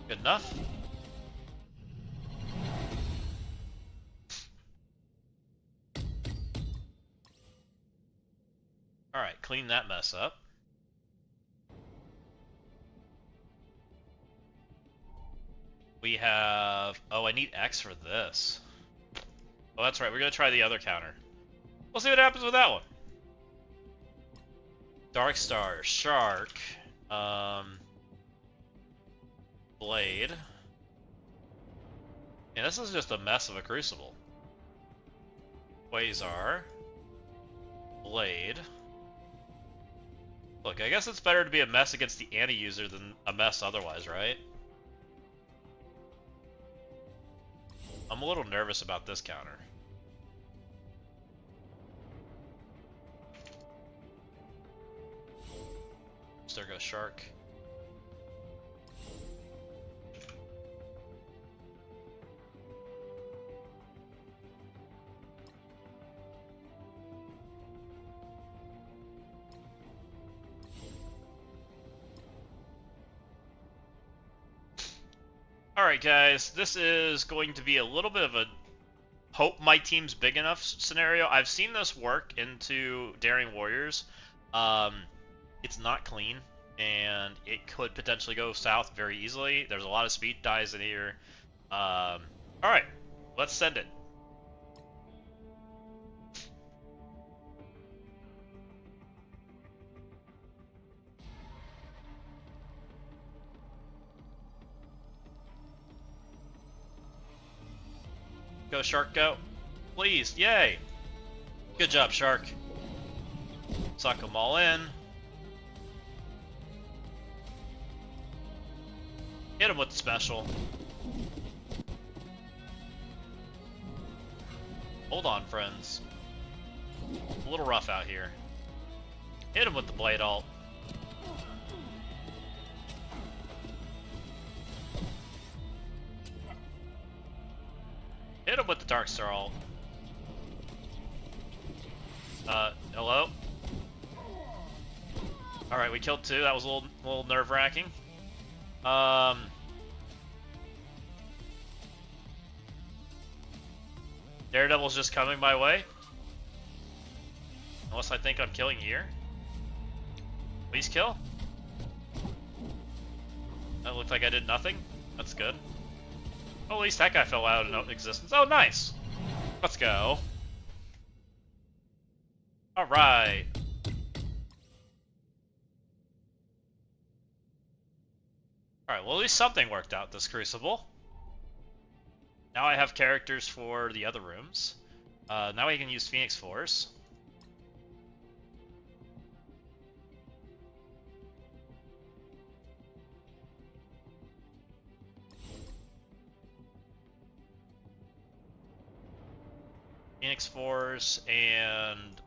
Good enough. Alright, clean that mess up. We have... Oh, I need X for this. Oh, that's right. We're going to try the other counter. We'll see what happens with that one. Dark Star, Shark, Blade. Yeah, this is just a mess of a Crucible. Quasar, Blade. Look, I guess it's better to be a mess against the anti-user than a mess otherwise, right? I'm a little nervous about this counter. There goes Shark. Alright guys, this is going to be a little bit of a hope my team's big enough scenario. I've seen this work into Daring Warriors. It's not clean, and it could potentially go south very easily. There's a lot of speed dies in here. Alright, let's send it. Go, Shark, go. Please, yay! Good job, Shark. Suck them all in. Hit him with the special. Hold on, friends. A little rough out here. Hit him with the Blade ult. Hit him with the Dark Star ult. Hello? Alright, we killed 2. That was a little nerve-wracking. Daredevil's just coming my way. Unless I think I'm killing here. Please kill. That looked like I did nothing. That's good. Oh, at least that guy fell out of existence. Oh, nice. Let's go. Alright. Alright, well at least something worked out this Crucible. Now I have characters for the other rooms. Now we can use Phoenix Force. Phoenix Force, and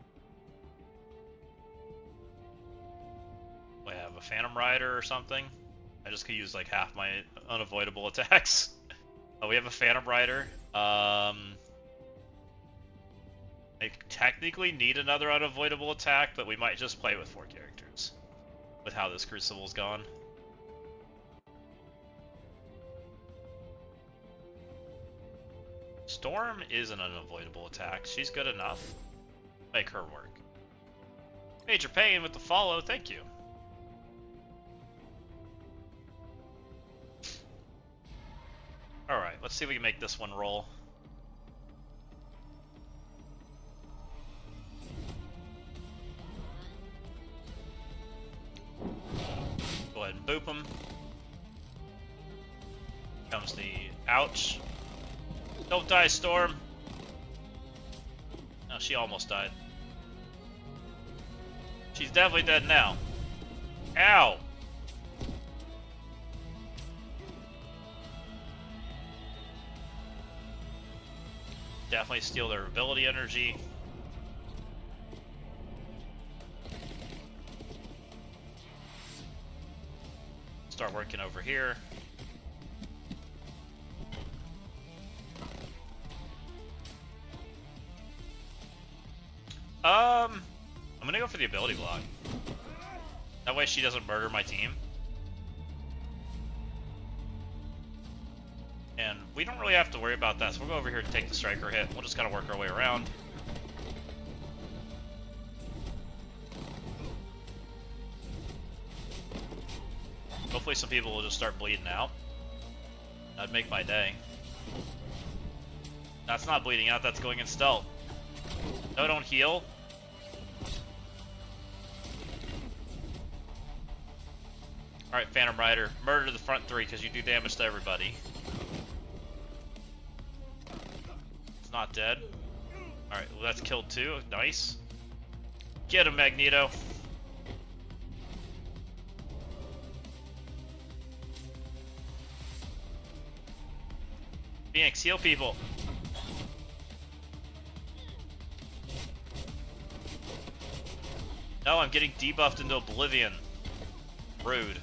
we have a Phantom Rider or something. I just could use like half my unavoidable attacks. We have a Phantom Rider. I technically need another unavoidable attack, but we might just play with 4 characters with how this Crucible's gone. Storm is an unavoidable attack. She's good enough. Make her work. Major Pain with the follow, thank you. Alright, let's see if we can make this one roll. Go ahead and boop him. Comes the ouch. Don't die, Storm. Oh, she almost died. She's definitely dead now. Ow! Definitely steal their ability energy. Start working over here. I'm gonna go for the ability block. That way she doesn't murder my team. And we don't really have to worry about that, so we'll go over here and take the striker hit. We'll just kind of work our way around. Hopefully some people will just start bleeding out. That'd make my day. That's not bleeding out, that's going in stealth. No, don't heal. Alright, Phantom Rider, murder the front 3 because you do damage to everybody. It's not dead. Alright, well that's killed 2. Nice. Get him, Magneto. Phoenix, heal people. No, I'm getting debuffed into oblivion. Rude.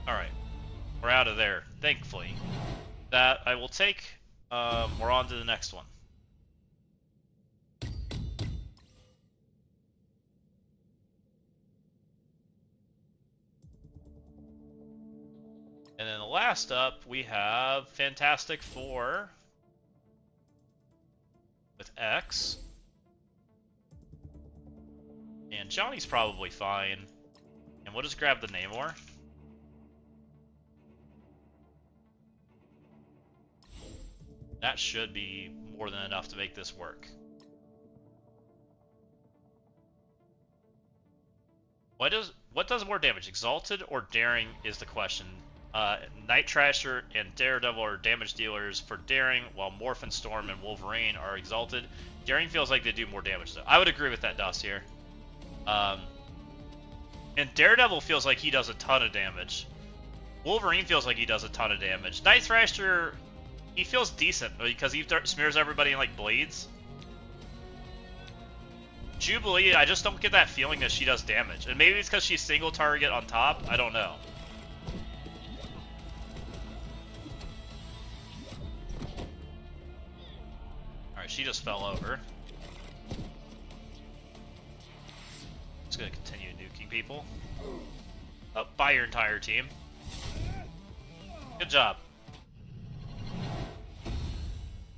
Alright. We're out of there, thankfully. That I will take. We're on to the next one. And then the last up, we have Fantastic Four with X. And Johnny's probably fine. And we'll just grab the Namor. That should be more than enough to make this work. What does more damage? Exalted or Daring is the question. Night Trasher and Daredevil are damage dealers for Daring, while Morph and Storm and Wolverine are Exalted. Daring feels like they do more damage though. I would agree with that, Dossier. And Daredevil feels like he does a ton of damage. Wolverine feels like he does a ton of damage. Night Thrasher, he feels decent because he smears everybody and like bleeds. Jubilee, I just don't get that feeling that she does damage. And maybe it's because she's single target on top. I don't know. Alright, she just fell over. Just gonna continue nuking people. Up by your entire team. Good job.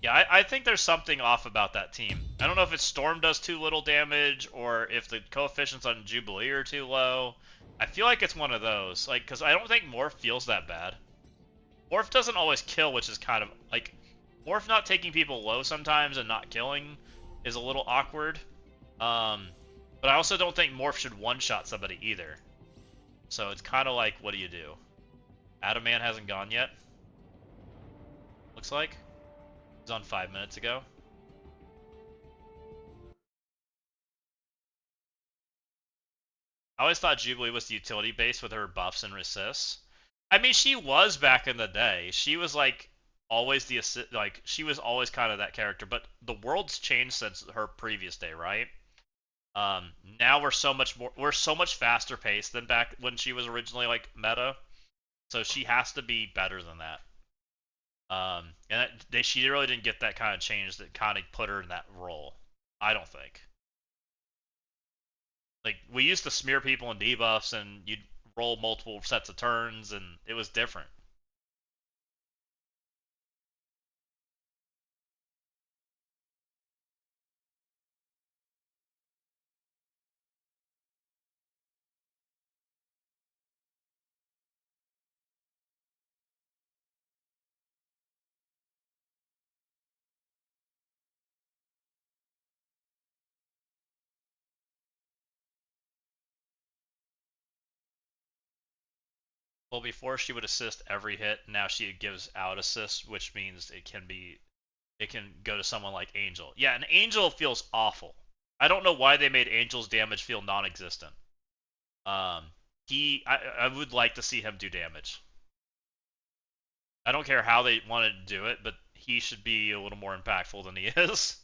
Yeah, I think there's something off about that team. I don't know if it's Storm does too little damage or if the coefficients on Jubilee are too low. I feel like it's one of those. Like, because I don't think Morph feels that bad. Morph doesn't always kill, which is kind of like Morph not taking people low sometimes and not killing is a little awkward. But I also don't think Morph should one-shot somebody either. So it's kind of like, what do you do? Adaman hasn't gone yet. Looks like. He was on 5 minutes ago. I always thought Jubilee was the utility base with her buffs and resists. I mean, she was back in the day. She was like always the assist, like she was always kind of that character, but the world's changed since her previous day, right? Now we're so much faster paced than back when she was originally like meta, so she has to be better than that. She really didn't get that kind of change that kind of put her in that role. I don't think. Like we used to smear people in debuffs, and you'd roll multiple sets of turns, and it was different. Well, before she would assist every hit, now she gives out assists, which means it can go to someone like Angel. Yeah, an Angel feels awful. I don't know why they made Angel's damage feel non-existent. Um, I would like to see him do damage. I don't care how they wanted to do it, but he should be a little more impactful than he is.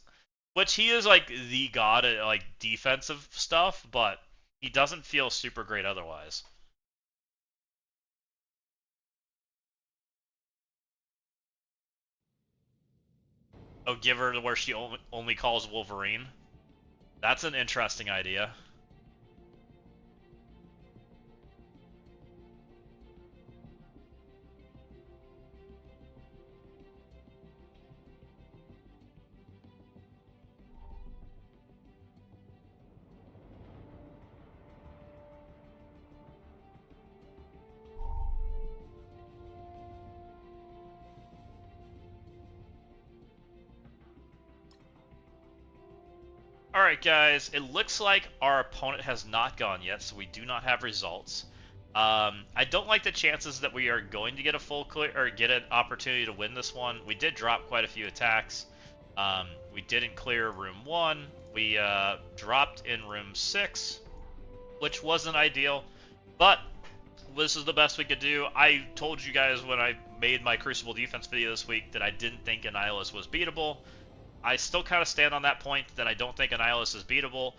Which he is like the god at like defensive stuff, but he doesn't feel super great otherwise. Oh, give her to where she only calls Wolverine. That's an interesting idea. Alright guys, it looks like our opponent has not gone yet, so we do not have results. I don't like the chances that we are going to get a full clear, or get an opportunity to win this one. We did drop quite a few attacks. We didn't clear room 1. We dropped in room 6, which wasn't ideal, but this is the best we could do. I told you guys when I made my Crucible defense video this week that I didn't think Annihilus was beatable. I still kind of stand on that point that I don't think Annihilus is beatable.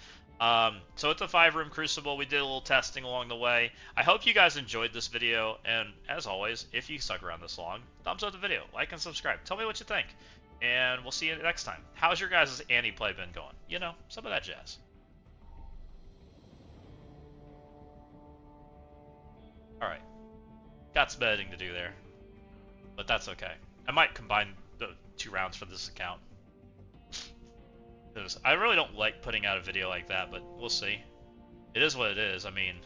So it's a 5-room Crucible. We did a little testing along the way. I hope you guys enjoyed this video, and as always, if you stuck around this long, thumbs up the video, like and subscribe. Tell me what you think, and we'll see you next time. How's your guys' Annie play been going? You know, some of that jazz. Alright, got some editing to do there, but that's okay. I might combine the 2 rounds for this account. Because I really don't like putting out a video like that, but we'll see. It is what it is. I mean,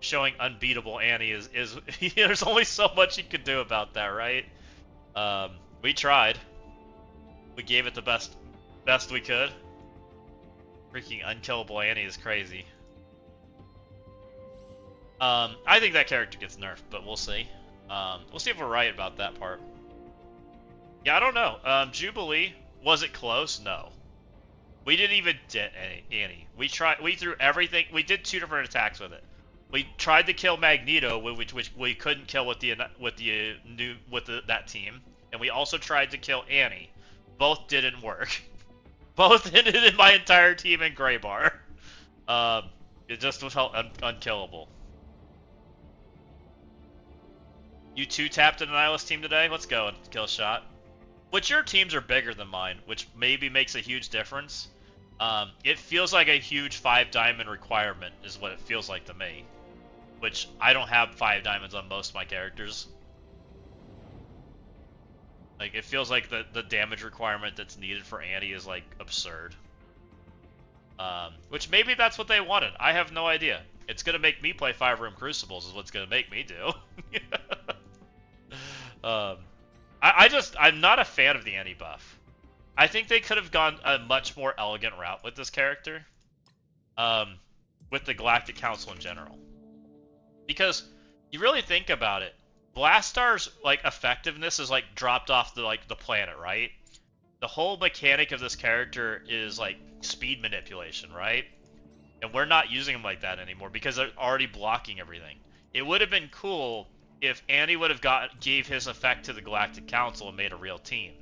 showing unbeatable Annie is there's only so much you can do about that, right? We tried. We gave it the best we could. Freaking unkillable Annie is crazy. I think that character gets nerfed, but we'll see. We'll see if we're right about that part. Yeah, I don't know. Jubilee, was it close? No. We didn't even get Annie. We threw everything. We did 2 different attacks with it. We tried to kill Magneto, which we couldn't kill with that team, and we also tried to kill Annie. Both didn't work. Both ended in my entire team in Graybar. It just felt unkillable. You 2-tapped an Annihilus team today? Let's go and kill a shot. Which your teams are bigger than mine, which maybe makes a huge difference. It feels like a huge 5 diamond requirement is what it feels like to me. Which, I don't have 5 diamonds on most of my characters. Like, it feels like the damage requirement that's needed for Annie is, like, absurd. Which maybe that's what they wanted. I have no idea. It's gonna make me play 5-room Crucibles is what's gonna make me do. I'm not a fan of the Annie buff. I think they could have gone a much more elegant route with this character. With the Galactic Council in general. Because, you really think about it, Blastar's, like, effectiveness is, like, dropped off the planet, right? The whole mechanic of this character is, like, speed manipulation, right? And we're not using him like that anymore because they're already blocking everything. It would have been cool if Annie would have gave his effect to the Galactic Council and made a real team.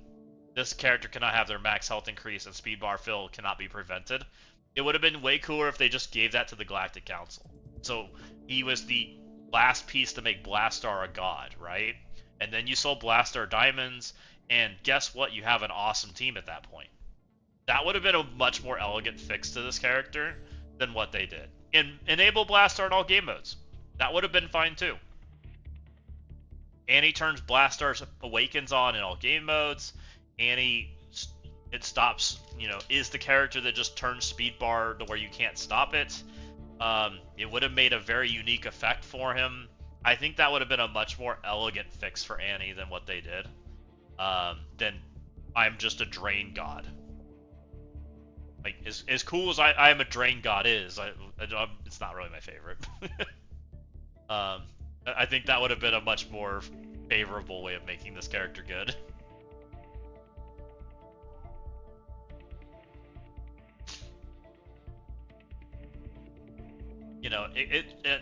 This character cannot have their max health increase and speed bar fill cannot be prevented. It would have been way cooler if they just gave that to the Galactic Council. So he was the last piece to make Blastar a god, right? And then you sold Blastar diamonds, and guess what? You have an awesome team at that point. That would have been a much more elegant fix to this character than what they did. And enable Blastar in all game modes. That would have been fine too. Annie turns Blastar's Awakens on in all game modes. Annie, it stops, is the character that just turns speed bar to where you can't stop it. It would have made a very unique effect for him. I think that would have been a much more elegant fix for Annie than what they did. Then I'm just a Drain God. Like, as cool as I am a Drain God is, it's not really my favorite. I think that would have been a much more favorable way of making this character good.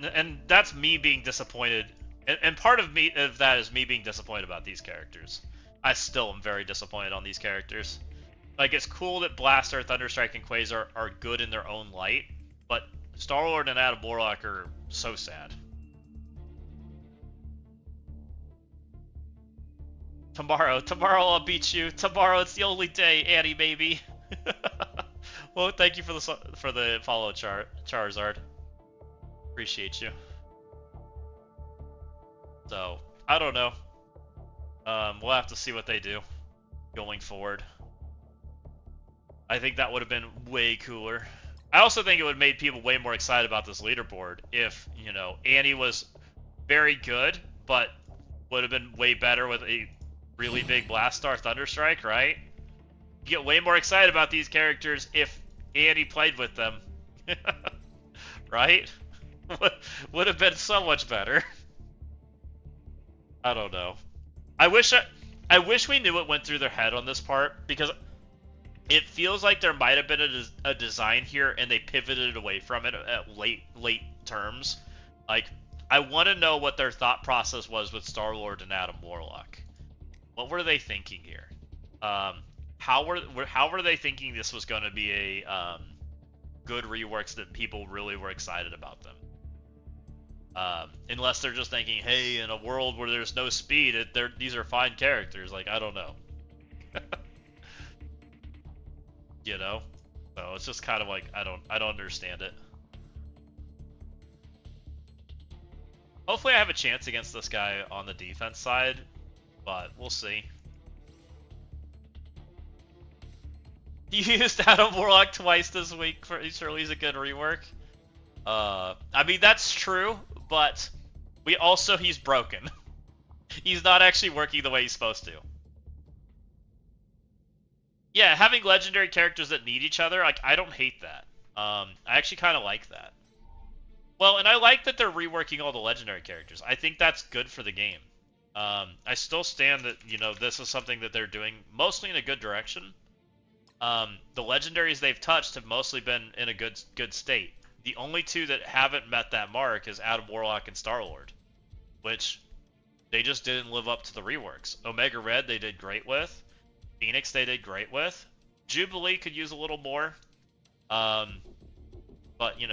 And that's me being disappointed, and part of that is me being disappointed about these characters. I still am very disappointed on these characters. Like, it's cool that Blastar, Thunderstrike, and Quasar are good in their own light, but Star-Lord and Adam Warlock are so sad. Tomorrow I'll beat you. Tomorrow it's the only day, Annie baby. Well, thank you for the follow, Charizard. Appreciate you. So, I don't know. We'll have to see what they do going forward. I think that would have been way cooler. I also think it would have made people way more excited about this leaderboard if, Annie was very good, but would have been way better with a really big Blastar Thunderstrike, right? You get way more excited about these characters if Annie played with them. Right? Would have been so much better. I don't know. I wish we knew what went through their head on this part, because it feels like there might have been a design here and they pivoted away from it at late terms. Like, I want to know what their thought process was with Star-Lord and Adam Warlock. What were they thinking here? How were they thinking this was going to be a good reworks that people really were excited about them? Unless they're just thinking, hey, in a world where there's no speed, these are fine characters. Like, I don't know. So it's just kind of like, I don't understand it. Hopefully I have a chance against this guy on the defense side, but we'll see. He used Adam Warlock twice this week. Surely he's a good rework. I mean, that's true, but he's broken. He's not actually working the way he's supposed to. Yeah, having legendary characters that need each other, like, I don't hate that. I actually kind of like that. Well, and I like that they're reworking all the legendary characters. I think that's good for the game. I still stand that, this is something that they're doing mostly in a good direction. The legendaries they've touched have mostly been in a good state. The only two that haven't met that mark is Adam Warlock and Star-Lord, which they just didn't live up to the reworks. Omega Red they did great with. Phoenix they did great with. Jubilee could use a little more. But,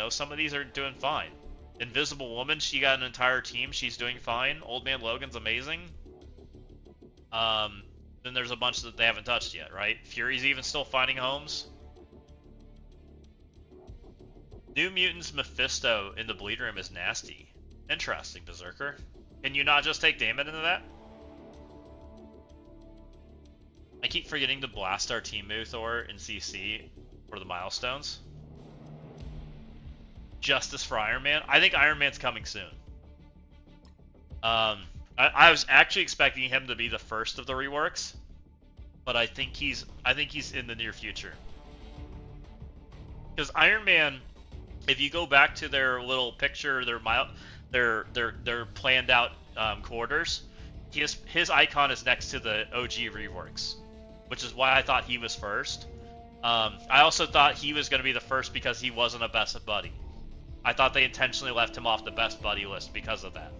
some of these are doing fine. Invisible Woman, she got an entire team. She's doing fine. Old Man Logan's amazing. Then there's a bunch that they haven't touched yet, right? Fury's even still finding homes. New Mutants Mephisto in the Bleed Room is nasty. Interesting, Berserker. Can you not just take Damon into that? I keep forgetting to blast our team move Thor in CC for the milestones. Justice for Iron Man. I think Iron Man's coming soon. I was actually expecting him to be the first of the reworks, but I think he's in the near future. Because Iron Man, if you go back to their little picture, their planned out quarters, his icon is next to the OG reworks, which is why I thought he was first. I also thought he was going to be the first because he wasn't a best buddy. I thought they intentionally left him off the best buddy list because of that.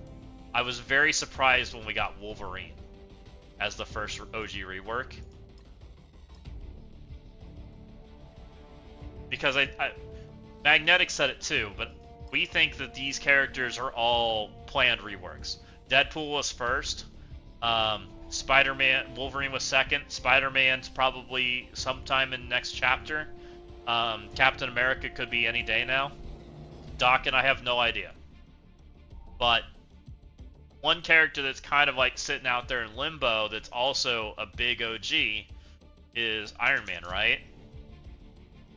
I was very surprised when we got Wolverine as the first OG rework. Because Magnetic said it too, but we think that these characters are all planned reworks. Deadpool was first. Spider-Man, Wolverine was second. Spider-Man's probably sometime in next chapter. Captain America could be any day now. Doc and I have no idea. But one character that's kind of like sitting out there in limbo that's also a big OG is Iron Man, right?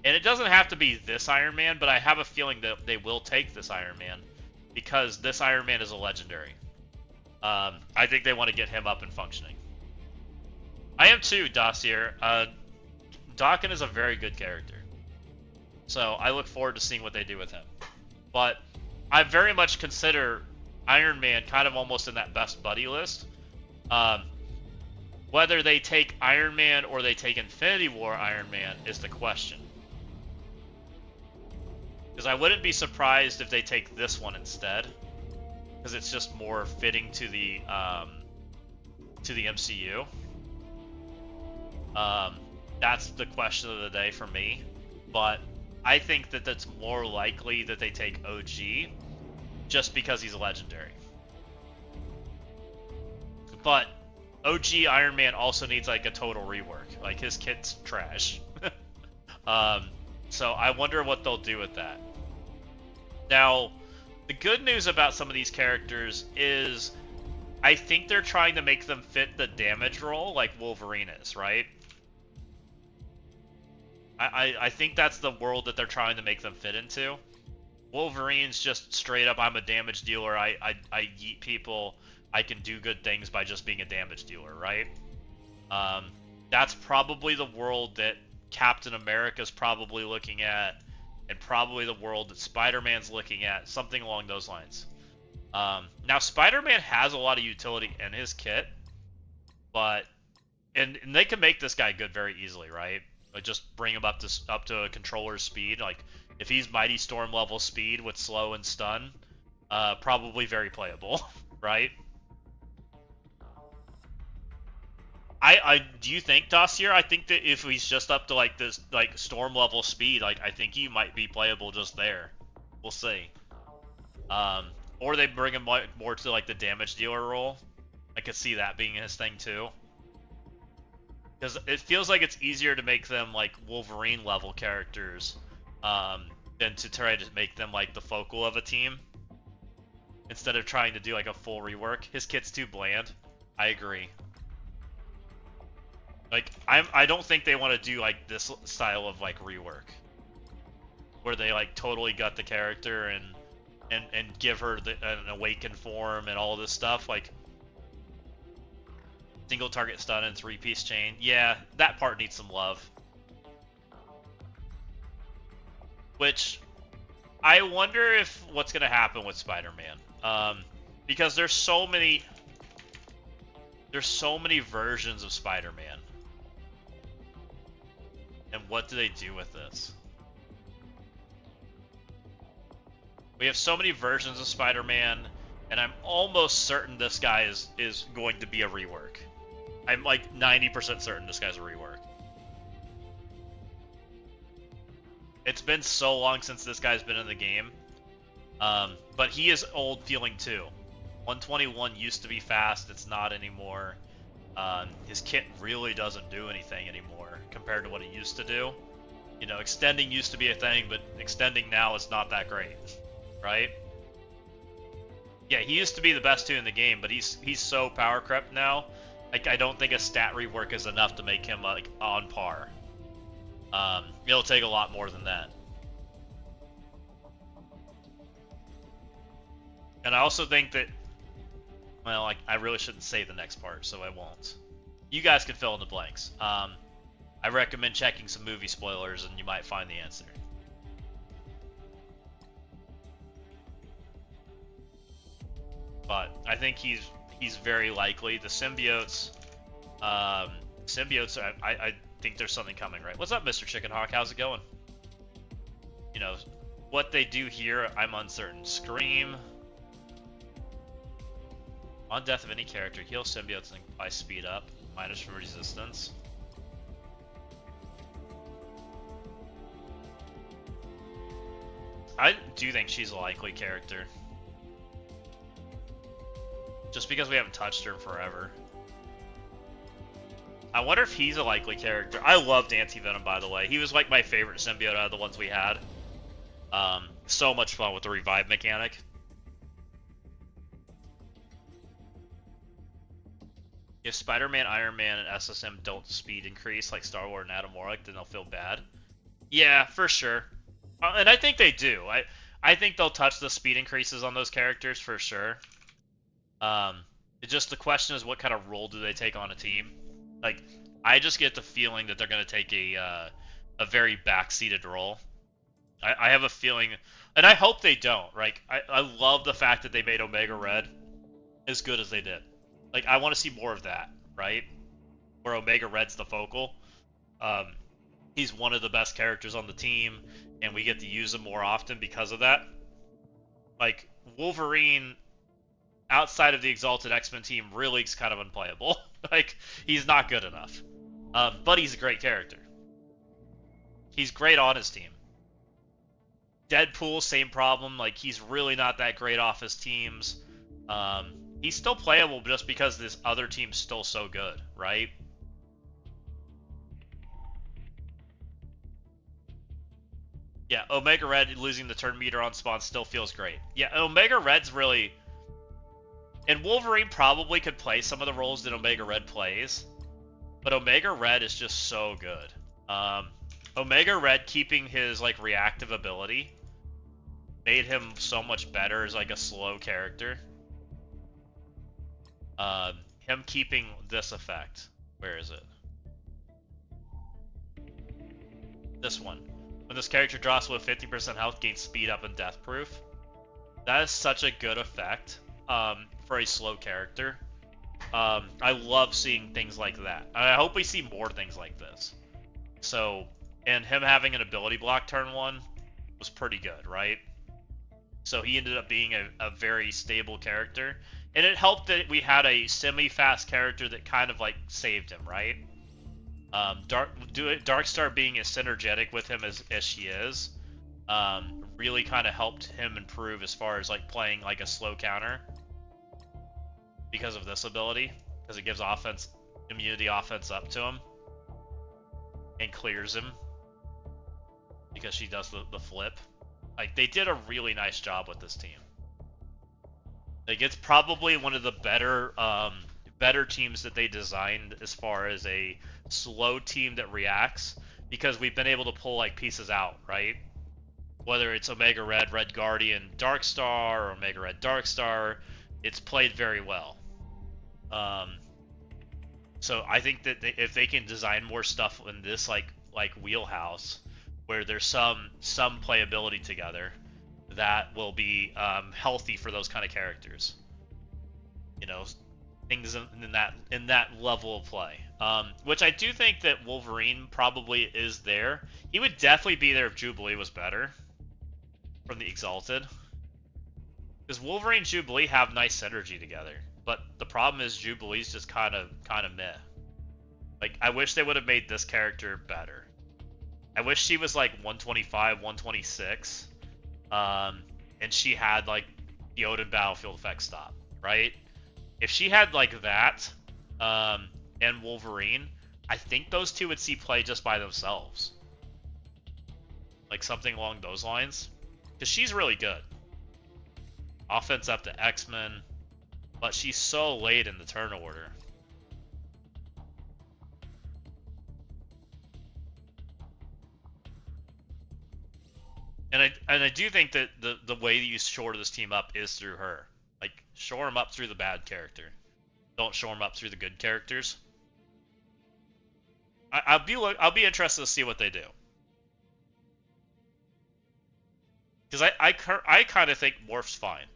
And it doesn't have to be this Iron Man, but I have a feeling that they will take this Iron Man because this Iron Man is a legendary. I think they want to get him up and functioning. I am too, Dossier. Dakin is a very good character. So I look forward to seeing what they do with him. But I very much consider Iron Man kind of almost in that best buddy list. Whether they take Iron Man or they take Infinity War Iron Man is the question. Because I wouldn't be surprised if they take this one instead. Because it's just more fitting to the MCU. That's the question of the day for me. But I think that that's more likely that they take OG just because he's a legendary. But OG Iron Man also needs like a total rework. Like his kit's trash. So I wonder what they'll do with that. Now, the good news about some of these characters is I think they're trying to make them fit the damage role like Wolverine is, right? I think that's the world that they're trying to make them fit into. Wolverine's just straight up, I'm a damage dealer, I yeet people, I can do good things by just being a damage dealer, right? That's probably the world that Captain America's probably looking at, and probably the world that Spider-Man's looking at, something along those lines. Now, Spider-Man has a lot of utility in his kit, but and they can make this guy good very easily, right? Like just bring him up to a controller's speed. Like if he's Mighty Storm level speed with slow and stun, probably very playable, right? Do you think, Dossier? I think that if he's just up to like this like storm level speed, like I think he might be playable just there. We'll see. Or they bring him more to like the damage dealer role. I could see that being his thing too. Because it feels like it's easier to make them like Wolverine level characters than to try to make them like the focal of a team. Instead of trying to do like a full rework. His kit's too bland. I agree. Like I don't think they want to do like this style of like rework, where they like totally gut the character and give her an awakened form and all this stuff. Like single target stun and 3-piece chain. Yeah, that part needs some love. Which I wonder if what's gonna happen with Spider-Man, because there's so many versions of Spider-Man. And what do they do with this? We have so many versions of Spider-Man, and I'm almost certain this guy is going to be a rework. I'm like 90% certain this guy's a rework. It's been so long since this guy's been in the game. But he is old feeling too. 121 used to be fast, it's not anymore. His kit really doesn't do anything anymore compared to what it used to do. You know, extending used to be a thing, but extending now is not that great, right? Yeah, he used to be the best 2 in the game, but he's so power crept now. Like I don't think a stat rework is enough to make him like on par. It'll take a lot more than that. And I also think that, well, I really shouldn't say the next part, so I won't. You guys can fill in the blanks. I recommend checking some movie spoilers, and you might find the answer. But I think he's very likely. The symbiotes, I think there's something coming, right? What's up, Mr. Chicken Hawk? How's it going? You know, what they do here, I'm uncertain. Scream. On death of any character, heal symbiotes and apply speed up, minus from resistance. I do think she's a likely character. Just because we haven't touched her in forever. I wonder if he's a likely character. I loved Anti-Venom, by the way. He was like my favorite symbiote out of the ones we had. So much fun with the revive mechanic. If Spider-Man, Iron Man, and SSM don't speed increase like Star-Lord and Adam Warlock, then they'll feel bad. Yeah, for sure. And I think they do. I think they'll touch the speed increases on those characters for sure. Just the question is, what kind of role do they take on a team? Like, I just get the feeling that they're going to take a very backseated role. I have a feeling, and I hope they don't. Right? I love the fact that they made Omega Red as good as they did. Like, I want to see more of that, right? Where Omega Red's the focal. He's one of the best characters on the team, and we get to use him more often because of that. Like, Wolverine, outside of the Exalted X-Men team, really is kind of unplayable. Like, he's not good enough. But he's a great character. He's great on his team. Deadpool, same problem. Like, he's really not that great off his teams. He's still playable just because this other team's still so good, right? Yeah, Omega Red losing the turn meter on spawn still feels great. Yeah, Omega Red's really... And Wolverine probably could play some of the roles that Omega Red plays, but Omega Red is just so good. Omega Red keeping his like reactive ability made him so much better as like a slow character. Him keeping this effect. Where is it? This one. When this character drops with 50% health, gains speed up and death proof. That is such a good effect for a slow character. I love seeing things like that. I hope we see more things like this. So, and him having an ability block turn 1 was pretty good, right? So he ended up being a very stable character. And it helped that we had a semi-fast character that kind of like saved him, right? Darkstar being as synergetic with him as she is, really kind of helped him improve as far as like playing like a slow counter because of this ability, because it gives immunity offense up to him and clears him because she does the flip. Like, they did a really nice job with this team. Like, it's probably one of the better teams that they designed as far as a slow team that reacts, because we've been able to pull like pieces out, right? Whether it's Omega Red, Red Guardian, Darkstar, or Omega Red, Darkstar, it's played very well. So I think that if they can design more stuff in this like wheelhouse, where there's some playability together, that will be healthy for those kind of characters. You know, things in that level of play. Which I do think that Wolverine probably is there. He would definitely be there if Jubilee was better from the Exalted. Because Wolverine and Jubilee have nice synergy together. But the problem is Jubilee's just kind of meh. Like, I wish they would have made this character better. I wish she was like 125, 126. And she had like the Odin Battlefield effect stop, right? If she had like that, and Wolverine, I think those two would see play just by themselves. Like something along those lines. Because she's really good. Offense up to X-Men, but she's so late in the turn order. And I do think that the way that you shore this team up is through her. Like, shore them up through the bad character. Don't shore them up through the good characters. I'll be interested to see what they do. Because I kind of think Morph's fine.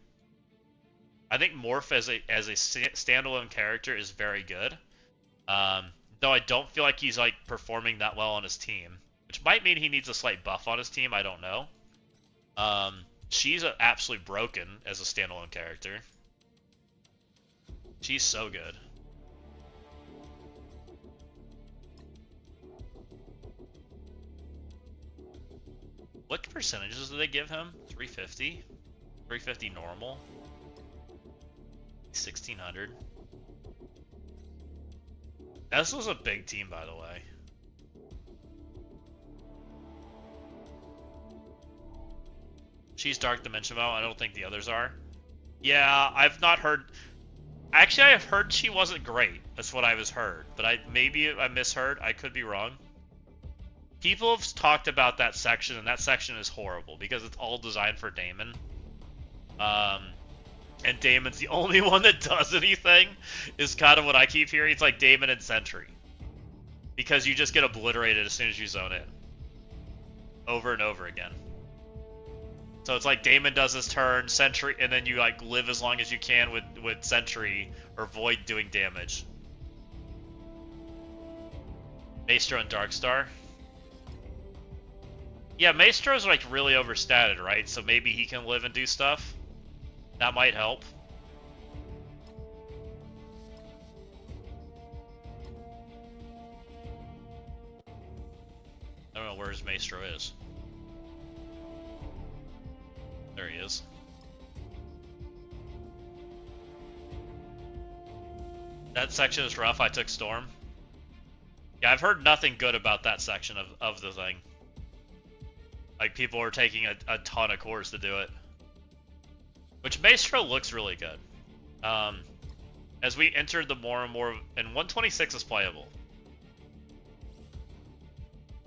I think Morph as a standalone character is very good. Though I don't feel like he's like performing that well on his team, which might mean he needs a slight buff on his team. I don't know. She's absolutely broken as a standalone character. She's so good. What percentages do they give him? 350? 350 normal? 1600? This was a big team, by the way. She's Dark Dimension Vow. I don't think the others are. Yeah, I've not heard... Actually, I have heard she wasn't great. That's what I was heard. But maybe I misheard. I could be wrong. People have talked about that section, and that section is horrible because it's all designed for Daemon. And Daemon's the only one that does anything, is kind of what I keep hearing. It's like Daemon and Sentry. Because you just get obliterated as soon as you zone in. Over and over again. So it's like Daemon does his turn, Sentry, and then you like live as long as you can with Sentry or Void doing damage. Maestro and Darkstar. Yeah, Maestro's like really overstated, right? So maybe he can live and do stuff. That might help. I don't know where his Maestro is. There he is. That section is rough. I took Storm. Yeah, I've heard nothing good about that section of the thing. Like, people are taking a ton of cores to do it. Which Maestro looks really good. As we enter the more and more... And 126 is playable.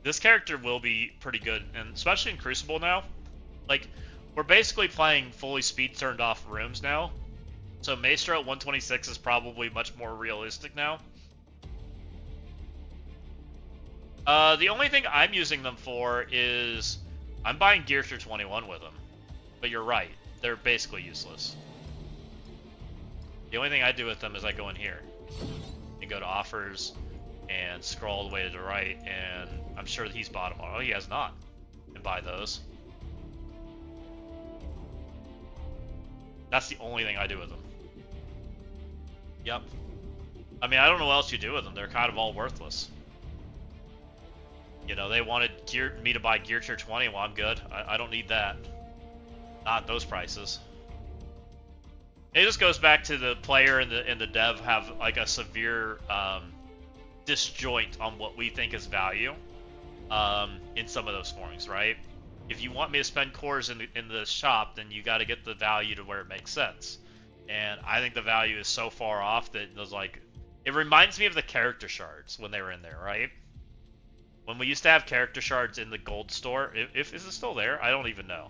This character will be pretty good, and especially in Crucible now. Like, we're basically playing fully speed turned off rooms now. So Maestro at 126 is probably much more realistic now. The only thing I'm using them for is... I'm buying Gear through 21 with them. But you're right. They're basically useless. The only thing I do with them is I go in here. And go to offers. And scroll all the way to the right. And I'm sure that he's bought them. Oh, he has not. And buy those. That's the only thing I do with them. Yep. I mean, I don't know what else you do with them. They're kind of all worthless. You know, they wanted me to buy Gear Tier 20. Well, I'm good. I don't need that. Not those prices. It just goes back to the player and the dev have like a severe disjoint on what we think is value in some of those forms, right? If you want me to spend cores in the shop, then you got to get the value to where it makes sense. And I think the value is so far off that it was like, it reminds me of the character shards when they were in there, right? When we used to have character shards in the gold store, is it still there? I don't even know.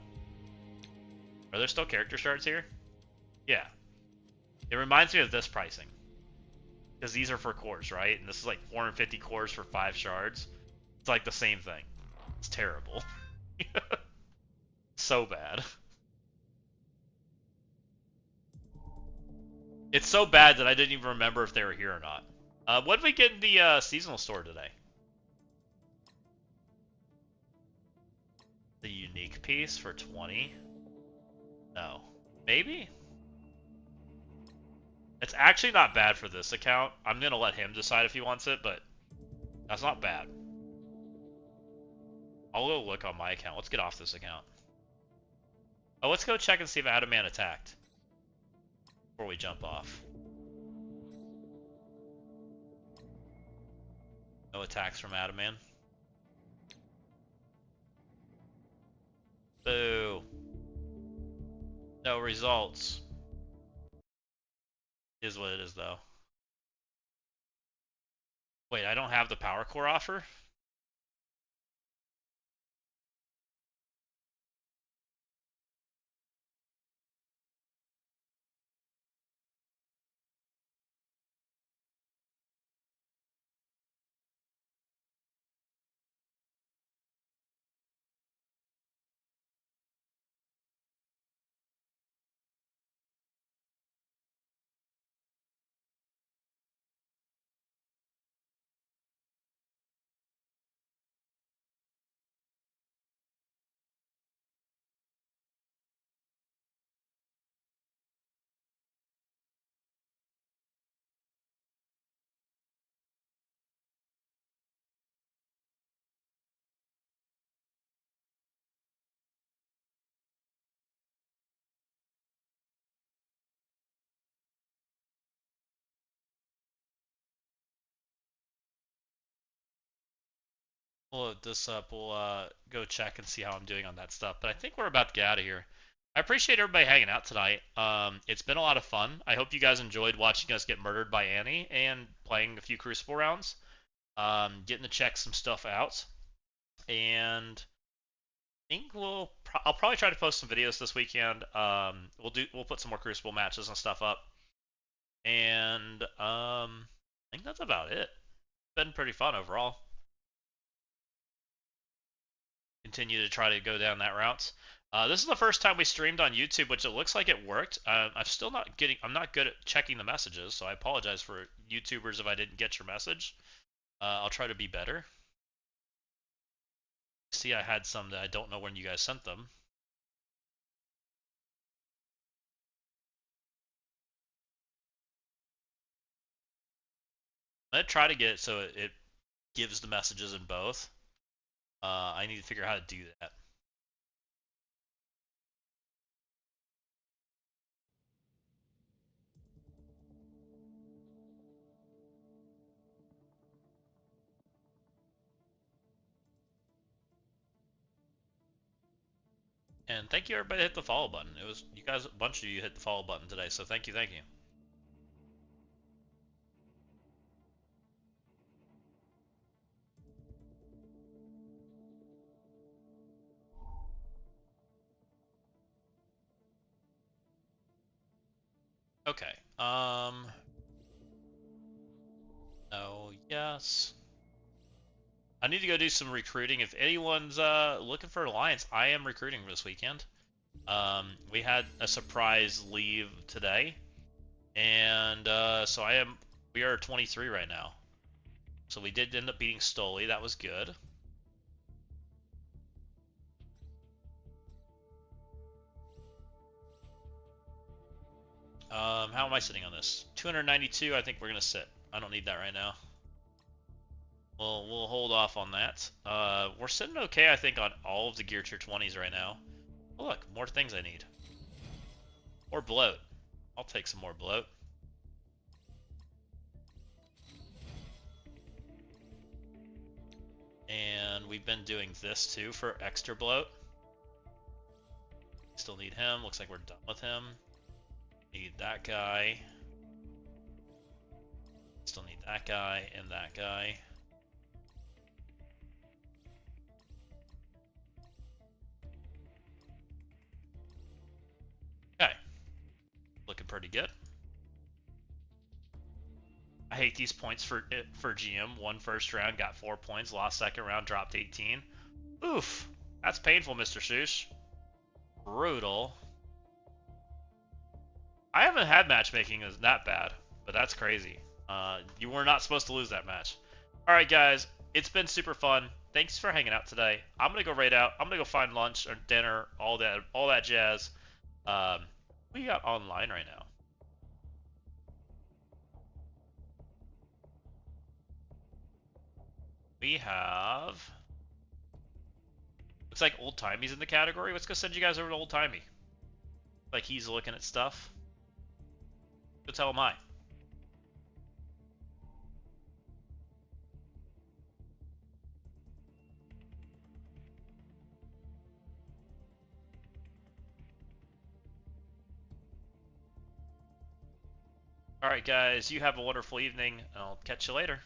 Are there still character shards here? Yeah. It reminds me of this pricing. Because these are for cores, right? And this is like 450 cores for 5 shards. It's like the same thing. It's terrible. So bad. It's so bad that I didn't even remember if they were here or not. What did we get in the seasonal store today? The unique piece for 20? No. Maybe? It's actually not bad for this account. I'm going to let him decide if he wants it, but that's not bad. I'll go look on my account. Let's get off this account. Oh, let's go check and see if Adaman attacked before we jump off. No attacks from Adaman. Boo. No results. Is what it is, though. Wait, I don't have the power core offer? We'll load this up. We'll go check and see how I'm doing on that stuff. But I think we're about to get out of here. I appreciate everybody hanging out tonight. It's been a lot of fun. I hope you guys enjoyed watching us get murdered by Annie and playing a few Crucible rounds. Getting to check some stuff out. And I think I'll probably try to post some videos this weekend. We'll put some more Crucible matches and stuff up. And I think that's about it. It's been pretty fun overall. Continue to try to go down that route. This is the first time we streamed on YouTube, which it looks like it worked. I'm not good at checking the messages, so I apologize for YouTubers if I didn't get your message. I'll try to be better. See, I had some that I don't know when you guys sent them. I'm gonna try to get it so it gives the messages in both. I need to figure out how to do that. And thank you everybody that hit the follow button. It was you guys, a bunch of you hit the follow button today, so thank you, thank you. Okay. No, yes. I need to go do some recruiting. If anyone's looking for an alliance, I am recruiting this weekend. We had a surprise leave today, and so we are 23 right now. So we did end up beating Stoli. That was good. How am I sitting on this? 292. I think we're gonna sit. I don't need that right now. We'll hold off on that. We're sitting okay, I think, on all of the gear tier 20s right now. Oh, look, more things I need. More bloat. I'll take some more bloat. And we've been doing this too for extra bloat. Still need him. Looks like we're done with him. Need that guy. Still need that guy and that guy. Okay. Looking pretty good. I hate these points for GM. Won first round, got 4 points. Lost second round, dropped 18. Oof. That's painful, Mr. Shoosh. Brutal. I haven't had matchmaking as that bad, but that's crazy. You were not supposed to lose that match. All right, guys. It's been super fun. Thanks for hanging out today. I'm gonna go raid out. I'm gonna go find lunch or dinner, all that jazz. We got online right now. We have. Looks like old timey's in the category. Let's go send you guys over to old timey. Like he's looking at stuff. Go tell him I. Alright guys, you have a wonderful evening. I'll catch you later.